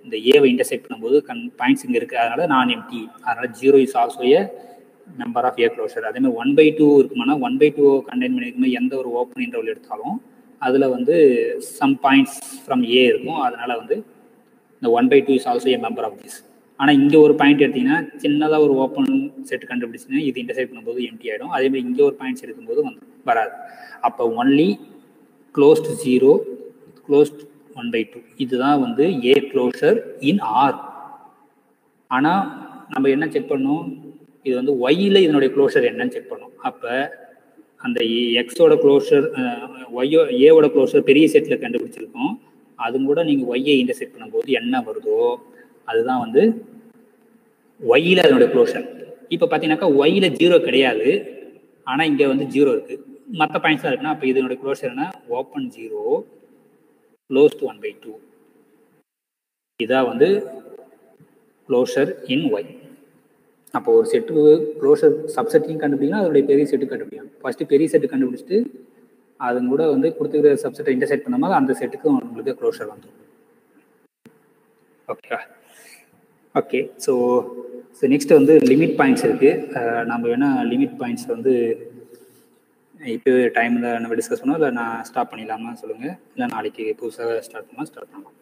இந்த ஏவை இன்டர்செக்ட் பண்ணும்போது பாயிண்ட்ஸ் இங்கே இருக்குது. அதனால நான் எம்டி. அதனால 0 is also a member of A closure. அதேமாதிரி 1/2 இருக்குமானா 1/2 கண்டெயின் பண்ணியிருக்கும் எந்த ஒரு ஓப்பன் இன்டர்வல் எடுத்தாலும் அதில் வந்து சம் பாயிண்ட்ஸ் ஃப்ரம் ஏ இருக்கும். அதனால வந்து இந்த 1/2 is also a member of this. ஆனால் இங்கே ஒரு பாயிண்ட் எடுத்தீங்கன்னா சின்னதாக ஒரு ஓப்பன் செட் கண்டுபிடிச்சிங்கன்னா இது இன்டர்செக்ட் பண்ணும்போது எம்டி ஆகிடும். அதேமாதிரி இங்கே ஒரு பாயிண்ட்ஸ் எடுக்கும்போது வராது. அப்போ ஒன்லி க்ளோஸ்ட் 0 க்ளோஸ்ட் 1/2 இதுதான் வந்து ஏ க்ளோஷர் இன் ஆர். ஆனால் நம்ம என்ன செக் பண்ணோம், இது வந்து ஒய்யில் இதனுடைய க்ளோஷர் என்னன்னு செக் பண்ணோம். அப்போ அந்த எக்ஸோட க்ளோஷர் ஒய்யோ ஏவோட க்ளோஷர் பெரிய செட்டில் கண்டுபிடிச்சிருக்கோம். அது கூட நீங்கள் ஒய்யை இன்டர்செக்ட் பண்ணும்போது என்ன வருதோ அதுதான் வந்து ஒய்யில் அதனுடைய க்ளோஷர். இப்போ பார்த்தீங்கன்னாக்கா ஒய்யில் 0 கிடையாது, ஆனால் இங்கே வந்து 0 இருக்குது, மற்ற பாயிண்ட்ஸ் தான் இருக்குன்னா அப்போ இதனுடைய க்ளோஷர் என்ன ஓப்பன் 0 க்ளோஸ் டு 1/2. இதான் வந்து க்ளோஷர் இன் ஒய். அப்போ ஒரு செட்டு க்ளோஷர் சப்செட்டையும் கண்டுபிடிக்கணும், அதனுடைய பெரிய செட்டு கண்டுபிடிக்கணும். ஃபர்ஸ்ட்டு பெரிய செட்டு கண்டுபிடிச்சிட்டு அது கூட வந்து கொடுத்துக்கிற சப்செட்டை இன்டர்செக்ட் பண்ணும்போது அந்த செட்டுக்கு உங்களுக்கு க்ளோஷர் வந்துடும். ஓகேவா? ஓகே, ஸோ நெக்ஸ்ட் வந்து லிமிட் பாயிண்ட்ஸ் இருக்குது. நம்ம வேணால் லிமிட் பாயிண்ட்ஸ் வந்து இப்போ டைமில் நம்ம டிஸ்கஸ் பண்ணோம், இல்லை நான் ஸ்டாப் பண்ணிடலாமா சொல்லுங்கள், இல்லை நாளைக்கு புதுசாக ஸ்டார்ட் பண்ணலாம்.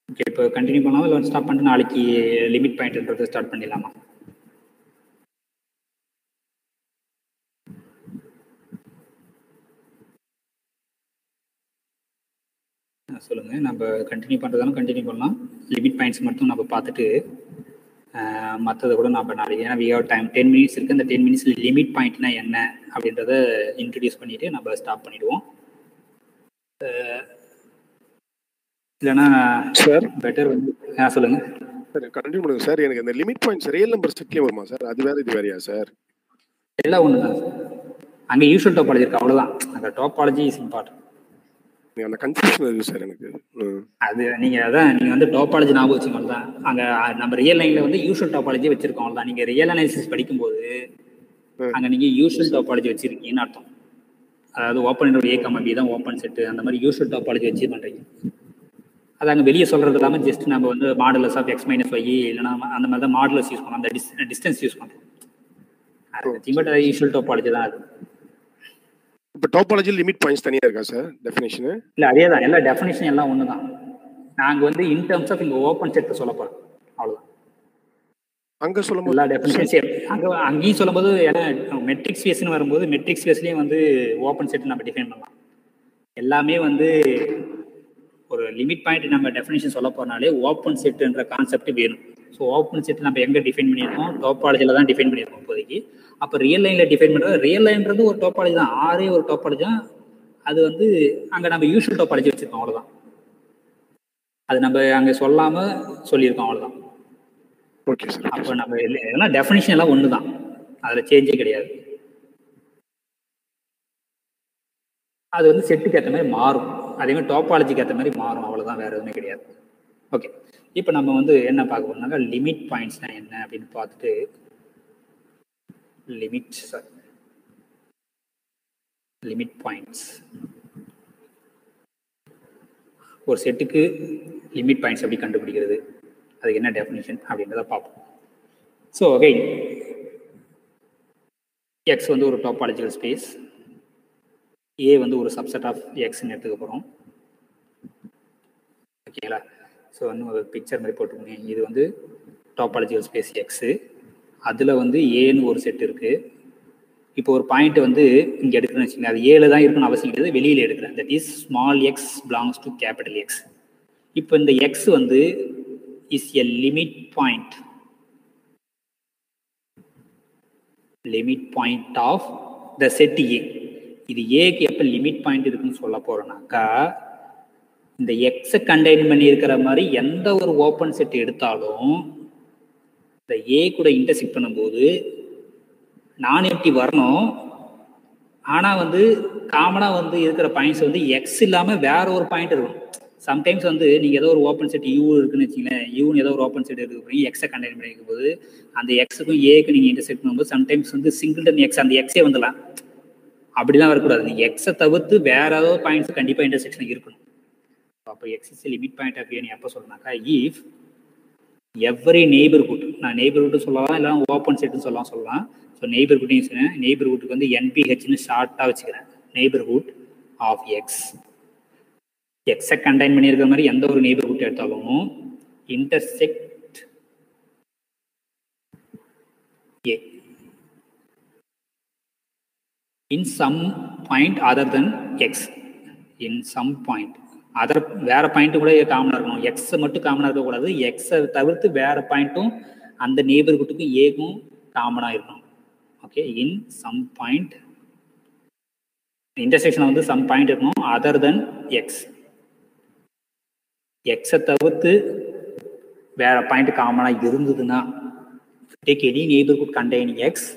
ஓகே, இப்போ கண்டினியூ பண்ணலாமா இல்லை ஸ்டாப் பண்ணிட்டு நாளைக்கு லிமிட் பாயிண்ட்ன்றது ஸ்டார்ட் பண்ணிடலாமா? சொல்லுங்கள். நம்ம கண்டினியூ பண்ணுறதாலும் கண்டினியூ பண்ணலாம். லிமிட் பாயிண்ட்ஸ் மட்டும் நம்ம பார்த்துட்டு மற்றதை கூட நம்ம நாளைக்கு, ஏன்னா வி ஹேவ் டைம் 10 மினிட்ஸ் இருக்குது. அந்த 10 மினிட்ஸில் லிமிட் பாயிண்ட்னா என்ன அப்படின்றத இன்ட்ரடியூஸ் பண்ணிவிட்டு நம்ம ஸ்டாப் பண்ணிவிடுவோம். இல்லைன்னா சார் பெட்டர் வந்து சொல்லுங்கள் சார். கண்டினியூ பண்ணுங்க சார். எனக்கு இந்த லிமிட் பாயிண்ட்ஸ் ரியல் நம்பர் செட்லேயே வருமா சார்? அது வேறு இது வேறையா சார்? எல்லாம் ஒன்று தான் சார். அங்கே யூஷுவல் டோபாலஜி இருக்குது, அவ்வளோதான். அந்த டோபாலஜி இஸ் இம்பார்ட்டன்ட். அந்த கன்ஃபியூஷன் இருக்கு சார் எனக்கு. அது நீங்கள் வந்து டோபாலஜி ஞாபகம் வச்சுக்கணும் தான். அங்கே நம்ம ரியல் லைனில் வந்து யூஷுவல் டோபாலஜி வச்சிருக்கோம். அவ்வளோதான். நீங்கள் ரியல் அனாலிசிஸ் படிக்கும்போது அங்கே நீங்கள் யூஷுவல் டோபாலஜி வச்சிருக்கீங்கன்னு அர்த்தம். அதாவது open interval A comma B தான் ஓப்பன் செட்டு, அந்த மாதிரி யூஷுவல் டோபாலஜி வச்சு பண்ணுறீங்க. அது அங்கே வெளியே சொல்கிறது இல்லாமல் ஜஸ்ட் நம்ம வந்து modulus of x minus y இல்லைனா அந்த மாதிரி தான் மாடுலஸ் யூஸ் பண்ணோம், அந்த டிஸ்டன்ஸ் யூஸ் பண்ணுறோம். பட் யூஷுவல் டோபாலஜி தான் அது. இப்போ டோபாலஜி லிமிட் பாயிண்ட்ஸ் தனியாக இருக்கா சார் டெஃபினேஷன்? இல்லை, அதே தான். எல்லா டெஃபினேஷன் எல்லாம் ஒன்று தான். நாங்கள் வந்து இன் டர்ம்ஸ் ஆஃப் இங்கே ஓப்பன் செட்டை சொல்ல போகிறோம், அவ்வளோதான். அங்க சொல்லும்போது எல்லா டெஃபினிஷன்ஸும் அங்கேயும் சொல்லும்போது, ஏன்னா மெட்ரிக் ஸ்பேஸ்னு வரும்போது மெட்ரிக் ஸ்பேஸ்லேயும் வந்து ஓப்பன் செட் நம்ம டிஃபைன் பண்ணலாம். எல்லாமே வந்து ஒரு லிமிட் பாயிண்ட் நம்ம டெஃபினிஷன் சொல்ல போனாலே ஓப்பன் செட்டுன்ற கான்செப்ட் வேணும். ஸோ ஓப்பன் செட் நம்ம எங்கே டிஃபைன் பண்ணியிருக்கோம்? டோபாலஜியில் தான் டிஃபைன் பண்ணியிருக்கோம் இப்போதைக்கு. அப்போ ரியல் லைனில் டிஃபைன் பண்ணுறது, ரியல் லைன்றது ஒரு டோபாலஜி தான், ஆரே ஒரு டோபாலஜி தான். அது வந்து அங்கே நம்ம யூஷுவல் டோபாலஜி வச்சுருக்கோம், அவ்வளோதான். அது நம்ம அங்கே சொல்லாமல் சொல்லியிருக்கோம், அவ்வளோதான். Okay sir. அப்போ நம்ம எல்லாம் டெஃபினிஷன் எல்லாம் ஒன்று தான், அதில் சேஞ்சே கிடையாது. அது வந்து செட்டுக்கு ஏற்ற மாதிரி மாறும், அதேமாதிரி டோபாலஜிக்கு ஏற்ற மாதிரி மாறும், அவ்வளோதான், வேறு எதுவுமே கிடையாது. ஓகே, இப்போ நம்ம வந்து என்ன பார்க்க போறோம்னாக்கா லிமிட் பாயிண்ட்ஸ்னா என்ன அப்படின்னு பார்த்துட்டு, லிமிட் பாயிண்ட்ஸ், ஒரு செட்டுக்கு லிமிட் பாயிண்ட்ஸ் எப்படி கண்டுபிடிக்கிறது, அதுக்கு என்ன டெஃபினிஷன் அப்படின்றத பார்ப்போம். ஸோ அகைன் எக்ஸ் வந்து ஒரு டோபாலஜிக்கல் ஸ்பேஸ், ஏ வந்து ஒரு சப்செட் ஆஃப் எக்ஸ்ன்னு எடுத்துக்க போகிறோம். ஓகேங்களா? ஸோ இன்னும் ஒரு பிக்சர் மாதிரி போட்டுக்கோங்க. இது வந்து டோபாலஜிக்கல் ஸ்பேஸ் எக்ஸு, அதில் வந்து ஏன்னு ஒரு செட் இருக்குது. இப்போ ஒரு பாயிண்ட் வந்து இங்கே எடுக்கிறேன்னு வச்சுக்கோங்க, அது ஏழு தான் இருக்குன்னு அவசியம் கிடையாது, வெளியில் எடுக்கிறேன். That is small x belongs to capital X. இப்போ இந்த எக்ஸ் வந்து is a limit point, limit point of the set A. இது ஏக்கு எப்போ லிமிட் பாயிண்ட் இருக்குன்னு சொல்ல போறோம்னாக்கா, இந்த எக்ஸை கண்டெயின் பண்ணி இருக்கிற மாதிரி எந்த ஒரு ஓப்பன் செட் எடுத்தாலும் இந்த ஏ கூட இன்டர்செக்ட் பண்ணும்போது நான் எம்டி வரணும். ஆனால் வந்து காமனாக வந்து இருக்கிற பாயிண்ட்ஸ் வந்து எக்ஸ் இல்லாமல் வேற ஒரு பாயிண்ட் இருக்கும். சம்டைம்ஸ் வந்து நீங்கள் ஏதோ ஒரு ஓப்பன் செட் யூ இருக்குன்னு வச்சிங்களேன், யூன்னு ஏதோ ஒரு ஓப்பன் செட் இருக்கு, எக்ஸை கண்டெயின் பண்ணிக்கும் போது அந்த எக்ஸுக்கும் ஏக்கு நீங்கள் இன்டர்செக்ட் பண்ணும்போது சம்டைம்ஸ் வந்து சிங்கிள்டன் எக்ஸ், அந்த எக்ஸே வந்துடலாம். அப்படிலாம் வரக்கூடாது. நீங்கள் எக்ஸை தவிர்த்து வேற ஏதாவது பாயிண்ட்ஸ் கண்டிப்பாக இன்டர்செக்ஷன் இருக்கணும். அப்போ x is limit point of view எப்போ சொல்லணும்னாக்கா, இஃப் எவ்ரி நெய்பர்ஹுட், நான் நெய்பர்ஹுட் சொல்லலாம், இல்லை ஓப்பன் செட்னு சொல்லலாம். ஸோ நெய்பர்ஹுட்டையும் சொன்னேன், நெய்பர்ஹுட்டுக்கு வந்து என்பிஹெச்னு ஷார்ட்டாக வச்சுக்கிறேன். நெய்பர்ஹுட் ஆஃப் எக்ஸ், எக்ஸை கண்டெயின் பண்ணியிருக்கிற மாதிரி எந்த ஒரு நெய்பர்ஹுட் எடுத்தாலும் intersect A in some point other than x. In some point other, வேற பாயிண்ட்டு கூட காமனாக இருக்கணும், எக்ஸை மட்டும் காமனாக இருக்கக்கூடாது, எக்ஸை தவிர்த்து வேற பாயிண்ட்டும் அந்த நெய்பர்ஹுட்டுக்கும் ஏக்கும் காமனாக இருக்கணும். Okay, in some point, intersection வந்து சம் பாயிண்ட் இருக்கணும் அதர் தென் எக்ஸ். எக்ஸை தவிர்த்து வேற பாயிண்ட் காமனாக இருந்ததுன்னா, take any neighbourhood containing X,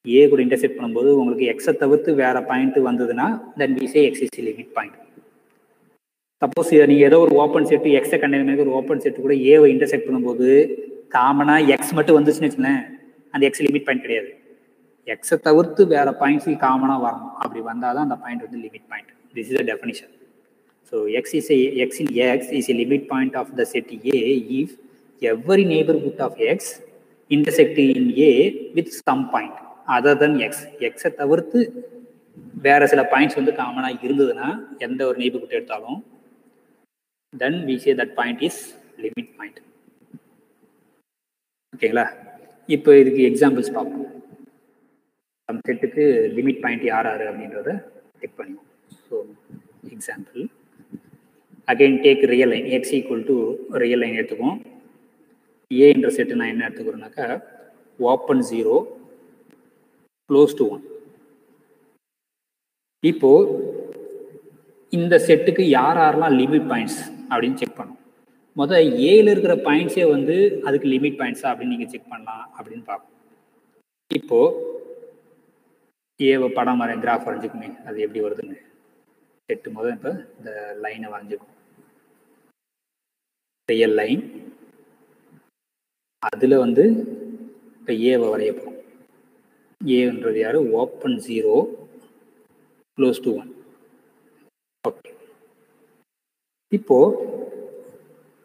A கூட இன்டர்செக்ட் பண்ணும்போது உங்களுக்கு எக்ஸை தவிர்த்து வேற பாயிண்ட் வந்ததுன்னா then we say X is limit point. Suppose நீங்கள் ஏதோ ஒரு ஓப்பன் செட்டு எக்ஸை கண்டெயின் பண்ணி ஒரு ஓப்பன் செட்டு கூட ஏவை இன்டர்செக்ட் பண்ணும்போது காமனாக எக்ஸ் மட்டும் வந்துச்சுன்னு வச்சுக்கோங்களேன், அந்த எக்ஸ் லிமிட் பாயிண்ட் கிடையாது. எக்ஸை தவிர்த்து வேற பாயிண்ட்ஸுக்கு காமனாக வரணும், அப்படி வந்தால் தான் அந்த பாயிண்ட் வந்து limit point. This is the definition. So x in X is a limit point of the set A if every neighbourhood of X intersect in A with some point other than X. எக்ஸை தவிர்த்து வேற சில points வந்து காமனாக இருந்ததுன்னா எந்த ஒரு neighbourhood எடுத்தாலும் then we say that point is limit point. ஓகேங்களா? இப்போ இதுக்கு எக்ஸாம்பிள்ஸ் பார்ப்போம். நம்ம செட்டுக்கு லிமிட் பாயிண்ட் யார் அப்படின்றத செக் பண்ணுவோம். So example again take real line X equal to real line எடுத்துக்குவோம். ஏ என்ற செட்டு நான் என்ன எடுத்துக்கிறேன்னாக்கா ஓப்பன் 0 க்ளோஸ் டு 1. இப்போ இந்த செட்டுக்கு யாரெல்லாம் லிமிட் பாயிண்ட்ஸ் அப்படின்னு செக் பண்ணும். முதல் ஏல இருக்கிற பாயிண்ட்ஸே வந்து அதுக்கு லிமிட் பாயிண்ட்ஸா அப்படின்னு நீங்கள் செக் பண்ணலாம் அப்படின்னு பார்ப்போம். இப்போ ஏவை படம் வரைய கிராஃப் வரைஞ்சிக்குமே, அது எப்படி வருதுன்னு செட்டு முதல் இப்போ இந்த லைனை வரைஞ்சிக்கும். ரியல் லைன், அதில் வந்து இப்போ ஏவை வரையப்போம். ஏன்றது யாரு? Open 0 close to 1. ஓகே, இப்போ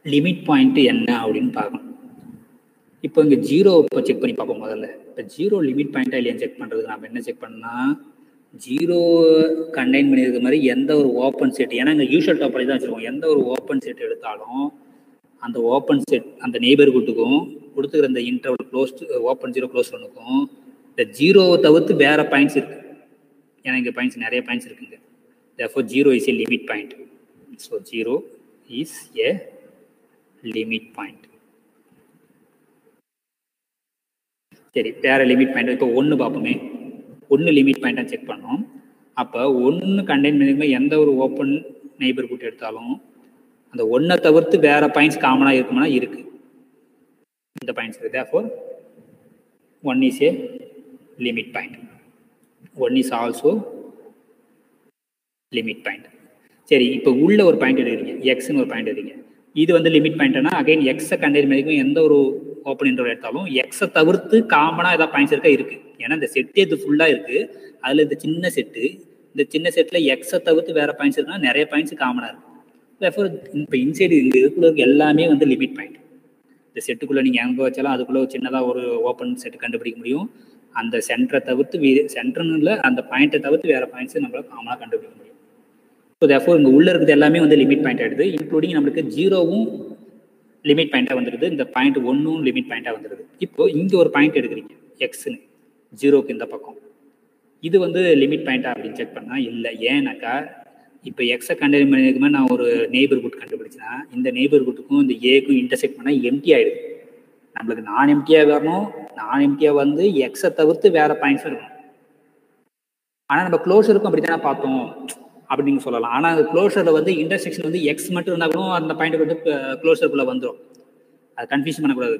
லிமிட் பாயிண்ட் என்ன அப்படின்னு பார்க்கணும். இப்போ இங்கே 0 இப்போ செக் பண்ணி பார்ப்போம். முதல்ல இப்போ 0 லிமிட் பாயிண்டா இல்லையான்னு செக் பண்ணுறதுக்கு நம்ம என்ன செக் பண்ணால் 0 கண்டெயின் பண்ணியிருக்க மாதிரி எந்த ஒரு ஓப்பன் செட், ஏன்னா இங்கே யூஷுவல் டாப்பாலஜி தான் வச்சுருக்கோம், எந்த ஒரு ஓப்பன் செட் எடுத்தாலும் அந்த ஓப்பன் செட் அந்த நெய்பர்ஹுட்டுக்கும் கொடுத்துக்கிற இந்த இன்டர்வல் க்ளோஸ் ஓப்பன் 0 க்ளோஸ் 1க்கும் இந்த 0வை தவிர்த்து வேற பாயிண்ட்ஸ் இருக்கு. ஏன்னா இங்கே பாயிண்ட்ஸ் நிறைய பாயிண்ட்ஸ் இருக்குங்க. therefore 0 is a limit point. so 0 is a limit point. சரி, வேற லிமிட் பாயிண்ட் இப்போ 1 பார்ப்போமே. 1 லிமிட் பாயிண்டா செக் பண்ணோம். அப்போ 1 கண்டெயின் பண்ணிருக்கும்போது எந்த ஒரு ஓப்பன் நெய்பர்ஹுட் எடுத்தாலும் அந்த 1 தவிர்த்து வேற பாயிண்ட்ஸ் காமனாக இருக்குமானா இருக்கு. இந்த பாயிண்ட்ஸ் இருக்கு. therefore 1 is a limit point. 1 is also limit point. சரி, இப்போ உள்ள ஒரு பாயிண்ட் எடுக்கிறீங்க, எக்ஸ்ன்னு ஒரு பாயிண்ட் எடுக்கிறீங்க. இது வந்து லிமிட் பாயிண்ட்னா அகைன் எக்ஸை கண்டெயின் பண்ணிக்கும் எந்த ஒரு ஓப்பன் இன்டர்வல் எடுத்தாலும் எக்ஸை தவிர்த்து காமனாக ஏதாவது பாயிண்ட்ஸ் இருக்கா இருக்கு. ஏன்னா இந்த செட்டே இது ஃபுல்லாக இருக்கு. அதில் இந்த சின்ன செட்டு, இந்த சின்ன செட்டில் எக்ஸை தவிர்த்து வேற பாயிண்ட்ஸ் இருக்குன்னா நிறைய பாயிண்ட்ஸ் காமனாக இருக்கு. therefore இப்போ இன்சைடு இந்த இதுக்குள்ள எல்லாமே வந்து லிமிட் பாயிண்ட். இந்த செட்டுக்குள்ளே நீங்கள் எங்கே வச்சாலும் அதுக்குள்ளே சின்னதாக ஒரு ஓப்பன் செட்டு கண்டுபிடிக்க முடியும். அந்த சென்டரை தவிர்த்து சென்டர்னு அந்த பாயிண்ட்டை தவிர்த்து வேற பாயிண்ட்ஸ் நம்மளால காமனாக கண்டுபிடிக்க முடியும். ஸோ therefore இங்கே உள்ள இருக்கிறது எல்லாமே வந்து லிமிட் பாயிண்ட் ஆகிடுது. இன்க்ளூடிங் நம்மளுக்கு 0வும் லிமிட் பாயிண்டாக வந்துடுது, இந்த பாயிண்ட் 1ம் லிமிட் பாயிண்டாக வந்துடுது. இப்போ இங்கே ஒரு பாயிண்ட் எடுக்கிறீங்க எக்ஸ்ன்னு 0க்கு இந்த பக்கம், இது வந்து லிமிட் பாயிண்டா அப்படின்னு செக் பண்ணால் இல்லை. ஏன்னாக்கா இப்போ எக்ஸை கண்டெயின் பண்ணிருக்குமே நான் ஒரு நெய்பர்ஹுட் கண்டுபிடிச்சினா இந்த நெய்பர்ஹுட்டுக்கும் இந்த ஏக்கும் இன்டர்செக்ட் பண்ணால் எம்டி ஆகிடுது. நம்மளுக்கு நான் எம்டியாக வரணும். நான் எம்டியாக வந்து எக்ஸை தவிர்த்து வேற பாயிண்ட்ஸ் இருக்கணும். ஆனால் நம்ம க்ளோஷருக்கும் அப்படி தானே பார்த்தோம் அப்படின்னு சொல்லலாம். ஆனால் அந்த க்ளோஷரில் வந்து இன்டர்செக்ஷன் வந்து எக்ஸ் மட்டும் இருந்தால் கூட அந்த பாயிண்ட் வந்து க்ளோஷருக்குள்ளே வந்துடும். அது கன்ஃபியூஷன் பண்ணக்கூடாது.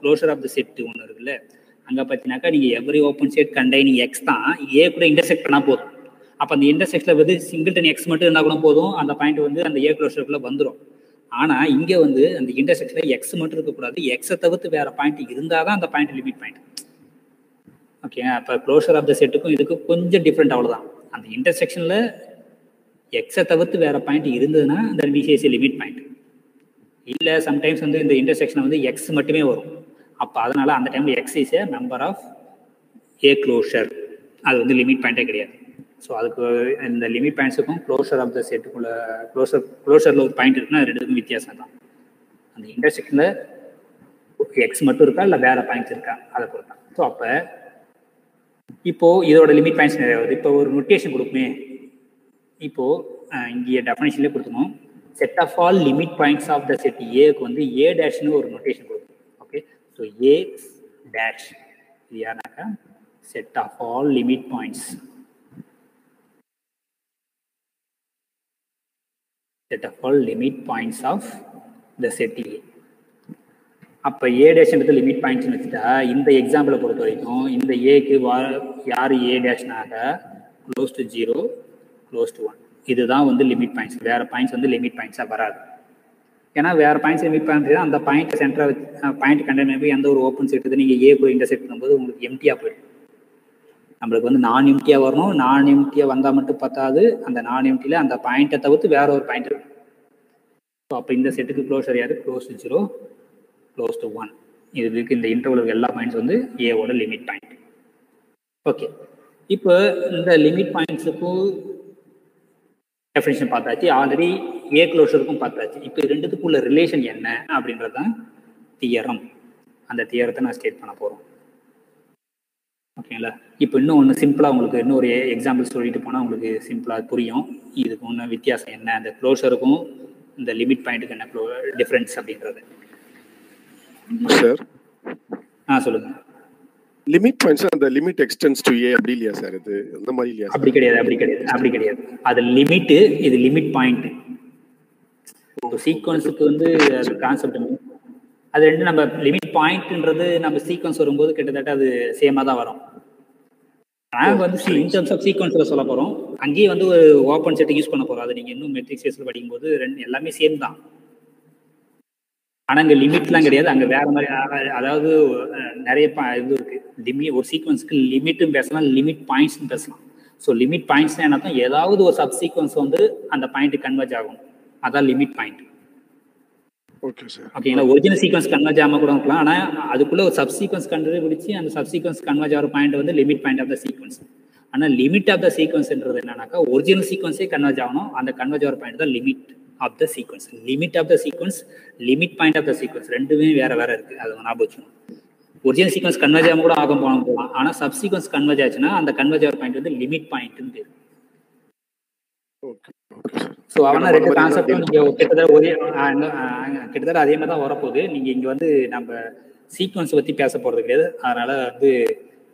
க்ளோஷர் ஆஃப் த செட் ஒன்று இருக்குல்ல, அங்கே பார்த்தீங்கன்னாக்கா நீங்கள் every open set containing X தான் ஏ கூட இன்டர்செக்ட் பண்ணால் போதும். அப்போ அந்த இன்டர்செக்ஷனில் வந்து சிங்கிள்டன் எக்ஸ் மட்டும் இருந்தால் கூட போதும், அந்த பாயிண்ட் வந்து அந்த ஏ க்ளோஷருக்குள்ளே வந்துடும். ஆனால் இங்கே வந்து அந்த இன்டர்செக்ஷனில் எக்ஸ் மட்டும் இருக்கக்கூடாது, எக்ஸை தவிர்த்து வேறு பாயிண்ட் இருந்தால் தான் அந்த பாயிண்ட் லிமிட் பாயிண்ட். ஓகே, அப்போ க்ளோஷர் ஆஃப் த செட்டுக்கும் இதுக்கும் கொஞ்சம் டிஃப்ரெண்ட், அவ்வளோதான். அந்த இன்டர்செக்ஷனில் எக்ஸை தவிர்த்து வேறு பாயிண்ட் இருந்ததுன்னா அந்த விசிஎஸ்சி லிமிட் பாயிண்ட். இல்லை சம்டைம்ஸ் வந்து இந்த இன்டர்செக்ஷனில் வந்து எக்ஸ் மட்டுமே வரும். அப்போ அதனால் அந்த டைமில் x is a member of A closure. அது வந்து லிமிட் பாயிண்டே கிடையாது. ஸோ அதுக்கு இந்த லிமிட் பாயிண்ட்ஸுக்கும் க்ளோஷர் ஆஃப் த செட்டுக்குள்ளே க்ளோஷரில் ஒரு பாயிண்ட் இருக்குன்னா அது ரெண்டுக்கும் வித்தியாசம் தான். அந்த இன்டர்செக்ஷனில் எக்ஸ் மட்டும் இருக்கா இல்லை வேறு பாயிண்ட்ஸ் இருக்கா அதை பொறுத்தா. ஸோ அப்போ இப்போது இதோட லிமிட் பாயிண்ட்ஸ் நிறைய வருது. இப்போ ஒரு நோட்டேஷன் கொடுக்குமே. இப்போது இங்கே டெஃபினேஷன்லேயே கொடுத்துக்கணும், set of all limit points of the set ஏக்கு வந்து ஏ டேஷ்னு ஒரு நோட்டேஷன் கொடுக்கும். ஓகே, ஸோ ஏ டேஷ் இது யாருனாக்கா set of all limit points, set of all limit points of the set A. அப்போ ஏ டேஷ்ன்றது லிமிட் பாயிண்ட்ஸ்னு வச்சுட்டா இந்த எக்ஸாம்பிளை பொறுத்த வரைக்கும் இந்த ஏக்கு யார் ஏ டேஷ்னாக க்ளோஸ் டு 0 க்ளோஸ் டு 1 இதுதான் வந்து லிமிட் பாயிண்ட்ஸ். வேறு பாயிண்ட்ஸ் வந்து லிமிட் பாயிண்ட்ஸாக வராது. ஏன்னா வேறு பாயிண்ட்ஸ் லிமிட் பாயிண்ட்ஸ் தான் அந்த பாயிண்ட் சென்டரை பாயிண்ட் கண்டெயின் போய் எந்த ஒரு ஓப்பன் செட் எடுத்து நீங்கள் ஏ கூட இன்டர்செக்ட் பண்ணும்போது உங்களுக்கு எம்டியாக போயிடும். நம்மளுக்கு வந்து நான் எம்டியாக வரணும். நான் எம்டியாக வந்தால் மட்டும் பத்தாது, அந்த நான் எம்டியில் அந்த பாயிண்ட்டை தவிர்த்து வேற ஒரு பாயிண்ட் இருக்கும். ஸோ அப்போ இந்த செட்டுக்கு க்ளோஷர் யார் க்ளோஸ் டு 0 க்ளோஸ் டு 1 இதுக்கு இந்த இன்டர்வலுக்கு எல்லா பாயிண்ட்ஸ் வந்து ஏவோட லிமிட் பாயிண்ட். ஓகே, இப்போ இந்த லிமிட் பாயிண்ட்ஸுக்கும் டெஃபினிஷன் பார்த்தாச்சு, ஆல்ரெடி ஏ க்ளோஷருக்கும் பார்த்தாச்சு. இப்போ ரெண்டுத்துக்குள்ள ரிலேஷன் என்ன அப்படின்றது தான் தியரம். அந்த தியரத்தை நான் ஸ்டேட் பண்ண போகிறோம். ஓகேங்களா? இப்போ இன்னும் ஒன்று சிம்பிளாக உங்களுக்கு இன்னொரு எக்ஸாம்பிள் சொல்லிட்டு போனால் உங்களுக்கு சிம்பிளாக புரியும். இதுக்கு ஒன்று வித்தியாசம் என்ன, அந்த க்ளோஷருக்கும் இந்த லிமிட் பாயிண்ட்டுக்கு என்ன டிஃப்ரென்ஸ் அப்படின்றது. சார் சொல்லுங்க. லிமிட் பாயிண்ட்ஸ் அந்த லிமிட் எக்ஸ்டெண்ட்ஸ் டு ஏ அப்படி இல்லையா சார்? இது அந்த மாதிரி இல்லையா? அப்படி கிடையாது. அது லிமிட், இது லிமிட் பாயிண்ட். சீக்வன்ஸுக்கு வந்து அது கான்செப்ட் அது ரெண்டு. நம்ம லிமிட் பாயிண்ட்ன்றது நம்ம சீக்வன்ஸ் வரும்போது கிட்டத்தட்ட அது சேமாக தான் வரும். நாங்கள் வந்து இன் டர்ம்ஸ் ஆஃப் சீக்வன்ஸில் சொல்ல போகிறோம். அங்கேயே வந்து ஒரு ஓப்பன் செட்டை யூஸ் பண்ண போகிறோம். அது நீங்கள் இன்னும் மெட்ரிக் ஸ்பேஸில் படிக்கும்போது ரெண்டு எல்லாமே சேம் தான். ஆனால் அங்கே லிமிட்லாம் கிடையாது. அங்கே வேற மாதிரி, அதாவது நிறைய இது இருக்கு. ஒரு சீக்வன்ஸுக்கு லிமிட்டும் பேசலாம், லிமிட் பாயிண்ட்ஸ்னு பேசலாம். ஸோ லிமிட் பாயிண்ட்ஸ்னா என்ன, ஏதாவது ஒரு சப் சீக்வன்ஸ் வந்து அந்த பாயிண்ட் கன்வெர்ஜ் ஆகும், அதான் லிமிட் பாயிண்ட். Okay sir. ஓகேங்களா? ஒரிஜினல் சீக்வன்ஸ் கன்வெர்ஜ் ஆகாம கூட இருக்கலாம். ஆனால் அதுக்குள்ள ஒரு சப் சீக்வன்ஸ் கண்டுபிடிச்சி அந்த சப் சீக்வன்ஸ் கன்வெர்ஜ் ஆகிற பாயிண்ட் வந்து limit point of the sequence. ஆனால் லிமிட் ஆஃப் த சீக்வன்ஸ்ன்றது என்னன்னாக்கா ஒரிஜினல் சீக்வன்ஸே கன்வெர்ஜ் ஆகணும், அந்த கன்வெர்ஜ் ஆகிற பாயிண்ட் தான் limit of the sequence. Limit of the sequence, limit point of the sequence ரெண்டுமே வேற வேற இருக்கு. அது ஞாபகம் வச்சுக்கணும். ஒரிஜினல் சீக்வன்ஸ் கன்வர்ஜ் ஆகாம கூட ஆகும் போகலாம். ஆனால் சப்சீக்வன்ஸ் கன்வர்ஜ் ஆச்சுன்னா அந்த கன்வர்ஜ் ஆகிற பாயிண்ட் வந்து லிமிட் பாயிண்ட்னு பேர். ஸோ அவனா ரெண்டு கான்செப்டும் நீங்க கிட்டத்தட்ட அதே மாதிரி தான் வரப்போகுது. நீங்க இங்க வந்து நம்ம சீக்வன்ஸ் பத்தி பேச போறது கிடையாது, அதனால வந்து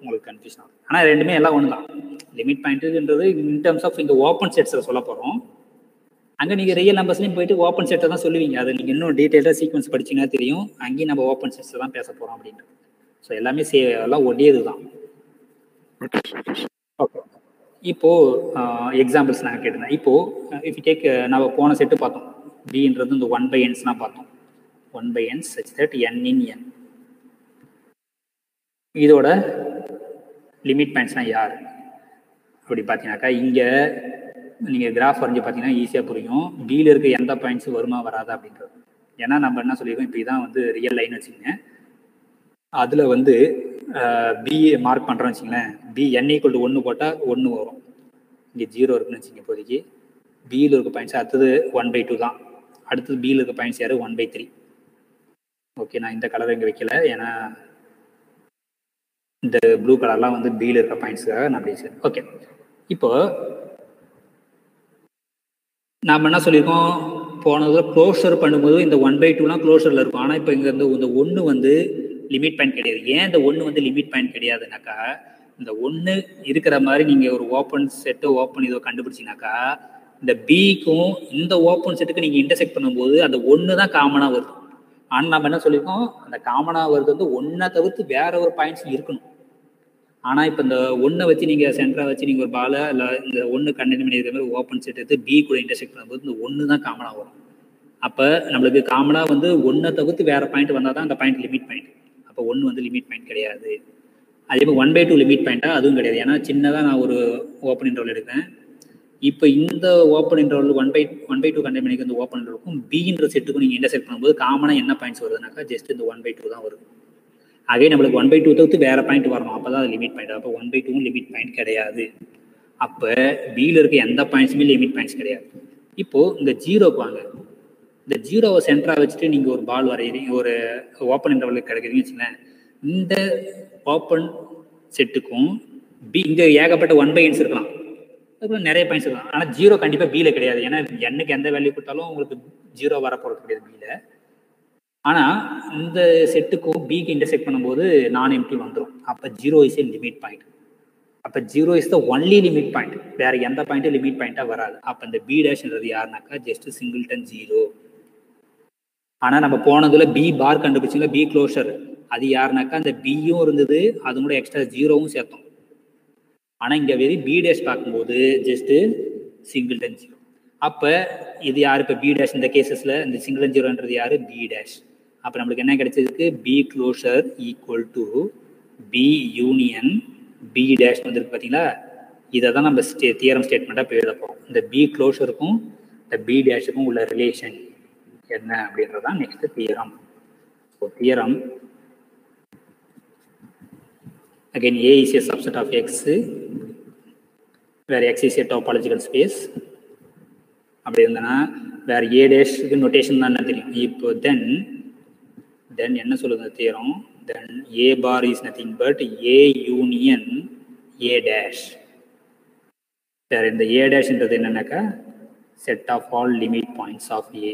உங்களுக்கு கன்ஃபியூஷன் ஆகும். ஆனா ரெண்டுமே எல்லாம் ஒண்ணுதான். லிமிட் பாயிண்ட்ன்றது இன் டர்ம்ஸ் ஆஃப் இங்க ஓப்பன் செட்ஸ்ல சொல்ல போறோம். அங்க நீங்க ரியல் நம்பர்ஸ்லயும் போயிட்டு ஓப்பன் செட்டை தான் சொல்லுவீங்க. அது நீங்க இன்னும் டீடைலா சீக்வன்ஸ் படிச்சீங்கன்னா தெரியும். அங்கேயும் நம்ம ஓப்பன் செட்ஸ் தான் பேச போறோம் அப்படின்ட்டு. ஸோ எல்லாமே எல்லாம் ஒடியது தான். ஓகே, இப்போ எக்ஸாம்பிள்ஸ் நாங்கள் கேட்டிருந்தேன். இப்போ இஃப் டேக் நம்ம போன செட்டு பார்த்தோம், பின்றது இந்த 1/n's பார்த்தோம். 1/n such that n in n. இதோட லிமிட் பாயிண்ட்ஸ்னா யார் அப்படி பார்த்தீங்கன்னாக்கா, இங்கே நீங்கள் கிராஃப் வரைஞ்சி பார்த்தீங்கன்னா ஈஸியாக புரியும். பியில் இருக்க எந்த பாயிண்ட்ஸும் வருமா வராதா அப்படின்றது. ஏன்னா நம்ம என்ன சொல்லியிருக்கோம், இப்போ இதான் வந்து ரியல் லைன் வச்சுக்கோங்க. அதில் வந்து பி மார்க் பண்ணுறோன்னு வச்சுங்களேன். பி n = 1 போட்டால் 1 வரும். இங்கே 0 இருக்குன்னு வச்சுக்கோங்க. இப்போதைக்கு பியில் இருக்க பாயிண்ட்ஸ் அடுத்தது 1/2 தான். அடுத்தது பியில் இருக்க பாயிண்ட்ஸ் யார் 1/3. ஓகே, நான் இந்த கலர் இங்கே வைக்கல, ஏன்னா இந்த ப்ளூ கலர்லாம் வந்து பியில் இருக்க பாயிண்ட்ஸுக்காக நான் அப்படி சரி. ஓகே, இப்போ நாம் என்ன சொல்லியிருக்கோம், போனதில் க்ளோஷர் பண்ணும்போது இந்த 1/2லாம் க்ளோஷரில் இருக்கும். ஆனால் இப்போ இங்கே இந்த 1 வந்து லிமிட் பாயிண்ட் கிடையாது. ஏன் இந்த 1 வந்து லிமிட் பாயிண்ட் கிடையாதுனாக்கா, இந்த 1 இருக்கிற மாதிரி நீங்கள் ஒரு ஓப்பன் செட்டு ஓப்பன் இதோ கண்டுபிடிச்சிங்கனாக்கா, இந்த பிக்கும் இந்த ஓப்பன் செட்டுக்கு நீங்கள் இன்டர்செக்ட் பண்ணும்போது அந்த 1 தான் காமனாக வருது. ஆனால் நம்ம என்ன சொல்லியிருக்கோம், அந்த காமனாக வருது வந்து 1 தவிர்த்து வேற ஒரு பாயிண்ட்ஸ் இருக்கணும். ஆனால் இப்போ இந்த 1 வச்சு நீங்கள் சென்டராக வச்சு நீங்கள் ஒரு பாலை இல்லை இந்த 1 கண்டெயின் பண்ணியிருக்கிற மாதிரி ஓப்பன் செட் எடுத்து பி கூட இன்டர்செக்ட் பண்ணும்போது இந்த 1 தான் காமனாக வரும். அப்போ நம்மளுக்கு காமனாக வந்து 1 தவிர்த்து வேற பாயிண்ட் வந்தால் தான் அந்த பாயிண்ட் லிமிட் பாயிண்ட். அப்போ 1 வந்து லிமிட் பாயிண்ட் கிடையாது. அதே மாதிரி 1/2 லிமிட் பாயிண்ட்டாக அதுவும் கிடையாது. ஏன்னா சின்னதாக நான் ஒரு ஓப்பன் இன்டர்வல் எடுக்கிறேன். இப்போ இந்த ஓப்பன் இன்டர்வல் 1/2 கண்டெயின் பண்ணிக்க இந்த ஓப்பன் இன்டர்வலுக்கும் பின்ற செட்டுக்கும் நீங்கள் இன்டர்செக்ட் பண்ணும்போது காமனாக என்ன பாயிண்ட்ஸ் வருதுனாக்கா ஜஸ்ட் இந்த 1/2 தான் வருது. அதே நம்மளுக்கு 1/2 தவிர்த்து வேற பாயிண்ட் வரணும், அப்போ தான் அது லிமிட் பாயிண்ட். அப்போ 1/2 லிமிட் பாயிண்ட் கிடையாது. அப்போ பியில் இருக்க எந்த பாயிண்ட்ஸுமே லிமிட் பாயிண்ட்ஸ் கிடையாது. இப்போது இந்த 0க்கு வாங்க. இந்த 0வை சென்டராக வச்சுட்டு நீங்கள் ஒரு பால் வரைகிறீங்க, ஒரு ஓப்பன் இன்டர்வலுக்கு கிடைக்கிறீங்கன்னு வச்சுங்களேன். இந்த ஓப்பன் செட்டுக்கும் பி இங்கே ஏகப்பட்ட 1/n's இருக்கலாம், அதுக்குள்ள நிறைய பாயிண்ட்ஸ் இருக்கலாம். ஆனால் 0 கண்டிப்பாக பியில் கிடையாது. ஏன்னா என்னுக்கு எந்த வேல்யூ கொடுத்தாலும் உங்களுக்கு 0 வர போகிறது கிடையாது பியில். ஆனால் இந்த செட்டுக்கும் பிக்கு இன்டர்செக்ட் பண்ணும்போது நான் எம்டி வந்துடும். அப்போ 0 இஸ் ஏ லிமிட் பாயிண்ட். அப்போ 0 is the only limit point. வேற எந்த பாயிண்ட்டும் லிமிட் பாயிண்ட்டாக வராது. அப்போ இந்த பி டேஷ்ன்றது யாருனாக்கா ஜஸ்ட் சிங்கிள்டன் 0. ஆனால் நம்ம போனதுல பி பார் கண்டுபிடிச்சிங்களா, பி க்ளோஷர், அது யாருனாக்கா அந்த பியும் இருந்தது, அது கூட எக்ஸ்ட்ரா 0வும் சேர்த்தோம். ஆனால் இங்கே வெறும் பி டேஷ் பார்க்கும்போது ஜஸ்ட் சிங்கிள்டன் 0. அப்போ இது யார், இப்போ பி டேஷ் இந்த கேசஸில் இந்த சிங்கிள்டன் 0ன்றது யார், பி டேஷ். அப்போ நம்மளுக்கு என்ன கிடைச்சதுக்கு, B closure equal to B union B dash வந்துருக்கு. பார்த்தீங்களா, இதை தான் நம்ம தியரம் ஸ்டேட்மெண்ட்டாக இப்போ எழுத போகிறோம். இந்த பி க்ளோஷருக்கும் இந்த பி டேஷுக்கும் உள்ள ரிலேஷன் என்ன அப்படின்றதான் next theorem. So theorem again A is a subset of X where X is a topological space. அப்படி இருந்தனா வேற A டேஷ்க்கு நோட்டேஷன் தான் தெரியும். இப்போ தென் என்ன சொல்லுங்க theorem, then A bar is nothing but A union A dash. வேற இந்த A டேஷ்ன்றது என்னன்னாக்கா set of all limit points of A.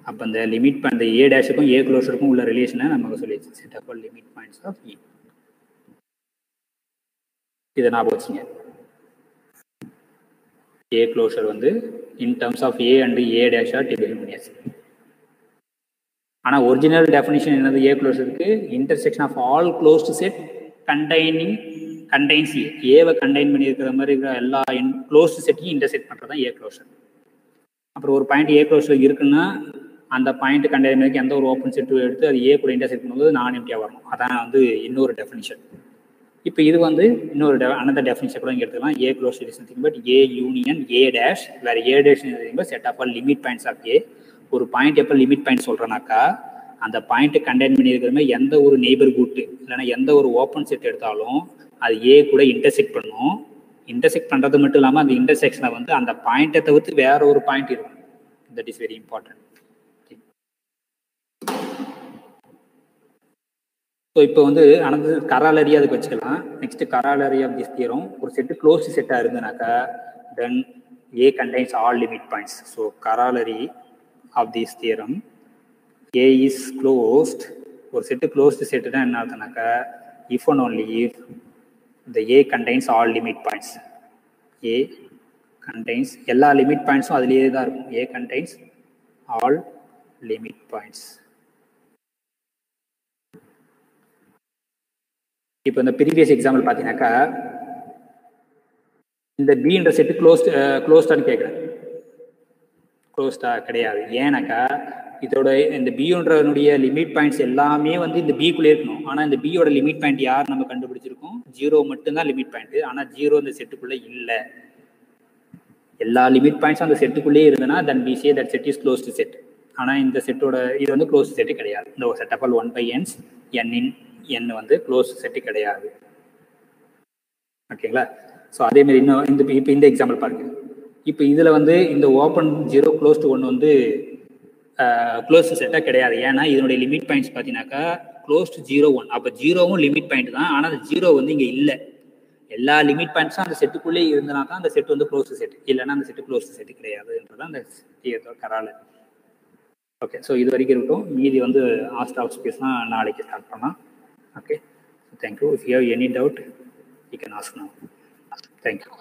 அப்போ அந்த லிமிட் அந்த ஏ டேஷுக்கும் ஏ க்ளோஷருக்கும் உள்ள ரிலேஷனை நமக்கு சொல்லிடுச்சு, set of all limit points of A. இதை ஞாபகம் வச்சுங்க. ஏ க்ளோஷர் வந்து in terms of A and A dash are define பண்ணியாச்சு. ஆனால் ஒரிஜினல் டெஃபினிஷன் என்னது, ஏ க்ளோஷருக்கு intersection of all closed set contains A. ஏவை கண்டைன் பண்ணியிருக்கிற மாதிரி இருக்கிற எல்லா க்ளோஸ்டு செட்டையும் இன்டர்செக்ட் பண்ணுறது தான் ஏ க்ளோஷர். அப்புறம் ஒரு பாயிண்ட் ஏ க்ளோஷர் இருக்குன்னா அந்த பாயிண்ட் கண்டெயின் பண்ணி எந்த ஒரு ஓப்பன் செட்டு எடுத்து அது ஏ கூட இன்டர்செக்ட் பண்ணும்போது நான் எம்டியாக வரணும். அதான் வந்து இன்னொரு டெஃபினிஷன். இப்போ இது வந்து இன்னொரு அனதர் டெஃபினிஷன் கூட இங்கே எடுத்துக்கலாம். A closure is nothing but A union A dash வேறு A dash set of all limit points of A. ஒரு பாயிண்ட் எப்போ லிமிட் பாயிண்ட் சொல்கிறேன்னாக்கா அந்த பாயிண்ட் கண்டெயின் பண்ணியிருக்கிற மாதிரி எந்த ஒரு நெய்பர்ஹுட் இல்லைன்னா எந்த ஒரு ஓப்பன் செட் எடுத்தாலும் அது ஏ கூட இன்டர்செக்ட் பண்ணும். இன்டர்செக்ட் பண்ணுறது மட்டும் இல்லாமல் அந்த இன்டர்செக்ஷனை வந்து அந்த பாயிண்ட்டை தவிர்த்து வேற ஒரு பாயிண்ட் இருக்கும். That is very important. So இப்போ வந்து அனதர் கராலரி அதுக்கு வச்சுக்கலாம். Next corollary of this theorem, ஒரு செட்டு க்ளோஸ்டு செட்டாக இருந்ததுனாக்கா then A contains all limit points. So corollary of this theorem, A is closed. ஒரு செட்டு க்ளோஸ்டு செட்டு தான் என்ன ஆகுதுனாக்கா if and only if the A contains all limit points. A contains எல்லா limit பாயிண்ட்ஸும் அதுலேயே தான் இருக்கும். A contains all limit points. இப்போ இந்த previous example பார்த்தீங்கன்னாக்கா இந்த பின்ற செட்டு க்ளோஸ்டான்னு கேட்குறேன். க்ளோஸ்டா கிடையாது. ஏன்னாக்கா இதோட இந்த பின்றனுடைய லிமிட் பாயிண்ட்ஸ் எல்லாமே வந்து இந்த பிக்குள்ளே இருக்கணும். ஆனால் இந்த பியோட லிமிட் பாயிண்ட் யார் நம்ம கண்டுபிடிச்சிருக்கோம்? 0 மட்டும்தான் லிமிட் பாயிண்ட். ஆனால் 0 இந்த செட்டுக்குள்ளே இல்லை. எல்லா லிமிட் பாயிண்ட்ஸும் அந்த செட்டுக்குள்ளேயே இருந்ததுன்னா தென் we say that set is closed set. ஆனால் இந்த செட்டோட இது வந்து க்ளோஸ்டு செட்டு கிடையாது. இந்த ஒரு set of all 1/n n வந்து க்ளோஸ்டு செட்டு கிடையாது. ஓகேங்களா? ஸோ அதேமாரி இன்னும் இப்போ இந்த எக்ஸாம்பிள் பாருங்க. இப்போ இதில் வந்து இந்த ஓப்பன் 0 க்ளோஸ்டு 1 வந்து க்ளோஸ்டு செட்டாக கிடையாது. ஏன்னா இதனுடைய லிமிட் பாயிண்ட்ஸ் பார்த்தீங்கன்னாக்கா க்ளோஸ்டு 0 1. அப்போ 0வும் லிமிட் பாயிண்ட் தான். ஆனால் அந்த 0 வந்து இங்கே இல்லை. எல்லா லிமிட் பாயிண்ட்ஸும் அந்த செட்டுக்குள்ளே இருந்தனா தான் அந்த செட் வந்து க்ளோஸ்டு செட். இல்லைன்னா அந்த செட்டு க்ளோஸ்டு செட்டு கிடையாதுன்றதான் அந்த கரால. ஓகே, ஸோ இது வரைக்கும் இருக்கும். மீதி வந்து ஆஸ்ட் ஆஃப் ஸ்பேஸ் தான் நாளைக்கு ஸ்டார்ட் பண்ணலாம். Okay, thank you. If you have any doubt, you can ask now. Thank you.